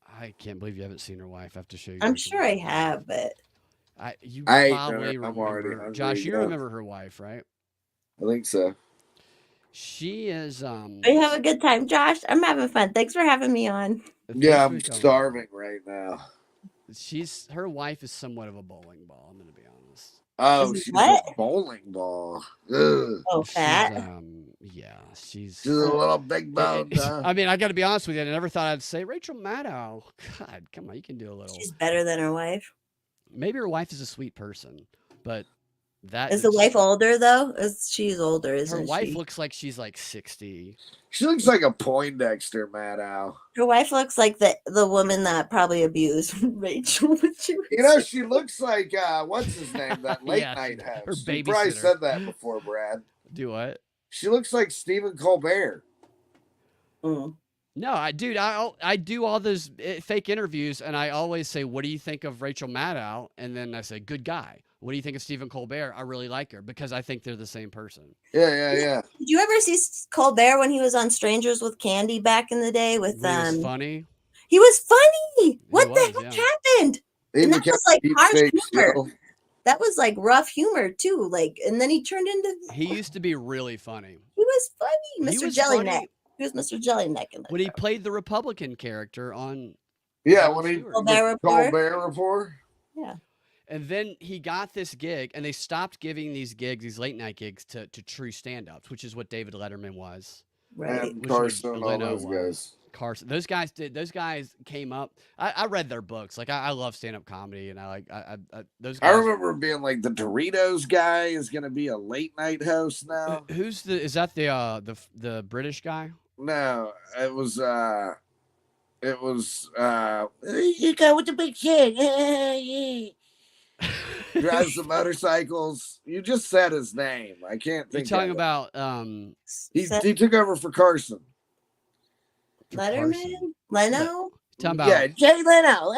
I can't believe you haven't seen her wife. I have to show you. I'm sure I have, but you probably remember. Josh, you remember her wife, right? I think so. She is. Are you having a good time, Josh? I'm having fun. Thanks for having me on. Yeah, I'm starving right now. Her wife is somewhat of a bowling ball. I'm gonna be honest. Oh, she's a bowling ball. Ugh. Oh, fat. She's a little big boned. I mean, I got to be honest with you. I never thought I'd say Rachel Maddow. God, come on, you can do a little. She's better than her wife. Maybe her wife is a sweet person, but is the wife older though? She's older, isn't she? Her wife looks like she's like 60. She looks like a Poindexter, Maddow. Her wife looks like the woman that probably abused Rachel. She looks like what's his name? That late night host. You probably said that before, Brad. Do what? She looks like Stephen Colbert. Mm. No, I do all those fake interviews, and I always say, "What do you think of Rachel Maddow?" And then I say, "Good guy." What do you think of Stephen Colbert? I really like her because I think they're the same person. Yeah. Did you ever see Colbert when he was on Strangers with Candy back in the day? He was funny. He was funny. What the heck happened? And that was like harsh humor. That was like rough humor too. Like, and then he turned into. He used to be really funny. He was funny, Mr. Jellyneck. He was Mr. Jellyneck in when he played the Republican character on. Yeah, when he Colbert Report. Yeah. And then he got this gig, and they stopped giving these late night gigs to true stand-ups, which is what David Letterman was. Right. And Carson and all those guys. Carson. Those guys came up. I read their books. Like I love stand-up comedy, and I those I guys. remember being like, the Doritos guy is going to be a late night host now. Is that the British guy? No, it was you go with the big shit. Drives the motorcycles. You just said his name. I can't You're think. talking of about he took over for Carson. Letterman, Leno. No, talking about Yeah, Jay Leno.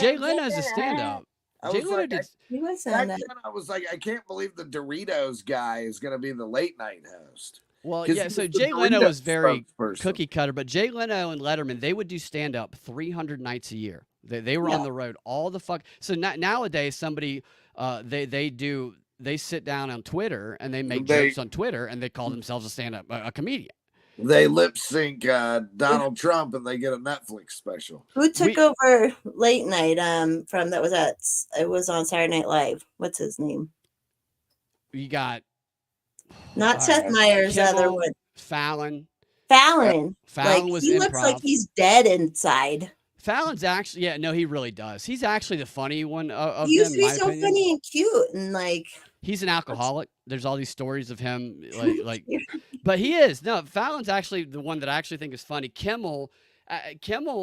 Jay Leno's a stand-up. Jay Leno did. He was Back saying then that. I was like, I can't believe the Doritos guy is going to be the late night host. Well, 'Cause yeah. he So was the Jay Leno Doritos was very spokesperson. cookie cutter, but Jay Leno and Letterman, they would do stand up 300 nights a year. They were on the road all the fuck. So nowadays, somebody they sit down on Twitter and they make jokes on Twitter and they call themselves a stand up a comedian. They lip sync Donald Trump and they get a Netflix special. Who took over late night? From that was it was on Saturday Night Live. What's his name? You got not Seth Meyers. Kimmel, Other one. Fallon. Fallon. Fallon like was he improv. looks like he's dead inside. Fallon's actually he really does. He's actually the funny one of He used them, to be in my so opinion. funny and cute and like. He's an alcoholic. There's all these stories of him, but he is. No, Fallon's actually the one that I actually think is funny. Kimmel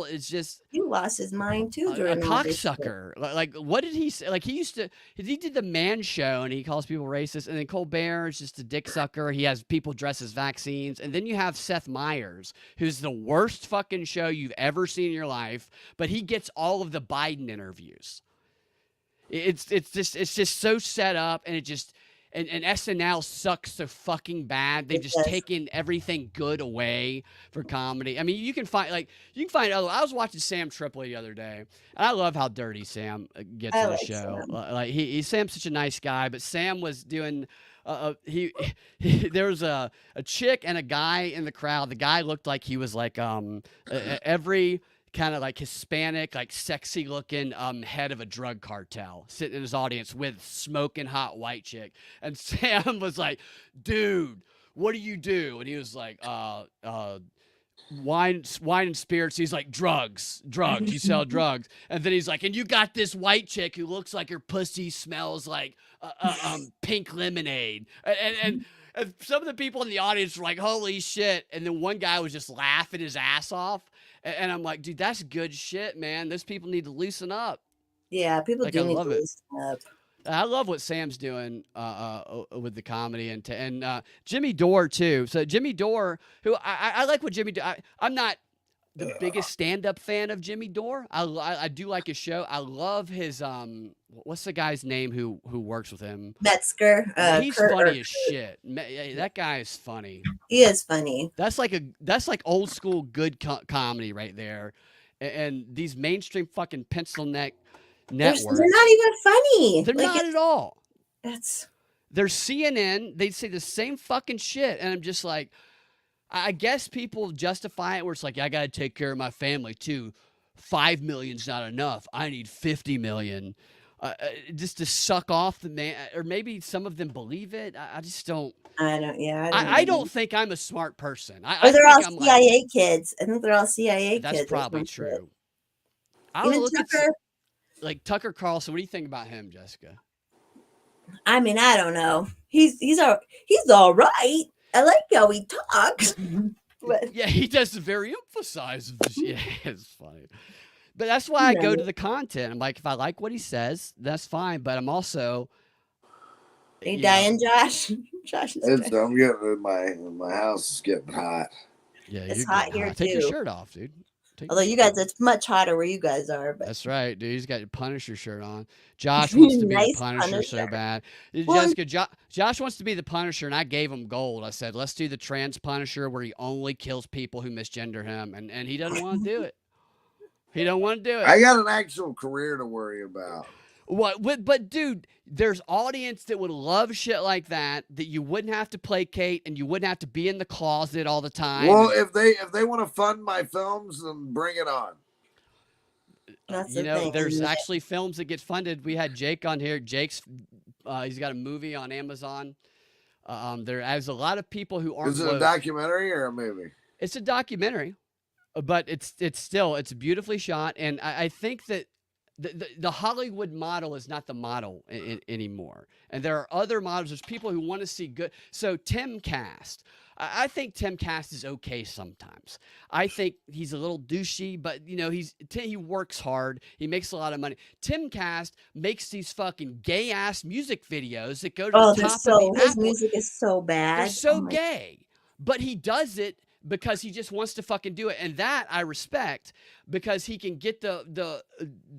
is just he lost his mind too a during all this shit. cocksucker. Like, what did he say? Like, he did the Man Show and he calls people racist. And then Colbert is just a dick sucker. He has people dress as vaccines. And then you have Seth Meyers, who's the worst fucking show you've ever seen in your life, but he gets all of the Biden interviews. It's just so set up, and it just and SNL sucks so fucking bad. They've just taken everything good away for comedy. I mean, you can find I was watching Sam Tripoli the other day, and I love how dirty Sam gets in the show. Sam. Sam's such a nice guy, but Sam was doing. There was a chick and a guy in the crowd. The guy looked like he was like every kind of like Hispanic, like sexy looking head of a drug cartel sitting in his audience with smoking hot white chick. And Sam was like, dude, what do you do? And he was like, wine and spirits. He's like, drugs, you sell drugs. And then he's like, and you got this white chick who looks like her pussy smells like pink lemonade. And some of the people in the audience were like, holy shit. And then one guy was just laughing his ass off. And I'm like, dude, that's good shit, man. Those people need to loosen up. Yeah, people do need to loosen up. I love what Sam's doing with the comedy and Jimmy Dore too. So Jimmy Dore, who I like what Jimmy. I'm not the biggest stand-up fan of Jimmy Dore. I do like his show. I love his what's the guy's name who works with him? Metzger. He's funny as shit. That guy is funny. He is funny. That's like old school good comedy right there. And these mainstream fucking pencil neck networks, they're not even funny. They're not at all. They're CNN. They say the same fucking shit, and I'm just like, I guess people justify it where it's like, I got to take care of my family too. 5 million's not enough. I need 50 million. Just to suck off the man, or maybe some of them believe it. I just don't. I don't. Yeah, I don't think I'm a smart person. Or they're all CIA kids. I think they're all CIA kids. That's probably true. I Even look Tucker. at like Tucker Carlson. What do you think about him, Jessica? I mean, I don't know. He's all right. I like how he talks. But yeah, he does very emphasize. Yeah, it's funny. But that's why I go to the content. I'm like, if I like what he says, that's fine. But I'm also. Are you dying, Josh? Josh is dying. I'm getting my house is getting hot. Yeah, it's hot here too. Take your shirt off, dude. Although you guys, it's much hotter where you guys are. But. That's right, dude. He's got your Punisher shirt on. Josh wants to be Nice the Punisher so bad. Well, Jessica, Josh wants to be the Punisher, and I gave him gold. I said, let's do the trans Punisher where he only kills people who misgender him, and he doesn't want to do it. He don't want to do it. I got an actual career to worry about. What? But dude, there's audience that would love shit like that you wouldn't have to placate and you wouldn't have to be in the closet all the time. Well, if they want to fund my films, then bring it on. That's there's actually films that get funded. We had Jake on here. Jake's he's got a movie on Amazon. There's a lot of people who aren't. Is it a documentary or a movie? It's a documentary. but it's beautifully shot, and I think that the Hollywood model is not the model anymore, and there are other models. There's people who want to see good. So Tim Cast, I think Tim Cast is okay sometimes. I think he's a little douchey, but he works hard. He makes a lot of money. Tim Cast makes these fucking gay ass music videos that go to Oh, the they're top of so, the his Apple. music is so bad. They're so Oh my, gay, but he does it because he just wants to fucking do it, and that I respect because he can get the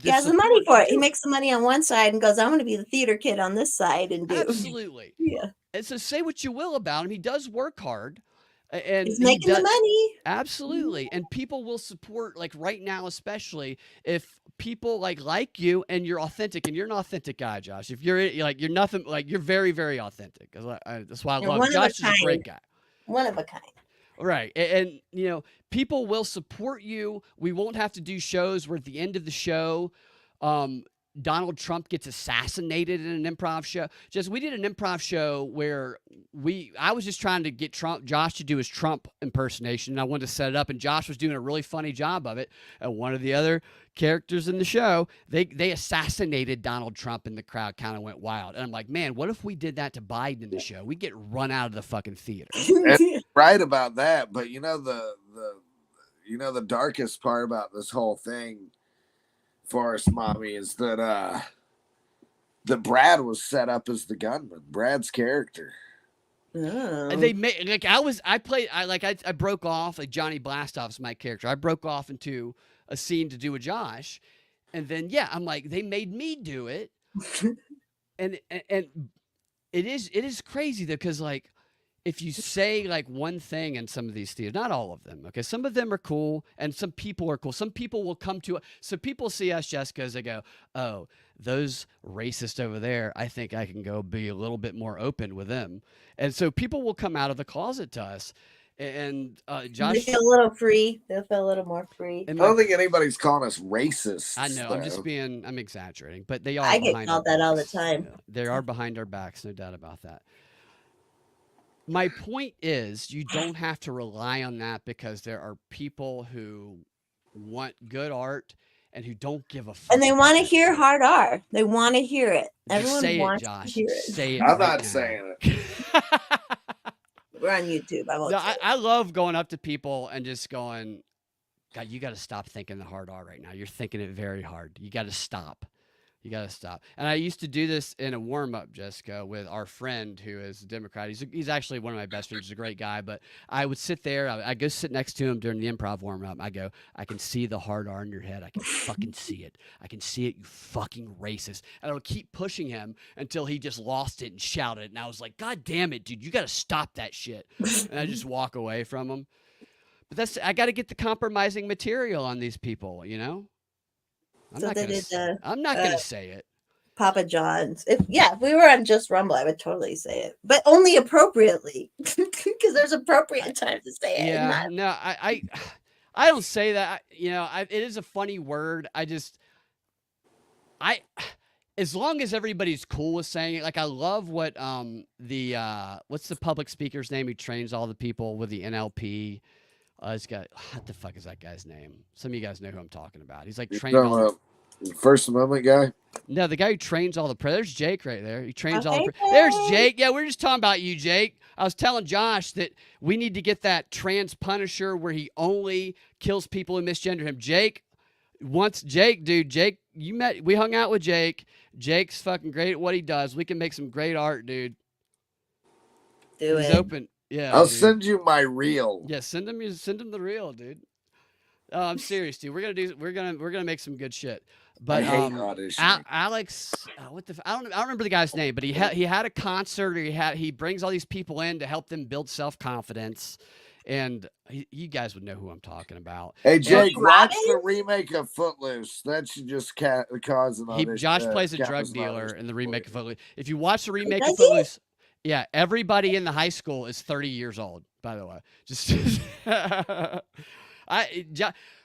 he has the money support for to it. He do makes the money on one side and goes, I'm going to be the theater kid on this side and do. Absolutely. Yeah. And so say what you will about him, he does work hard, and He's he making the does money. absolutely, and people will support, like right now, especially if people like you and you're authentic, and you're an authentic guy, Josh. If you're like you're nothing like you're very very authentic. That's why I You're love one of a Josh. Is a great kind. guy. One of a kind. Right. And people will support you. We won't have to do shows where at the end of the show, Donald Trump gets assassinated in an improv show. We did an improv show where I was just trying to get Josh to do his Trump impersonation, and I wanted to set it up, and Josh was doing a really funny job of it. And one of the other characters in the show, they assassinated Donald Trump, and the crowd kind of went wild. And I'm like, man, what if we did that to Biden in the show? We get run out of the fucking theater. Right about that, but the darkest part about this whole thing, Forrest Mommy, is that Brad was set up as the gunman. Brad's character. Oh. And they made I broke off, like Johnny Blastoff's my character. I broke off into a scene to do with Josh, and then I'm like, they made me do it, and it is crazy though, because like if you say like one thing in some of these theaters, not all of them, okay, some of them are cool, and some people are cool. Some people will come to so people see us, Jessica, as they go, oh, those racists over there, I think I can go be a little bit more open with them. And so people will come out of the closet to us. And Josh, they feel a little free. They'll feel a little more free. I don't think anybody's calling us racist. I know. Though. I'm exaggerating, but they are. I get called that all the time. Yeah, they are behind our backs, no doubt about that. My point is, you don't have to rely on that, because there are people who want good art and who don't give a fuck. And they want to hear hard R. They want to hear it. Just Everyone say wants it, Josh. to hear it. Say it. I'm right not now. saying it. We're on YouTube. I won't. No, say it. I love going up to people and just going, God, you got to stop thinking the hard R right now. You're thinking it very hard. You got to stop. You got to stop. And I used to do this in a warm-up, Jessica, with our friend who is a Democrat. He's actually one of my best friends. He's a great guy. But I would sit there. I go sit next to him during the improv warm-up. I go, I can see the hard R in your head. I can fucking see it. I can see it, you fucking racist. And I would keep pushing him until he just lost it and shouted. And I was like, God damn it, dude. You got to stop that shit. And I just walk away from him. But I got to get the compromising material on these people, I'm So not they gonna did gonna say it. Papa John's. If we were on Just Rumble, I would totally say it, but only appropriately, because there's appropriate time to say it. Yeah, no, I don't say that. It is a funny word. As long as everybody's cool with saying it. Like, I love what what's the public speaker's name who trains all the people with the NLP? This guy, what the fuck is that guy's name? Some of you guys know who I'm talking about. He's like trained all the First Amendment guy. No, the guy who trains all the there's Jake right there. He trains all the there's Jake. Yeah, we're just talking about you, Jake. I was telling Josh that we need to get that trans Punisher where he only kills people who misgender him. Jake, Jake, we hung out with Jake. Jake's fucking great at what he does. We can make some great art, dude. He's open. Yeah, I'll send you my reel. Yeah, send him the reel, dude. Oh, I'm serious, dude. We're gonna make some good shit. But I hate auditioning. Alex, I don't remember the guy's name, but he had a concert, or he brings all these people in to help them build self-confidence, and you guys would know who I'm talking about. Hey Jake, watch the remake of Footloose. That should just cause an audition. Josh plays a drug dealer in the remake of Footloose. If you watch the remake of Footloose. Yeah, everybody in the high school is 30 years old, by the way.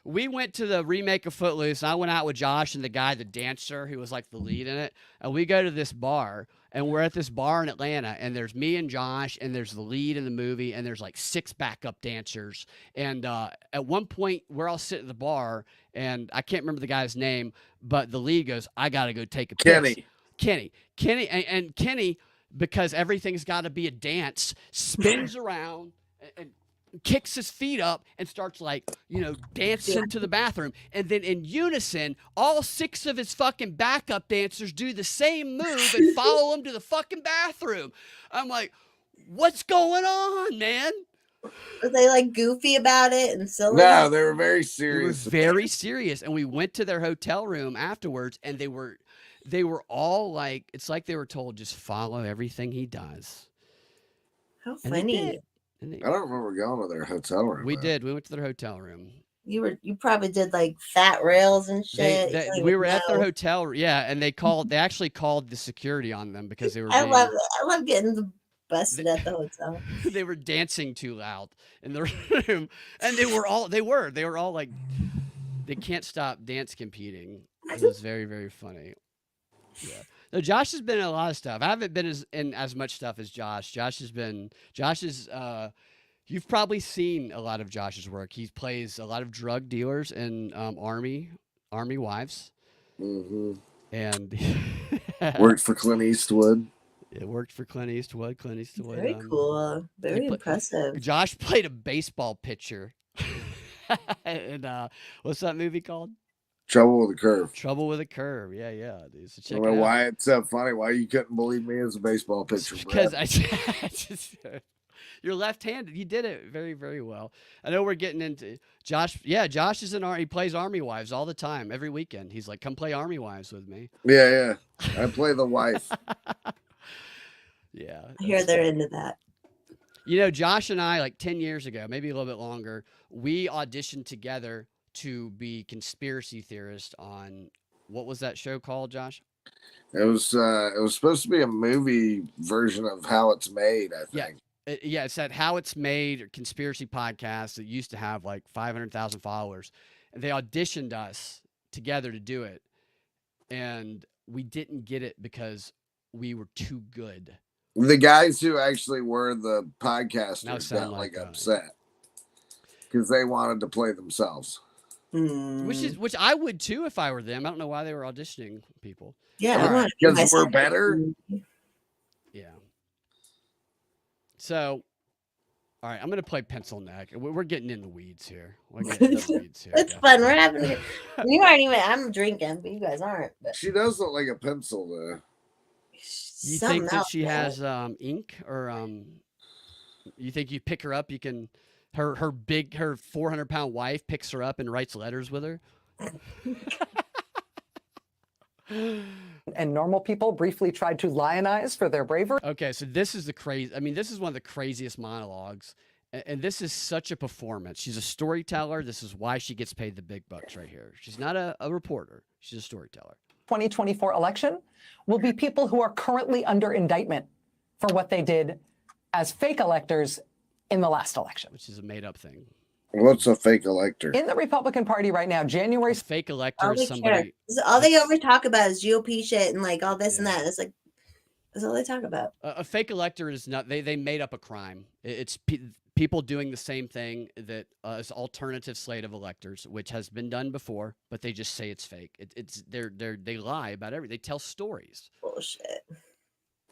We went to the remake of Footloose, and I went out with Josh and the dancer who was like the lead in it, and we go to this bar, and we're at this bar in Atlanta, and there's me and Josh, and there's the lead in the movie, and there's like 6 backup dancers. And at one point, we're all sitting at the bar, and I can't remember the guy's name, but the lead goes, "I gotta go take a piss." Kenny, and Kenny, because everything's got to be a dance, spins around and kicks his feet up and starts dancing to the bathroom. And then in unison, all 6 of his fucking backup dancers do the same move and follow him to the fucking bathroom. I'm like, what's going on, man? Were they like goofy about it and silly? No, they were very They were serious. very serious. And we went to their hotel room afterwards, and they were all like, it's like they were told, just follow everything he does. How And they funny. did. I don't remember going to their hotel room. We did. We went to their hotel room. You probably did like fat rails and shit. We were at their hotel, yeah, and they actually called the security on them because they were. I love it. I love getting busted at the hotel. They were dancing too loud in the room, and they were all like, they can't stop dance competing. It was very, very funny. Yeah. No, Josh has been in a lot of stuff. I haven't been in as much stuff as Josh. Josh is. You've probably seen a lot of Josh's work. He plays a lot of drug dealers and army wives. Mm-hmm. And worked for Clint Eastwood. It worked for Clint Eastwood. Very cool. Very impressive. Josh played a baseball pitcher. And what's that movie called? Trouble with a Curve. Trouble with a Curve. Yeah, dude. So check I don't know it out. why it's so funny. Why you couldn't believe me as a baseball pitcher? Because you're left-handed. You did it very, very well. I know we're getting into Josh. Yeah, Josh is he plays Army Wives all the time, every weekend. He's like, come play Army Wives with me. Yeah. I play the wife. Yeah. I hear they're into that. You know, Josh and I, like 10 years ago, maybe a little bit longer, we auditioned together to be conspiracy theorists on, what was that show called, Josh? It was supposed to be a movie version of How It's Made, I think. Yeah, it's that How It's Made conspiracy podcast that used to have like 500,000 followers. And they auditioned us together to do it. And we didn't get it because we were too good. The guys who actually were the podcasters got like upset because they wanted to play themselves. Which I would too if I were them. I don't know why they were auditioning people. Yeah, because we're better. Yeah. So, all right, I'm gonna play pencil neck. We're getting in the weeds here. It's fun. We're having it. You aren't even. I'm drinking, but you guys aren't. But. She does look like a pencil, though. You think that she has ink, or you think you pick her up? You can. Her 400-pound wife picks her up and writes letters with her. And normal people briefly tried to lionize for their bravery. Okay, so this is this is one of the craziest monologues. And this is such a performance. She's a storyteller. This is why she gets paid the big bucks right here. She's not a reporter. She's a storyteller. 2024 election will be people who are currently under indictment for what they did as fake electors in the last election. Which is a made-up thing. What's a fake elector? In the Republican Party right now, January... Fake elector is somebody... All they ever talk about is GOP shit and like all this and that. It's like, that's all they talk about. A fake elector is not... They made up a crime. It's people doing the same thing that is alternative slate of electors, which has been done before, but they just say it's fake. They lie about everything. They tell stories. Bullshit.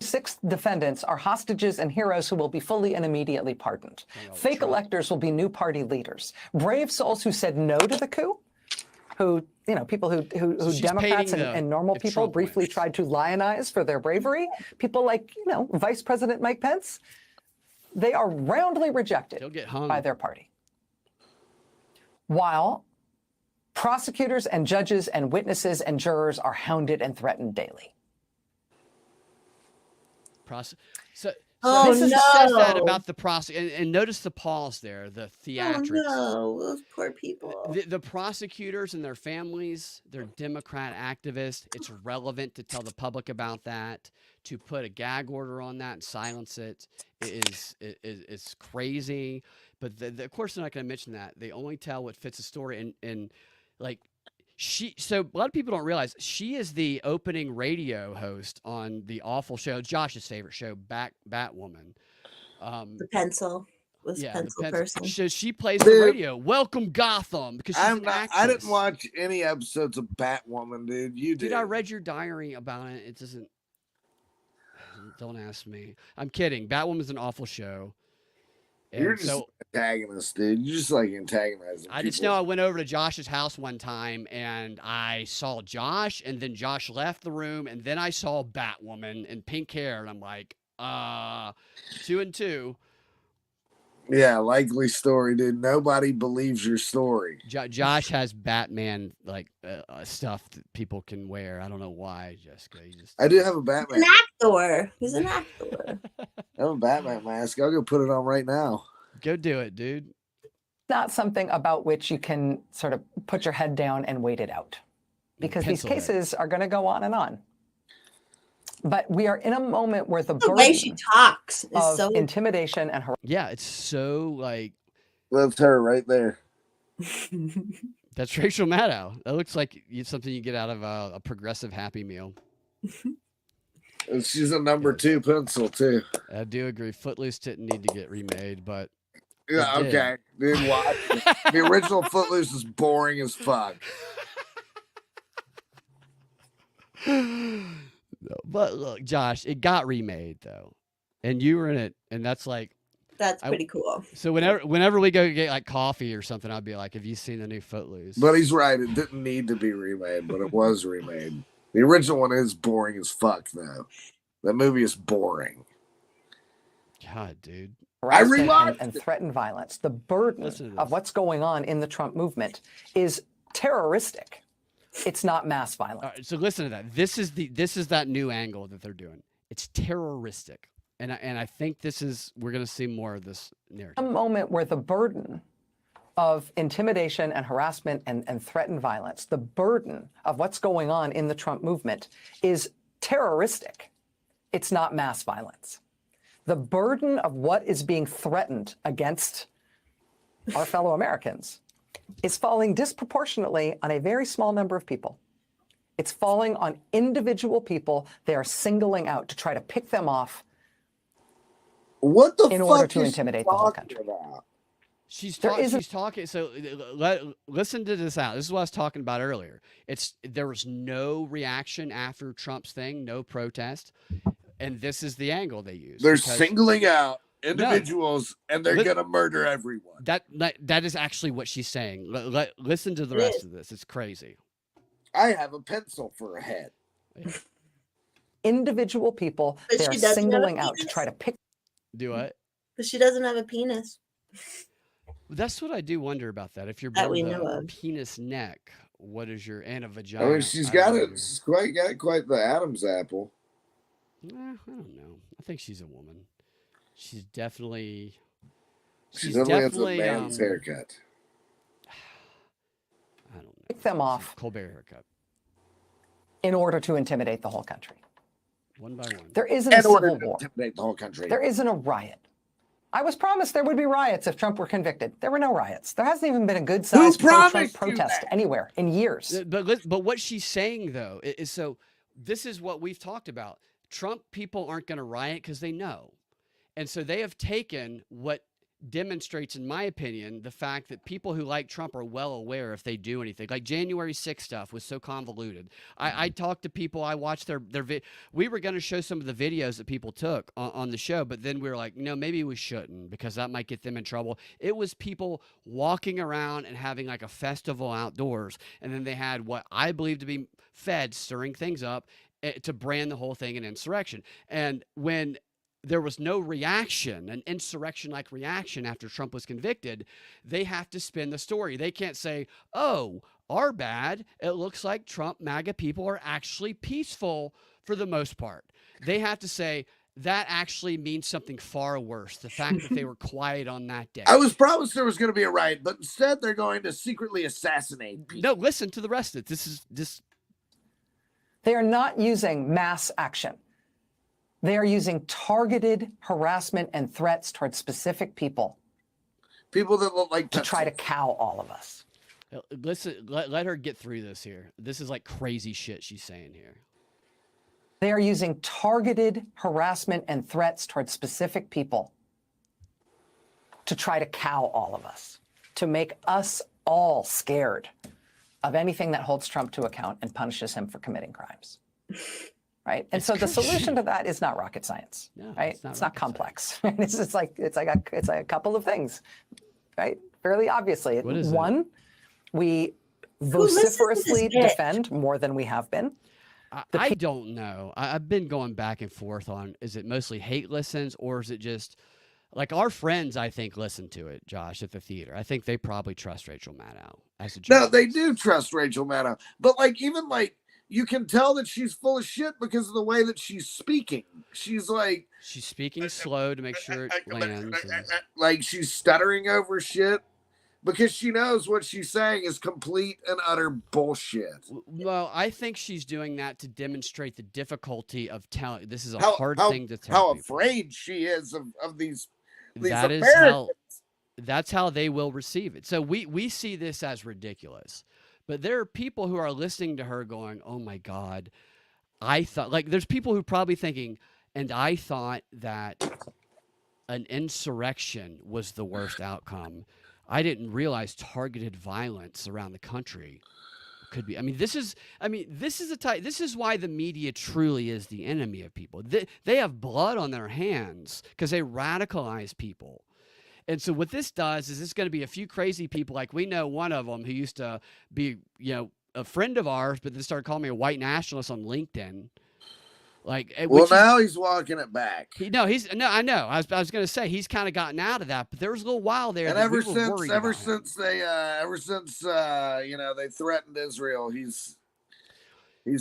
6 defendants are hostages and heroes who will be fully and immediately pardoned. Fake electors will be new party leaders. Brave souls who said no to the coup, people who Democrats and normal people briefly tried to lionize for their bravery. People like, Vice President Mike Pence, they are roundly rejected by their party. While prosecutors and judges and witnesses and jurors are hounded and threatened daily. This says that about the prosecutor, and notice the pause there, the theatrics. Oh no, those poor people. The prosecutors and their families, they're Democrat activists. It's relevant to tell the public about that. To put a gag order on that and silence it is crazy. But of course, they're not going to mention that. They only tell what fits the story, and like So a lot of people don't realize she is the opening radio host on the awful show, Josh's favorite show, Batwoman. The pencil was Yeah, pencil the person. So she plays the Dude, radio. Welcome Gotham, because she's an actress. I didn't watch any episodes of Batwoman, dude. You did. Dude, I read your diary about it. It doesn't. Don't ask me. I'm kidding. Batwoman's an awful show. You're And just so antagonist, dude. You just like antagonizing. I just know I went over to Josh's house one time and I saw Josh, and then Josh left the room, and then I saw Batwoman in pink hair, and I'm like, 2 and 2. Yeah, likely story, dude. Nobody believes your story. Josh has Batman stuff that people can wear. I don't know why, Jessica. I do have a Batman. He's an actor. He's an actor. I have a Batman mask. I'll go put it on right now. Go do it, dude. Not something about which you can sort of put your head down and wait it out, because these cases are going to go on and on. But we are in a moment where the way she talks is of so intimidation and harassment. Yeah, it's so like. That's her right there. That's Rachel Maddow. That looks like something you get out of a progressive Happy Meal. And she's a number 2 pencil too. I do agree. Footloose didn't need to get remade, but yeah, okay, dude. Watch it. The original Footloose is boring as fuck. But look, Josh, it got remade though, and you were in it, and that's pretty cool. So whenever we go get like coffee or something, I'd be like, "Have you seen the new Footloose?" But he's right. It didn't need to be remade, but it was remade. The original one is boring as fuck, though. That movie is boring. God, dude. Harassment and threatened violence. The burden of what's going on in the Trump movement is terroristic. It's not mass violence. All right, so listen to that. This is that new angle that they're doing. It's terroristic, and I think we're going to see more of this narrative. A moment where the burden of intimidation and harassment and threatened violence, the burden of what's going on in the Trump movement is terroristic. It's not mass violence. The burden of what is being threatened against our fellow Americans is falling disproportionately on a very small number of people. It's falling on individual people they are singling out to try to pick them off What the in fuck order to is intimidate she the whole talking country. about? She's talking. So listen to this out. This is what I was talking about earlier. There was no reaction after Trump's thing, no protest, and this is the angle they use. They're singling out individuals, and they're gonna murder everyone. That is actually what she's saying. Listen to the rest of this. It's crazy. I have a pencil for a head. Individual people But they she are doesn't have a singling out to penis. try to pick. Do what? But she doesn't have a penis. That's what I do wonder about that. If you're That we born know with a of. penis neck, what is your and a vagina? I mean, she's I got don't it. know. She's quite the Adam's apple. I don't know. I think she's a woman. She's definitely. She definitely has a man's haircut. I don't know. Pick them off Colbert haircut. in order to intimidate the whole country. One by one. There isn't a In order civil to war. intimidate the whole country. There isn't a riot. I was promised there would be riots if Trump were convicted. There were no riots. There hasn't even been a good-sized pro-Trump promised you protest that? anywhere in years. But what she's saying though is so. This is what we've talked about. Trump people aren't going to riot because they know, and so they have taken what demonstrates, in my opinion, the fact that people who like Trump are well aware if they do anything. Like January 6th stuff was so convoluted. I talked to people. I watched their we were going to show some of the videos that people took on the show, but then we were like, no, maybe we shouldn't because that might get them in trouble. It was people walking around and having like a festival outdoors, and then they had what I believe to be feds stirring things up to brand the whole thing an insurrection. And when there was no reaction, an insurrection-like reaction after Trump was convicted, they have to spin the story. They can't say, oh, our bad. It looks like Trump MAGA people are actually peaceful for the most part. They have to say, that actually means something far worse, the fact that they were quiet on that day. I was promised there was going to be a riot, but instead they're going to secretly assassinate people. No, listen to the rest of it. This is just... They are not using mass action. They are using targeted harassment and threats towards specific people. People that look like to try to cow all of us. Listen, let her get through this here. This is like crazy shit she's saying here. They are using targeted harassment and threats towards specific people to try to cow all of us, to make us all scared of anything that holds Trump to account and punishes him for committing crimes. Right? And so the solution to that is not rocket science, right? It's not complex. It's like a couple of things, right? Fairly obviously. What is One, we vociferously defend more than we have been. I don't know. I've been going back and forth on, is it mostly hate listens or is it just like our friends, I think, listen to it, Josh, at the theater. I think they probably trust Rachel Maddow as a judge. No, they do trust Rachel Maddow. But like, even like, you can tell that she's full of shit because of the way that she's speaking. She's like... She's speaking slow to make sure it lands. Like she's stuttering over shit because she knows what she's saying is complete and utter bullshit. Well, I think she's doing that to demonstrate the difficulty of telling. This is a How- hard how- thing to tell How people. afraid she is of these That is Americans. that's how they will receive it. So we see this as ridiculous. But there are people who are listening to her going, "Oh my God, I thought," like there's people who are probably thinking, and I thought that an insurrection was the worst outcome. I didn't realize targeted violence around the country could be. This is why the media truly is the enemy of people. They have blood on their hands because they radicalize people. And so what this does is it's going to be a few crazy people. Like we know one of them who used to be, a friend of ours, but then started calling me a white nationalist on LinkedIn. Well, now he's walking it back. I know. I was going to say he's kind of gotten out of that, but there was a little while there. And that ever we were worried since they threatened Israel, he's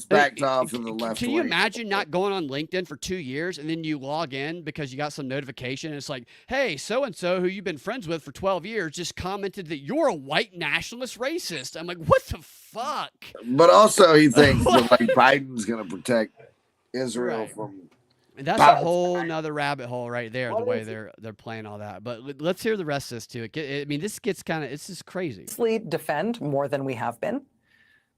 backed off in the left. Can you imagine not going on LinkedIn for 2 years and then you log in because you got some notification and it's like, hey, so-and-so who you've been friends with for 12 years just commented that you're a white nationalist racist. I'm like, what the fuck? But also he thinks that like Biden's going to protect Israel from. And that's a whole nother rabbit hole right there, the way they're playing all that. But let's hear the rest of this too. This gets it's just crazy. Defend more than we have been.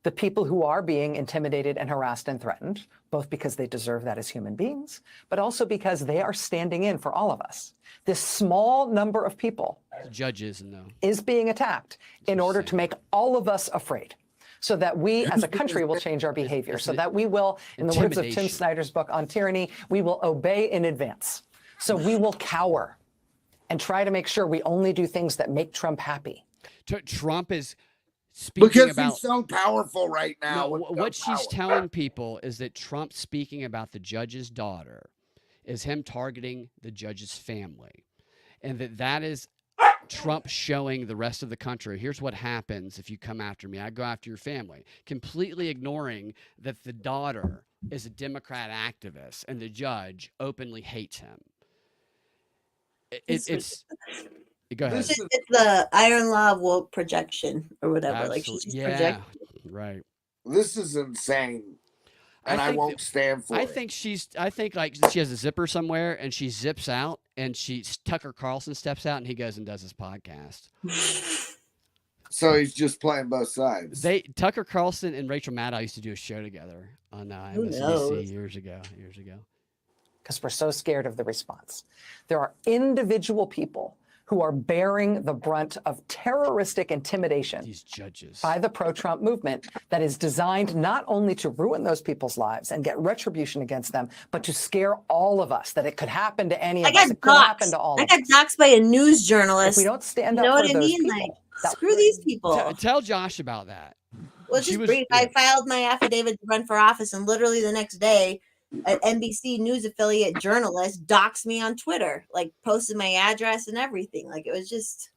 The people who are being intimidated and harassed and threatened, both because they deserve that as human beings, but also because they are standing in for all of us. This small number of people judges is being attacked in order to make all of us afraid, so that we as a country will change our behavior, so that we will, in the words of Tim Snyder's book on tyranny, we will obey in advance. So we will cower and try to make sure we only do things that make Trump happy. Trump is speaking because about, he's so powerful right now. No, what she's telling people is that Trump speaking about the judge's daughter is him targeting the judge's family, and that is Trump showing the rest of the country, here's what happens if you come after me. I go after your family, completely ignoring that the daughter is a Democrat activist and the judge openly hates him. It's go ahead. It's the iron law of woke projection or whatever. Absolutely. Like she's just Yeah, projecting. right. This is insane. And I won't stand for it. I think like she has a zipper somewhere and she zips out and Tucker Carlson steps out and he goes and does his podcast. So he's just playing both sides. Tucker Carlson and Rachel Maddow used to do a show together on MSNBC years ago. Because we're so scared of the response. There are individual people who are bearing the brunt of terroristic intimidation These judges. by the pro-Trump movement that is designed not only to ruin those people's lives and get retribution against them, but to scare all of us that it could happen to any of us. It could happen to all I of got us. doxxed by a news journalist. If we don't stand You know up what for I those mean? people, Like, screw these people. Tell Josh about that. Well, just brief. I filed my affidavit to run for office, and literally the next day, an NBC News affiliate journalist doxed me on Twitter, like posted my address and everything. Like it was just.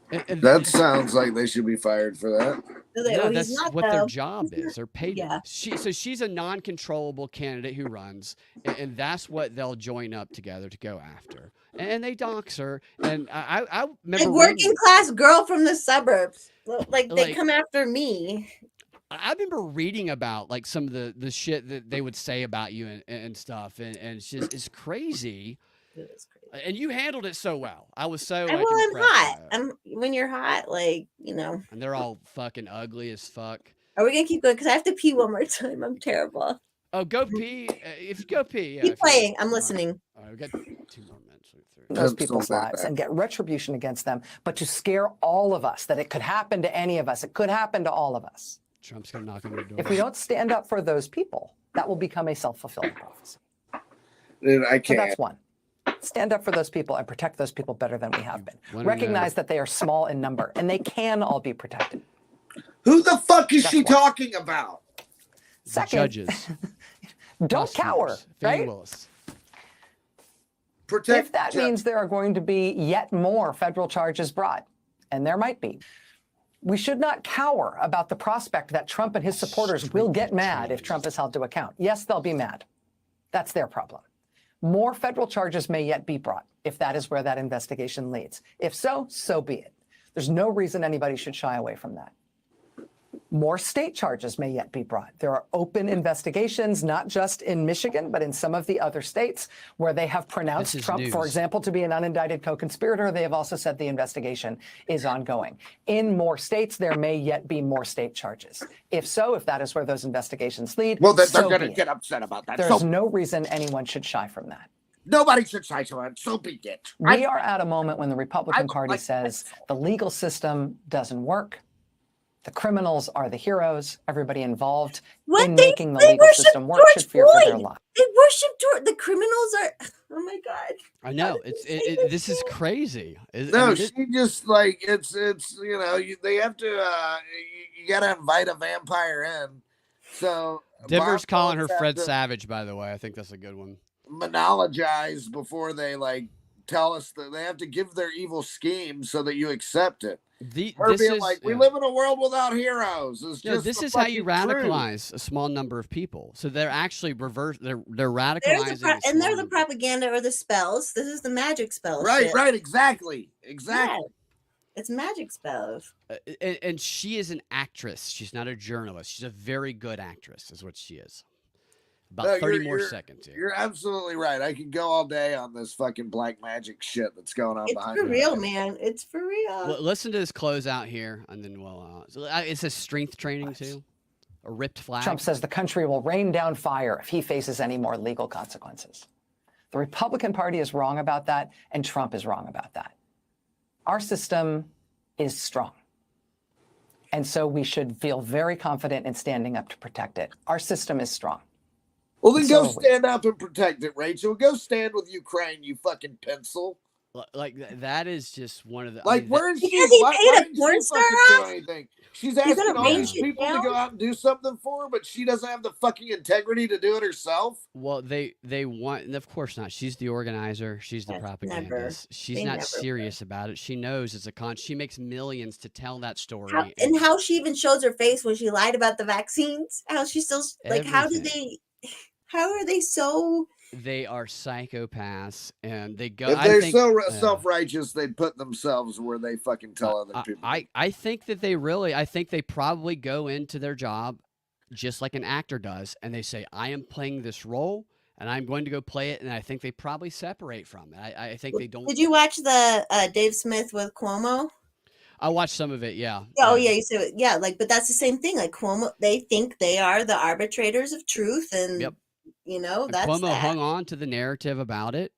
That sounds like they should be fired for that. No, that's what their job is. They're paid. Yeah. So she's a non-controllable candidate who runs, and that's what they'll join up together to go after. And they dox her. And I remember Like working class girl from the suburbs. Like they Like- come after me. I remember reading about like some of the shit that they would say about you and stuff, and it's just it's crazy. It was crazy. And you handled it so well. I was so like, Well, I'm impressed hot. by it. When you're hot, like, you know. And they're all fucking ugly as fuck. Are we gonna keep going? Because I have to pee one more time. I'm terrible. Oh, go pee. If you go pee, yeah. Keep if you- playing. I'm all right. listening. All right, we got 2 more minutes. those people's lives and get retribution against them, but to scare all of us that it could happen to any of us, it could happen to all of us. Trump's gonna knock on your door. If we don't stand up for those people, that will become a self-fulfilling prophecy. Dude, I So can't. that's one. Stand up for those people and protect those people better than we have been. Wanna Recognize know- that they are small in number and they can all be protected. Who the fuck is That's she one. talking about? The Second, judges. don't cower, prosecutors, Fannie right? Willis. Protect If that means there are going to be yet more federal charges brought, and there might be, we should not cower about the prospect that Trump and his supporters will get mad if Trump is held to account. Yes, they'll be mad. That's their problem. More federal charges may yet be brought if that is where that investigation leads. If so, so be it. There's no reason anybody should shy away from that. More state charges may yet be brought. There are open investigations, not just in Michigan, but in some of the other states where they have pronounced This is Trump, for news. example, to be an unindicted co-conspirator. They have also said the investigation is ongoing. In more states, there may yet be more state charges. If so, if that is where those investigations lead, Well, then so they're going to be it. get upset about that. There's So no reason anyone should shy from that. nobody should say so. So be it. We are at a moment when the Republican I- Party I- says the legal system doesn't work. The criminals are the heroes. Everybody involved in making the legal worship system work should George fear for their Floyd. lives. They worship George. The criminals are. Oh my God. I know this is crazy. No, this- she just like it's you know they have to you got to invite a vampire in. So Denver's calling her Bobos have Fred to Savage, by the way. I think that's a good one. monologize before they like tell us that they have to give their evil scheme so that you accept it. Her This being is like, we yeah. live in a world without heroes. Is No, just this the is how you fucking truth. radicalize a small number of people. So they're actually reverse. They're There's radicalizing. the a and they're small the number. propaganda or the spells. This is the magic spell. Right, shit. right, exactly. Exactly. Yeah. It's magic spells. And she is an actress. She's not a journalist. She's a very good actress, is what she is. About No, 30 you're- more you're- seconds here. You're absolutely right. I could go all day on this fucking black magic shit that's going on It's behind for me. real, man. It's for real. Listen to this closeout here, and then we'll. It says strength training too. A ripped flag. Trump says the country will rain down fire if he faces any more legal consequences. The Republican Party is wrong about that, and Trump is wrong about that. Our system is strong. And so we should feel very confident in standing up to protect it. Our system is strong. Well, then go So are we. stand up and protect it, Rachel. Go stand with Ukraine, you fucking pencil. Like that is just one of the. Like, where is she? Because he Why paid a didn't porn she star fucking off? do anything? She's He's asking gonna all range these it people to down? go out and do something for her, but she doesn't have the fucking integrity to do it herself. Well, they want, and of course not. She's the organizer. She's the Yes, propagandist. never. She's They not never serious about it. She knows it's a con. She makes millions to tell that story. And how she even shows her face when she lied about the vaccines. How she still like? How do Everything. they? How are they so? They are psychopaths, and they go. If I they're think, so self-righteous, they'd put themselves where they fucking tell other people. I think that they really. I think they probably go into their job just like an actor does, and they say, "I am playing this role, and I'm going to go play it." And I think they probably separate from it. I think they don't. Did you watch the Dave Smith with Cuomo? I watched some of it. Yeah. Oh yeah, you said it. Yeah, like, but that's the same thing. Like Cuomo, they think they are the arbitrators of truth, and Yep. you know And that's Cuomo that. hung on to the narrative about it.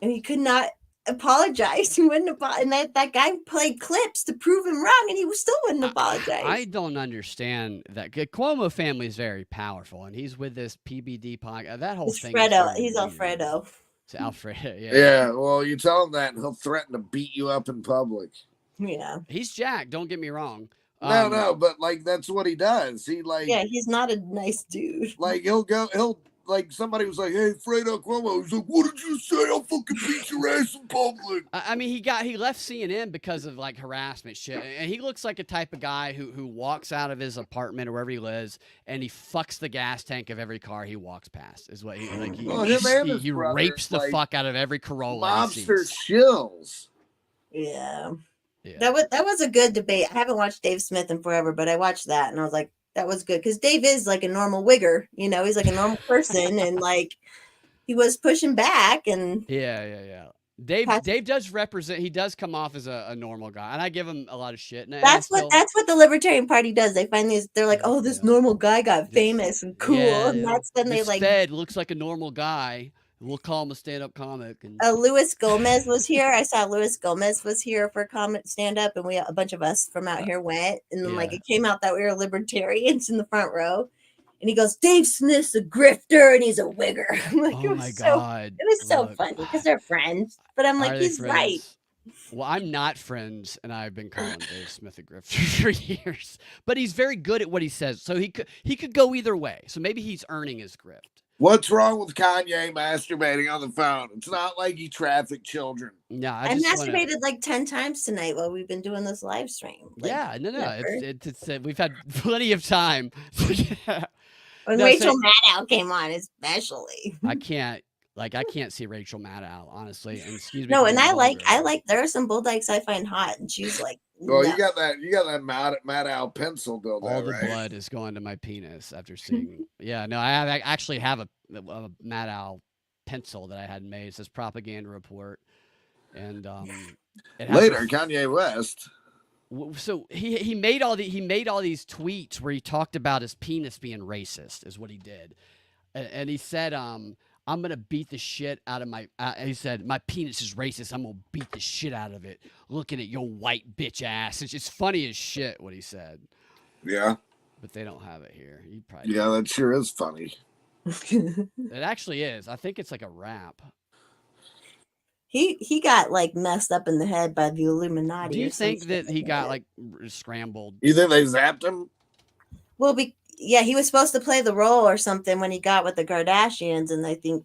And he could not apologize. He wouldn't apologize. And that guy played clips to prove him wrong, and he still wouldn't apologize. I don't understand that. The Cuomo family is very powerful, and he's with this PBD podcast. That whole It's thing. Fredo. He's Alfredo. It's Alfredo. Yeah. Yeah, well, you tell him that, and he'll threaten to beat you up in public. Yeah. He's Jack. Don't get me wrong. No, but like that's what he does. He like Yeah, he's not a nice dude. like he'll like somebody was like, "Hey, Fredo Cuomo," he's like, "What did you say? I'll fucking beat your ass in public." I mean, he left CNN because of like harassment shit, and he looks like a type of guy who walks out of his apartment or wherever he lives, and he fucks the gas tank of every car he walks past. Is what he like. He, Well, him and his he brother, rapes the like, fuck out of every Corolla. he Mobster sees. shills. Yeah. Yeah. That was a good debate. I haven't watched Dave Smith in forever, but I watched that and I was like, that was good because Dave is like a normal wigger. You know, he's like a normal person and like, he was pushing back, and Yeah. Dave does represent. He does come off as a normal guy, and I give him a lot of shit. And that's what the Libertarian Party does. They find these. They're like, oh, this normal guy got famous and cool, and that's when they this like. Fed looks like a normal guy. We'll call him a stand-up comic. And Luis Gomez was here. I saw Luis Gomez was here for comment stand-up, and a bunch of us from out here went, and then like it came out that we were libertarians in the front row. And he goes, Dave Smith's a grifter and he's a wigger. I'm like, oh my God. It was so funny because they're friends. But I'm like, he's right. Well, I'm not friends, and I've been calling Dave Smith a grifter for years. But he's very good at what he says. So he could go either way. So maybe he's earning his grift. What's wrong with Kanye masturbating on the phone? It's not like he trafficked children. No, I masturbated like 10 times tonight while we've been doing this live stream. Like, yeah, no. It's we've had plenty of time. When Rachel Maddow came on, especially. I can't see Rachel Maddow, honestly. And excuse me. No, and I like there are some bull dykes I find hot, and she's like, well, you got that Maddow pencil build. All the blood is going to my penis after seeing. Yeah, no, I actually have a Maddow pencil that I had made. It says propaganda report, and later Kanye West. So he made all these tweets where he talked about his penis being racist, is what he did, and he said, I'm gonna beat the shit out of my. He said my penis is racist. I'm gonna beat the shit out of it. Looking at your white bitch ass. It's just funny as shit what he said. Yeah, but they don't have it here. You probably that sure is funny. It actually is. I think it's like a rap. He got like messed up in the head by the Illuminati. Do you think that he got like scrambled? You think they zapped him? Well, he was supposed to play the role or something when he got with the Kardashians, and I think,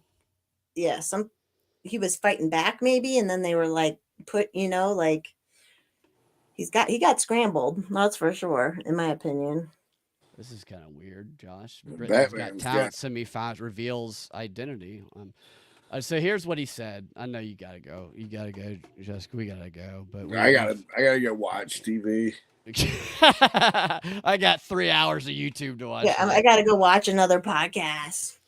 he was fighting back maybe, and then they were like he got scrambled. That's for sure, in my opinion. This is kind of weird, Josh. Britain's Got Talent semi-5 reveals identity. So here's what he said. I know you gotta go. You gotta go, Jessica. We gotta go. But I gotta go watch TV. I got 3 hours of YouTube to watch. Yeah, I gotta go watch another podcast.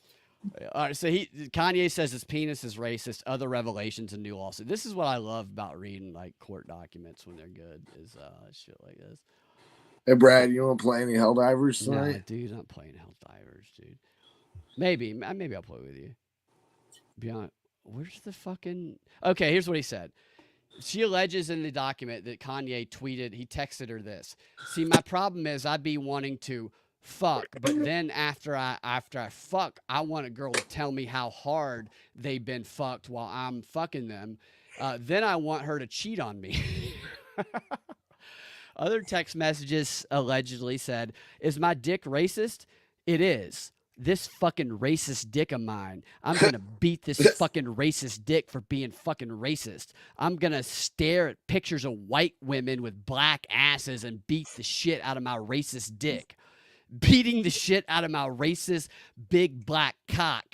All right. So Kanye says his penis is racist. Other revelations and new lawsuit. This is what I love about reading like court documents when they're good. Is shit like this. Hey Brad, you want to play any Helldivers tonight? No, dude, I'm not playing Helldivers, dude. Maybe I'll play with you. Beyond, where's the fucking? Okay, here's what he said. She alleges in the document that Kanye tweeted. He texted her this. See, my problem is I'd be wanting to fuck, but then after I fuck, I want a girl to tell me how hard they've been fucked while I'm fucking them. Then I want her to cheat on me. Other text messages allegedly said, "Is my dick racist? It is. This fucking racist dick of mine. I'm going to beat this fucking racist dick for being fucking racist. I'm going to stare at pictures of white women with black asses and beat the shit out of my racist dick. Beating the shit out of my racist big black cock."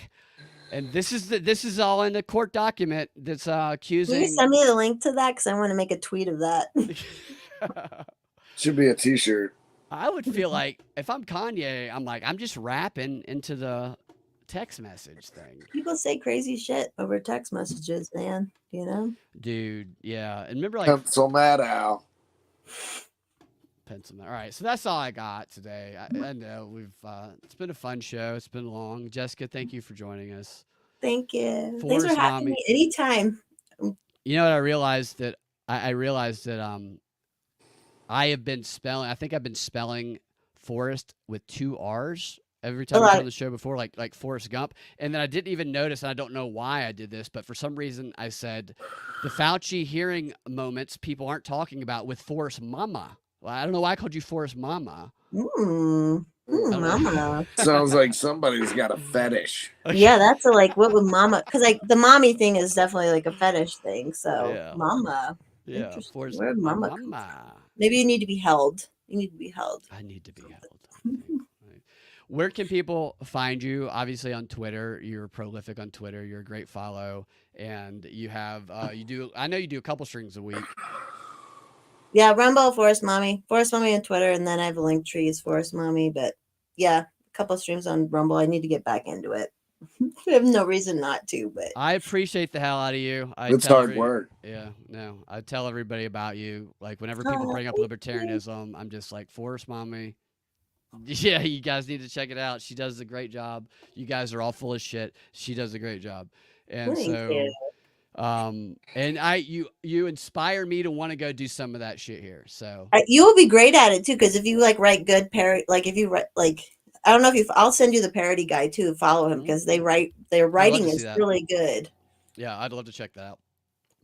And this is all in the court document that's accusing. Can you send me the link to that? Because I want to make a tweet of that. Should be a t-shirt. I would feel like if I'm Kanye, I'm just rapping into the text message thing. People say crazy shit over text messages, man. You know? Dude, yeah. And remember like Pencil Maddow. All right, so that's all I got today. I know it's been a fun show. It's been long. Jessica, thank you for joining us. Thank you. Thanks for having me anytime. You know what I realized that I have been spelling. I think I've been spelling Forrest with 2 R's every time I've been on the show before, like Forrest Gump. And then I didn't even notice, and I don't know why I did this, but for some reason I said the Fauci hearing moments people aren't talking about with Forrest Mama. Well, I don't know why I called you Forrest Mama. Mama. Sounds like somebody's got a fetish. Yeah, that's what would Mama? Because like the mommy thing is definitely like a fetish thing. So yeah. Mama. Yeah, Forrest Where'd Mama. Mama. Maybe you need to be held. You need to be held. I need to be held. Where can people find you? Obviously on Twitter. You're prolific on Twitter. You're a great follow, and you have I know you do a couple streams a week. Yeah, Rumble, Forrest Mommy on Twitter, and then I have a link tree is Forrest Mommy. But yeah, a couple streams on Rumble. I need to get back into it. I have no reason not to, but I appreciate the hell out of you. It's hard work. Yeah, no, I tell everybody about you. Like whenever people bring up libertarianism, I'm just like, Forrest, mommy. Yeah, you guys need to check it out. She does a great job. You guys are all full of shit. She does a great job. And Thank so, you. and you inspire me to want to go do some of that shit here. So You will be great at it too, because if you like write good parody, like if you write like I don't know if you, I'll send you the parody guy too. Follow him because their writing to see is that. really good. Yeah, I'd love to check that out.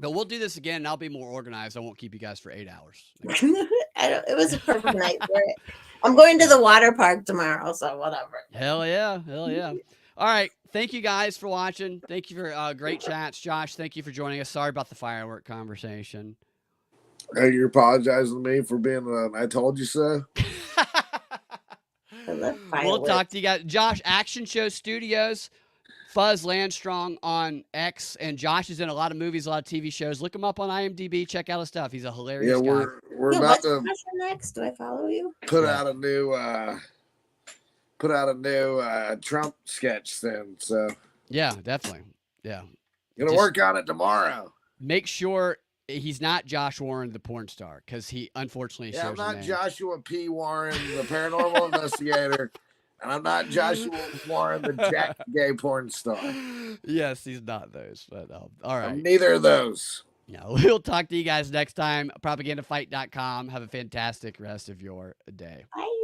But we'll do this again, and I'll be more organized. I won't keep you guys for 8 hours. It was a perfect night for it. I'm going to the water park tomorrow, so whatever. Hell yeah. Hell yeah. All right. Thank you guys for watching. Thank you for great chats. Josh, thank you for joining us. Sorry about the firework conversation. Hey, you're apologizing to me for being I told you so. We'll talk to you guys. Josh, Action Show Studios, Fuzz Landstrong on X, and Josh is in a lot of movies, a lot of TV shows. Look him up on IMDb. Check out his stuff. He's a hilarious guy. We're about to next. Do I follow you? put out a new Trump sketch then. So yeah, definitely. Yeah, gonna work on it tomorrow. Make sure he's not Josh Warren, the porn star, because he unfortunately Yeah, I'm shares a not name. Joshua P. Warren, the paranormal investigator, and I'm not Joshua Warren, the jack gay porn star. Yes, he's not those. But all right, I'm neither of those. Yeah, we'll talk to you guys next time. Propagandafight.com. Have a fantastic rest of your day. Bye.